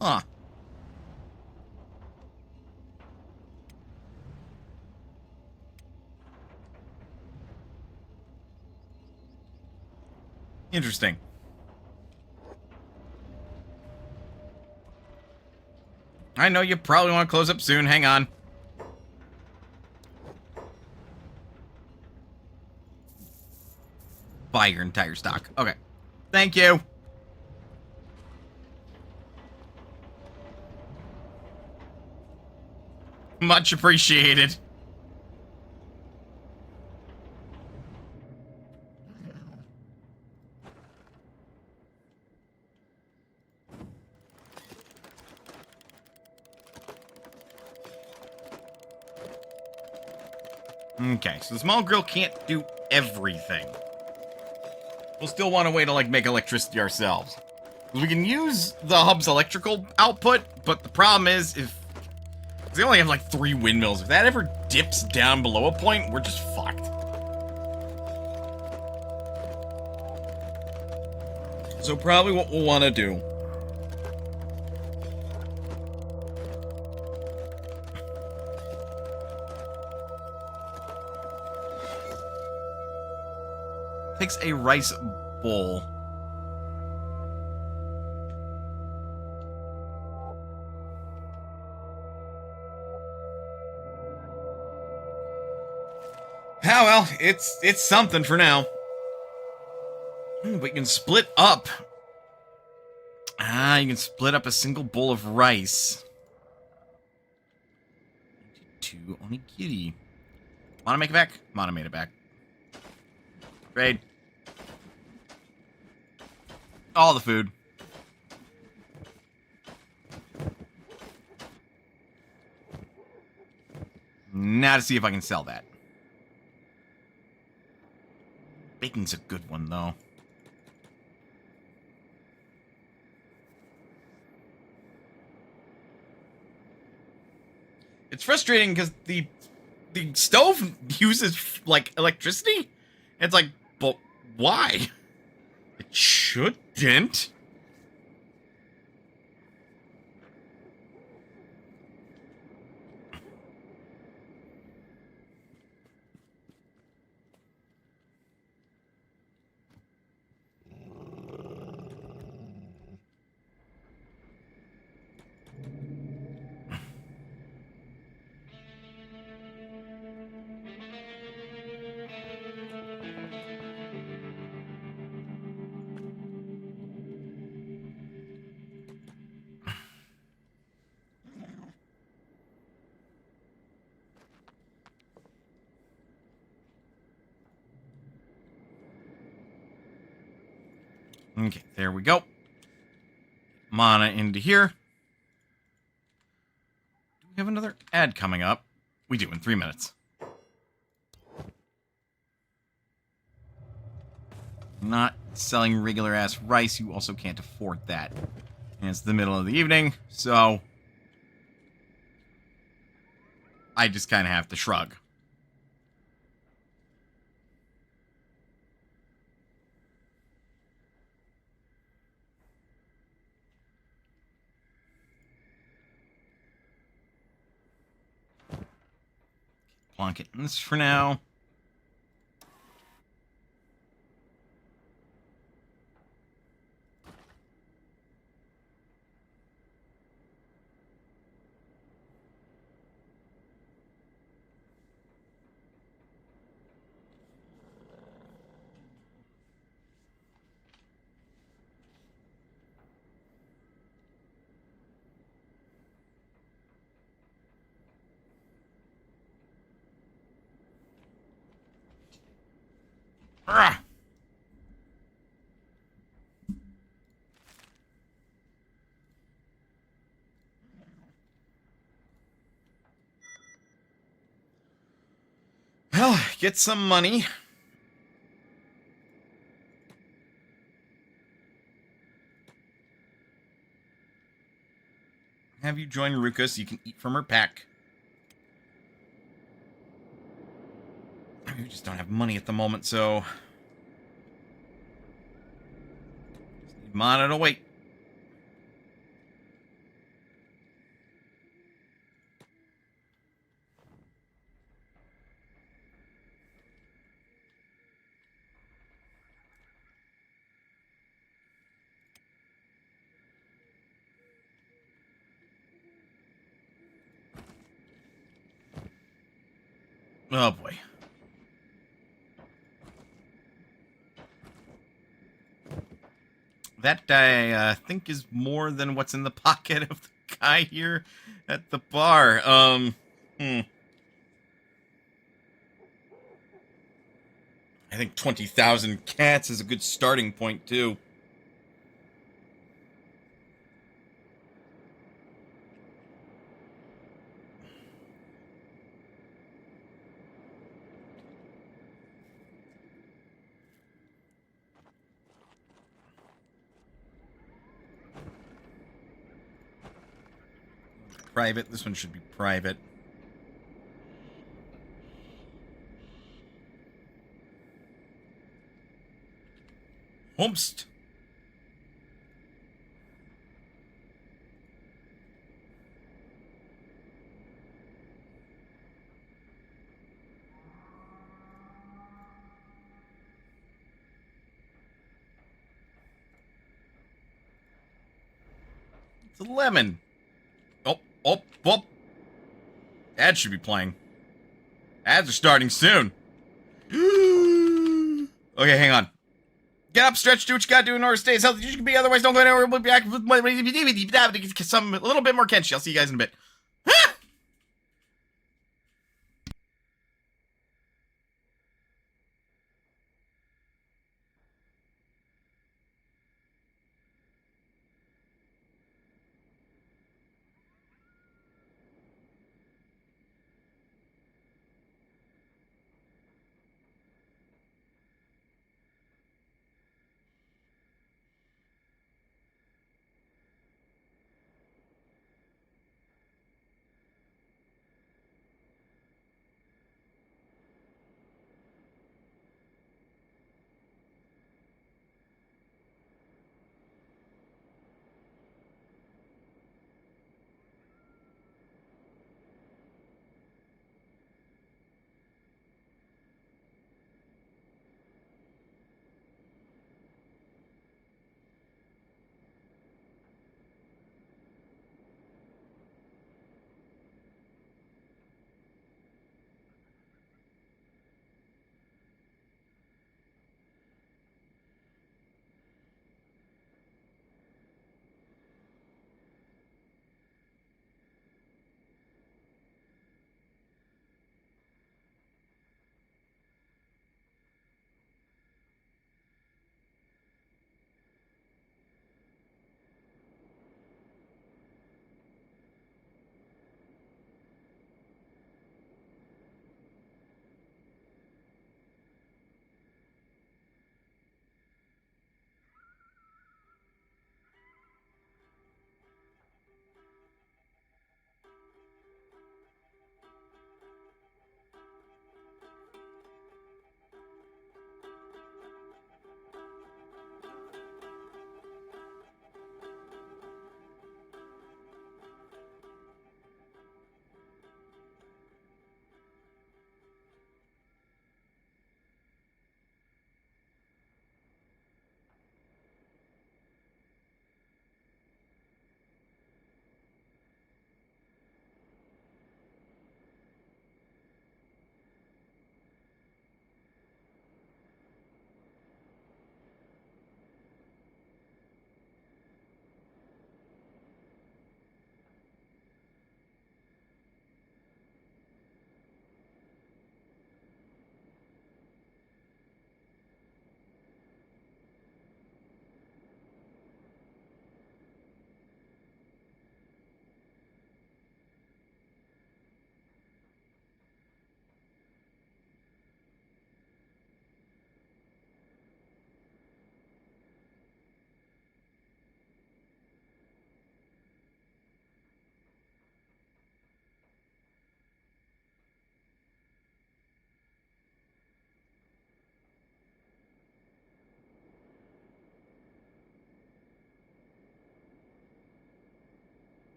Huh. Interesting. I know you probably want to close up soon. Hang on. Buy your entire stock. Okay. Thank you. Much appreciated. Okay, so the small grill can't do everything. We'll still want a way to, like, make electricity ourselves. We can use the hub's electrical output, but the problem is if they only have like 3 windmills. If that ever dips down below a point, we're just fucked. So probably what we'll want to do fix a rice bowl. Ah, well, it's something for now. But you can split up. Ah, you can split up a single bowl of rice. 2 onigiri. Wanna make it back? Mana made it back. Trade. All the food. Now to see if I can sell that. Baking's a good one, though. It's frustrating because the stove uses, like, electricity. It's like, but why? It shouldn't. Okay, there we go. Mana into here. Do we have another ad coming up? We do, in 3 minutes. Not selling regular ass rice, you also can't afford that. And it's the middle of the evening, so I just kind of have to shrug. Plonk it in this for now. Ugh. Well, get some money. Have you join Ruka so you can eat from her pack. We just don't have money at the moment, so just need mana to wait. Oh boy. That I think is more than what's in the pocket of the guy here at the bar. I think 20,000 cats is a good starting point too. private. This one should be private. Humst. It's a lemon. Oh, oh, oh. Ads should be playing. Ads are starting soon. Okay, hang on. Get up, stretch, do what you gotta do in order to stay as healthy as you can be. Otherwise, don't go anywhere. We'll be back with some a little bit more Kenshi. I'll see you guys in a bit.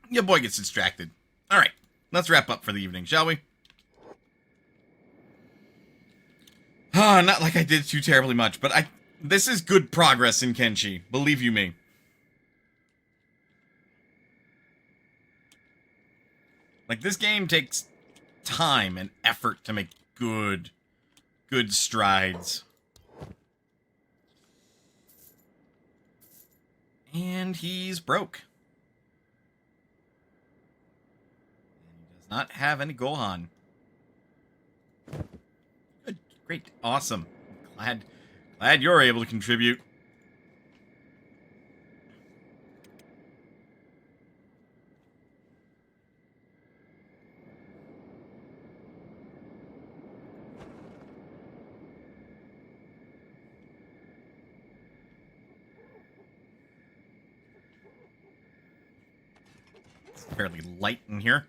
Your boy gets distracted. Alright, let's wrap up for the evening, shall we? Not like I did too terribly much, but this is good progress in Kenshi, believe you me. Like, this game takes time and effort to make good strides. And he's broke. And he does not have any Gohan. Good, great, awesome. Glad you're able to contribute. It's fairly light in here.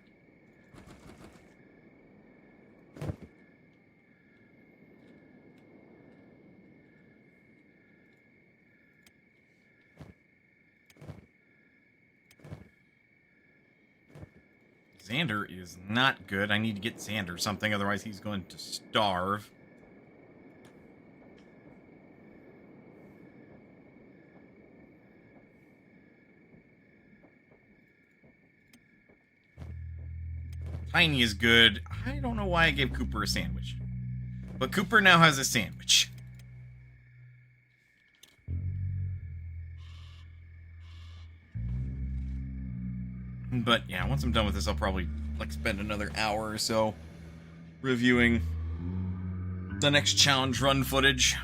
Xander is not good. I need to get Xander something, otherwise he's going to starve. Tiny is good. I don't know why I gave Cooper a sandwich. But Cooper now has a sandwich. But yeah, once I'm done with this, I'll probably spend another hour or so reviewing the next challenge run footage.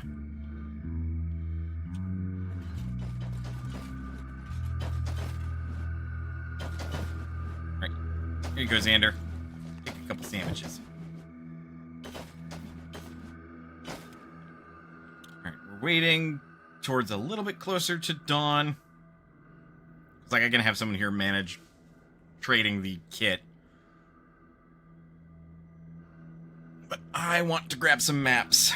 Right. Here you go, Xander. Take a couple sandwiches. Alright, we're waiting towards a little bit closer to dawn. It's like I'm gonna have someone here manage trading the kit. But I want to grab some maps.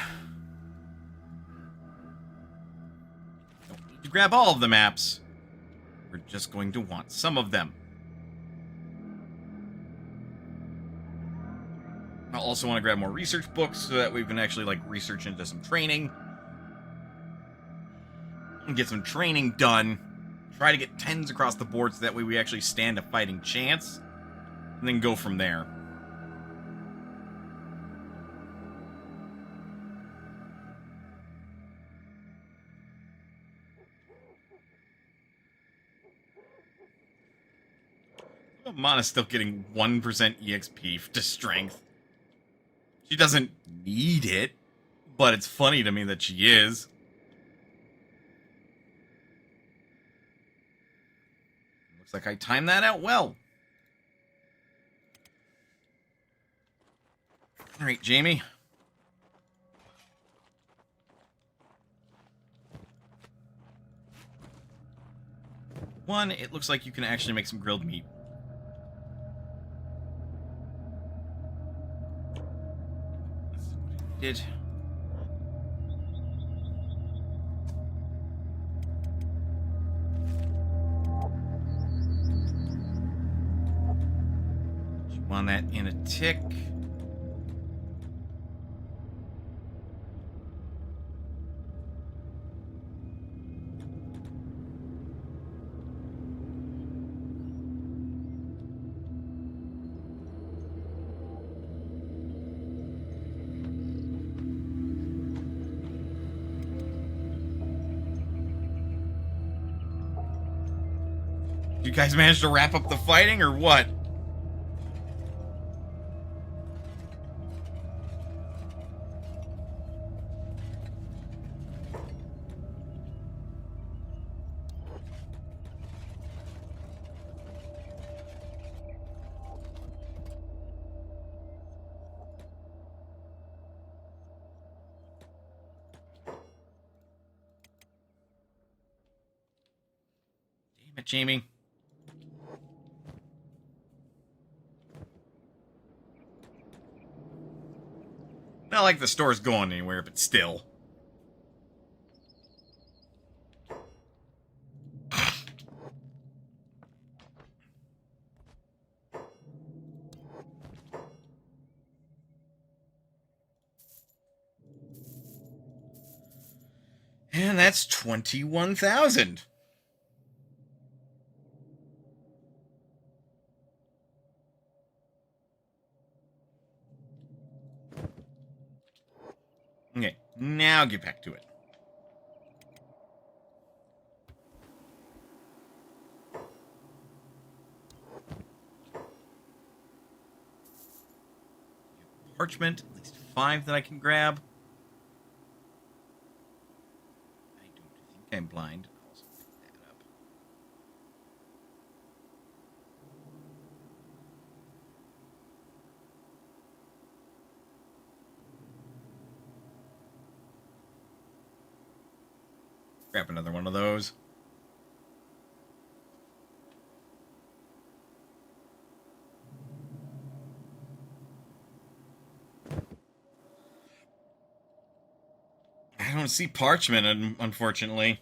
Don't need to grab all of the maps. We're just going to want some of them. I'll also want to grab more research books so that we can actually research into some training. And get some training done. Try to get 10s across the board so that way we actually stand a fighting chance. And then go from there. Mana's still getting 1% EXP to strength. She doesn't need it, but it's funny to me that she is. Looks like I timed that out well. Alright, Jamie. One, it looks like you can actually make some grilled meat. Did. On that in a tick. You guys managed to wrap up the fighting or what? Damn it, Jamie. Not like the store's going anywhere, but still. And that's 21,000. Okay, now get back to it. Parchment, at least 5 that I can grab. I don't think I'm blind. I'll also pick that up. Grab another one of those. I don't see parchment, unfortunately.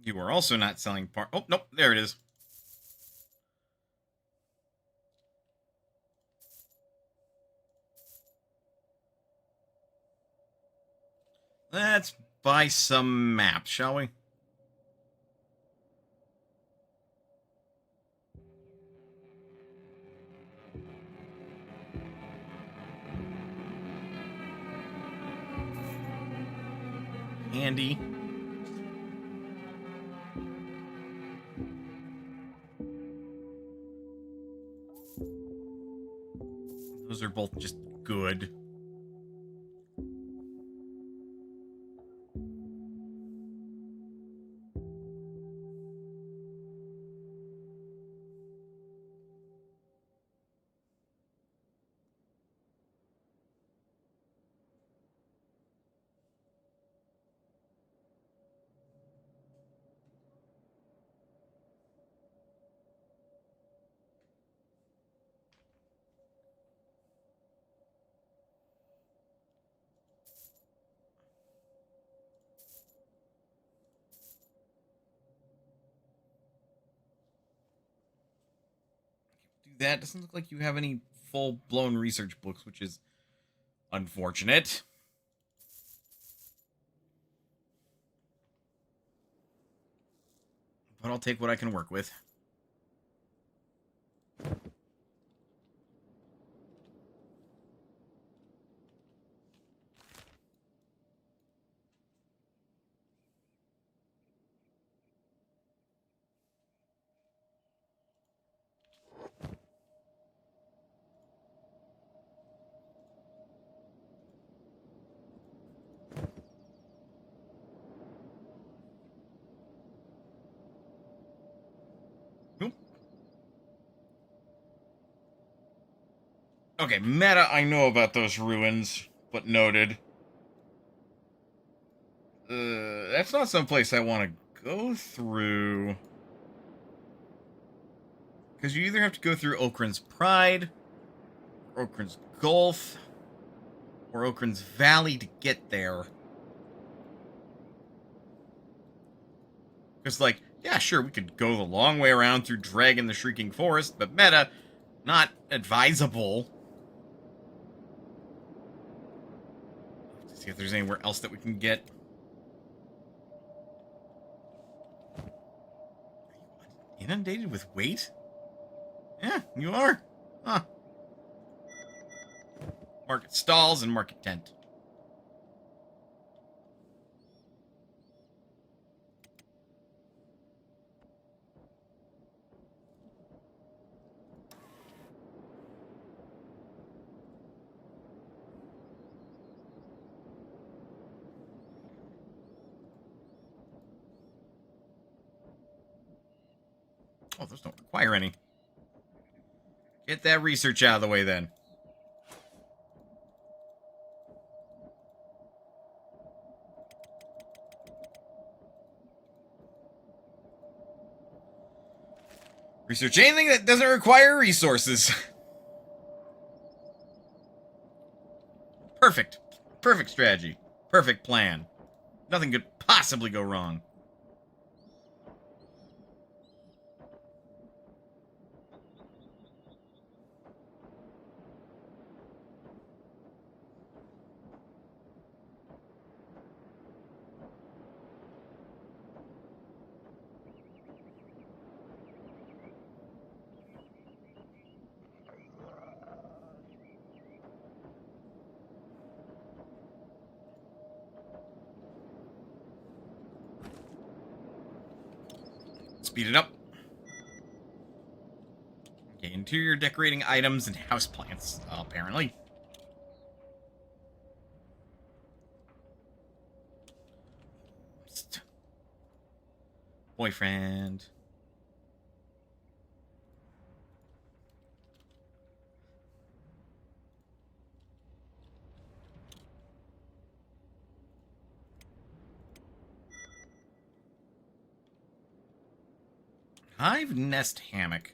You are also not selling part. Oh, nope, there it is. Let's buy some maps, shall we? Handy. Those are both just good. Do that. Doesn't look like you have any full-blown research books, which is unfortunate. But I'll take what I can work with. Oop. Okay, meta, I know about those ruins, but noted. That's not someplace I want to go through. Because you either have to go through Okran's Pride, or Okran's Gulf, or Okran's Valley to get there. Because, like, yeah, sure, we could go the long way around through Dragon the Shrieking Forest, but meta, not advisable. Let's see if there's anywhere else that we can get. Are you inundated with weight? Yeah, you are. Huh. Market stalls and market tent. Oh, those don't require any. Get that research out of the way then. Research anything that doesn't require resources. Perfect. Perfect strategy. Perfect plan. Nothing could possibly go wrong. Speed it up. Okay, interior decorating items and houseplants, apparently. Boyfriend. Hive nest hammock.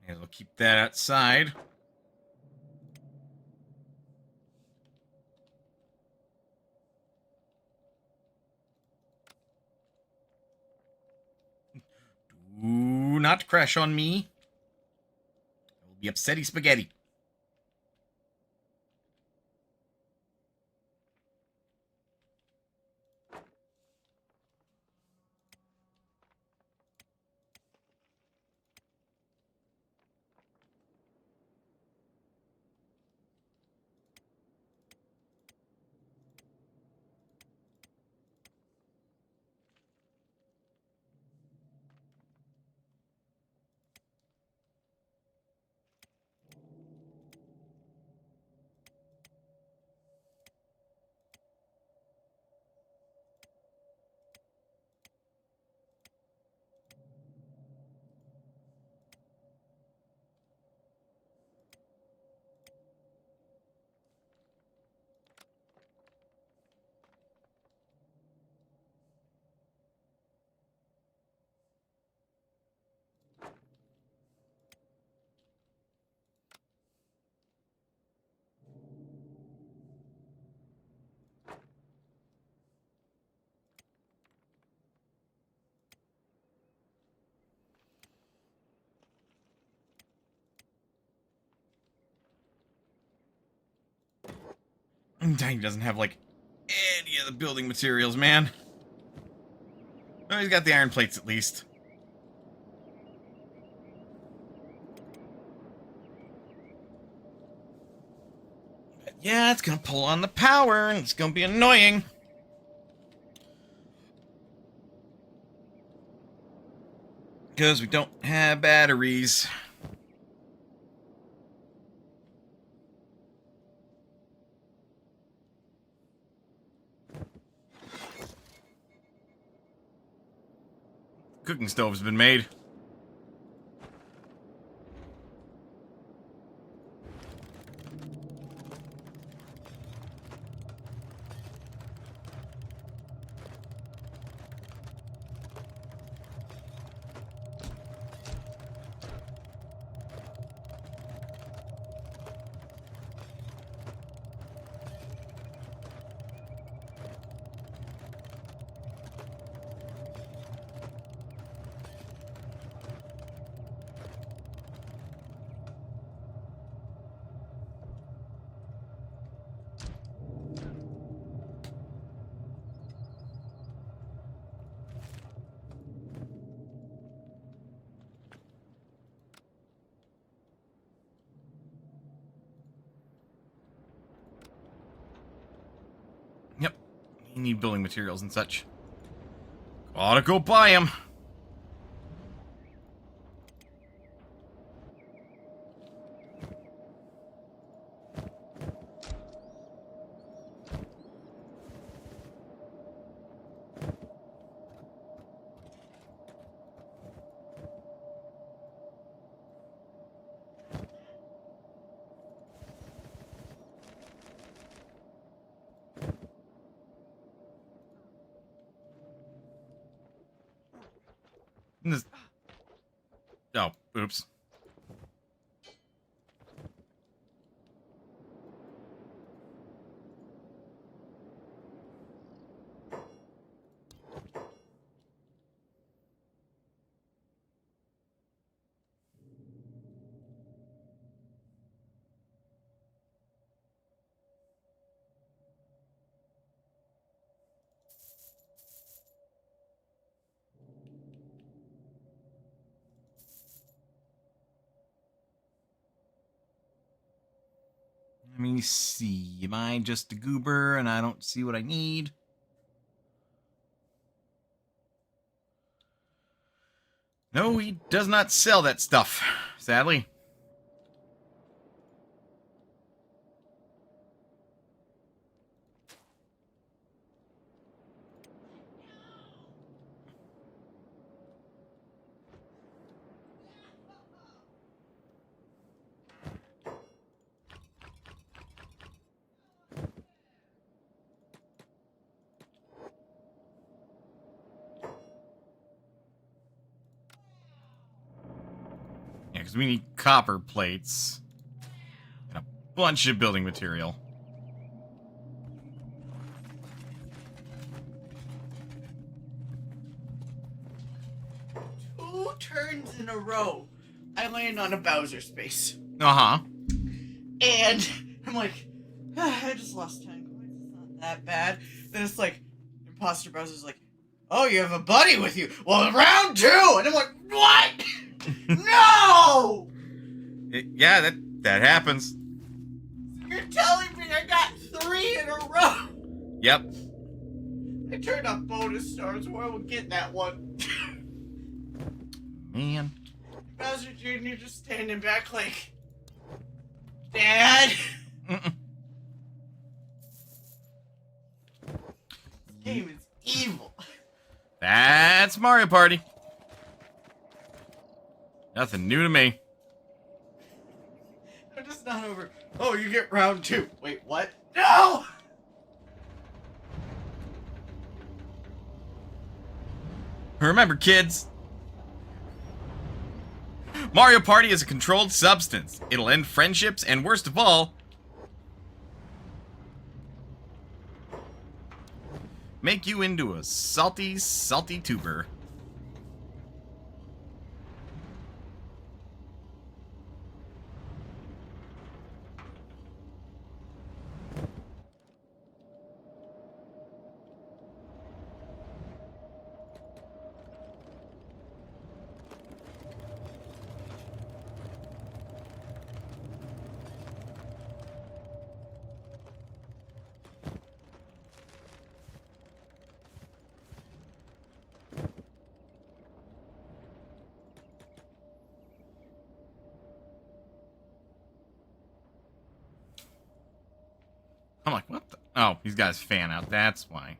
May as well keep that outside. Do not crash on me. I will be upsetty spaghetti. He doesn't have, like, any of the building materials, man. Oh, he's got the iron plates, at least. But yeah, it's gonna pull on the power, and it's gonna be annoying. Because we don't have batteries. Cooking stove's been made. You need building materials and such. Gotta go buy them. This... Oh, oops. Let me see. Am I just a goober and I don't see what I need? No, he does not sell that stuff, sadly. Yeah, because we need copper plates and a bunch of building material. Two turns in a row, I land on a Bowser space. Uh-huh. And I'm like, I just lost 10 coins. It's not that bad. Then it's like, Imposter Bowser's like, oh, you have a buddy with you. Well, round 2! And I'm like, what? No! Yeah, that happens. So you're telling me I got 3 in a row? Yep. I turned off bonus stars where I would get that one. Man. Bowser Jr. just standing back like, Dad? Mm-mm. This game is evil. That's Mario Party. Nothing new to me. I'm just not over. Oh, you get round 2. Wait, what? No! Remember, kids, Mario Party is a controlled substance. It'll end friendships and, worst of all, make you into a salty, salty tuber. I'm like, what the? Oh, he's got his fan out. That's why.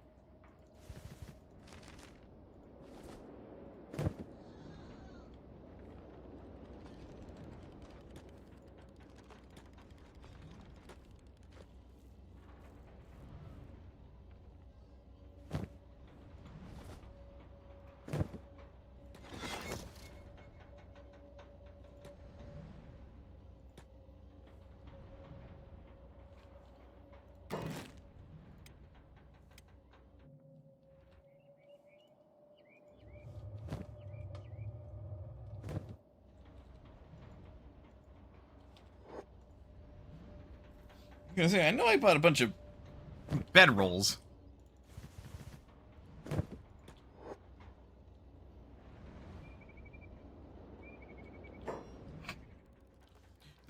I'm gonna say, I know I bought a bunch of bedrolls.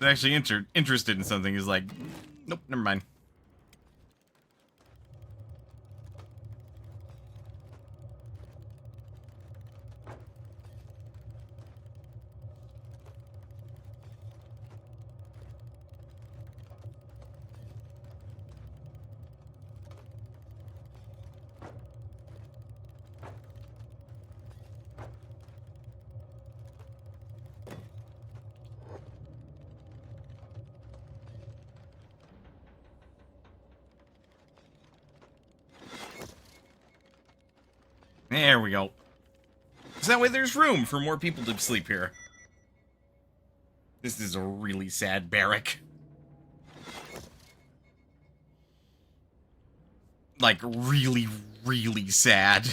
Actually interested in something is like, nope, never mind. There we go. So that way there's room for more people to sleep here. This is a really sad barrack. Like, really, really sad.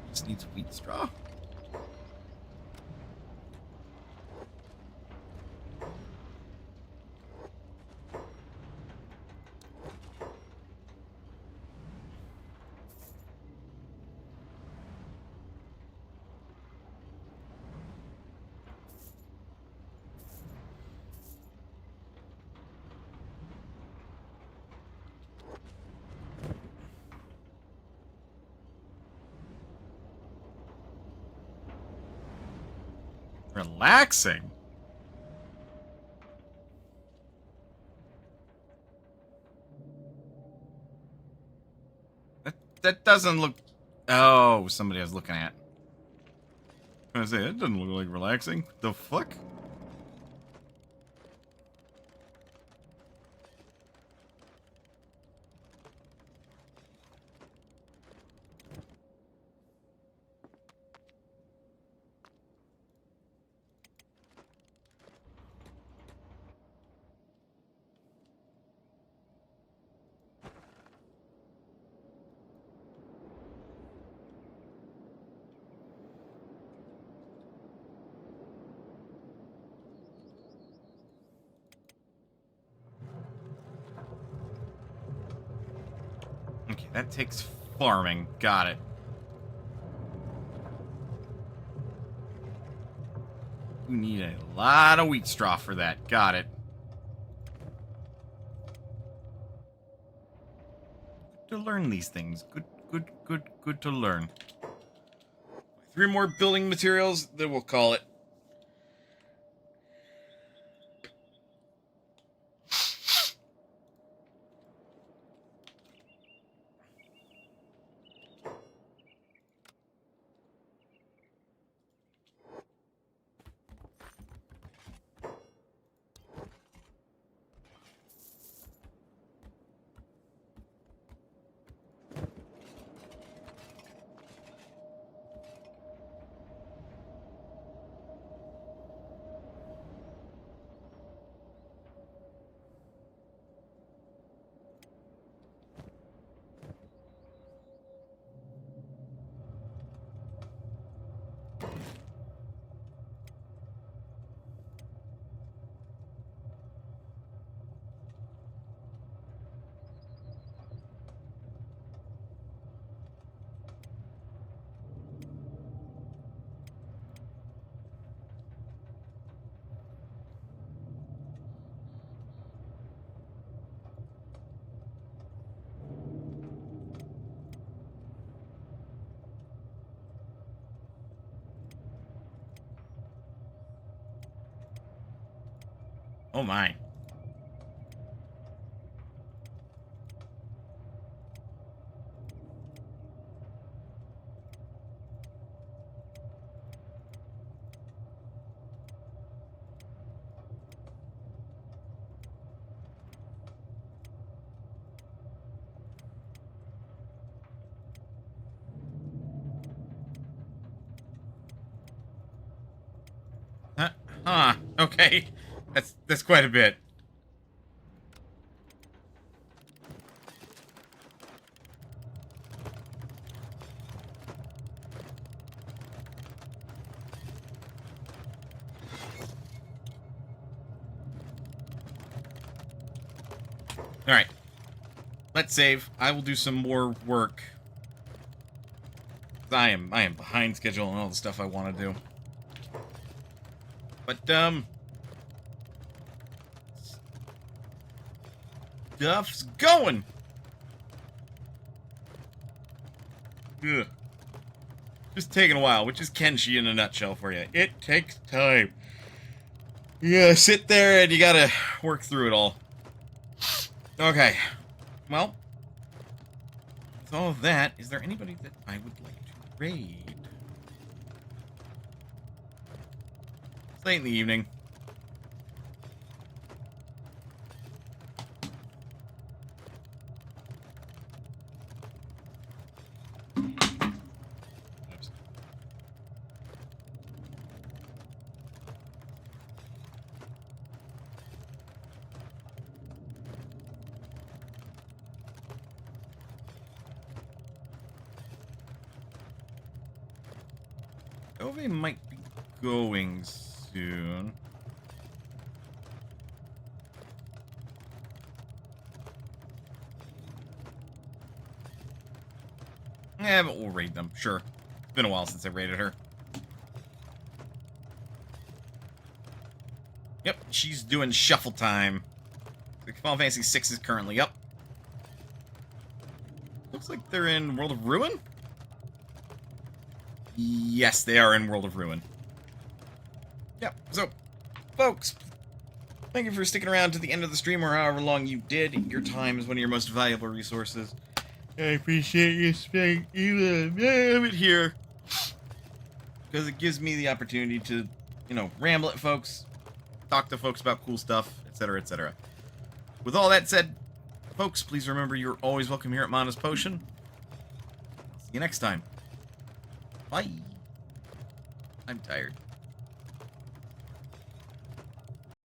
Just needs wheat straw. Relaxing. That doesn't look... Oh, somebody I was looking at. I was gonna say, that doesn't look like relaxing. The fuck? Okay, that takes farming. Got it. You need a lot of wheat straw for that. Got it. Good to learn these things. Good to learn. 3 more building materials, then we'll call it. Oh my. Huh. Okay. That's quite a bit. Alright. Let's save. I will do some more work. I am behind schedule on all the stuff I want to do. But, stuff's going! Ugh. Just taking a while, which is Kenshi in a nutshell for you. It takes time. You gotta sit there and you gotta work through it all. Okay. Well, with all of that, is there anybody that I would like to raid? It's late in the evening. Oops. Ove might be going soon. Yeah, but we'll raid them, sure. It's been a while since I raided her. Yep, she's doing shuffle time. Final Fantasy VI is currently up. Looks like they're in World of Ruin? Yes, they are in World of Ruin. Yep, so, folks, thank you for sticking around to the end of the stream, or however long you did. Your time is one of your most valuable resources. I appreciate you spending even a minute here, because it gives me the opportunity to, you know, ramble at folks, talk to folks about cool stuff, etc., etc. With all that said, folks, please remember you're always welcome here at Mana's Potion. See you next time. Bye. I'm tired.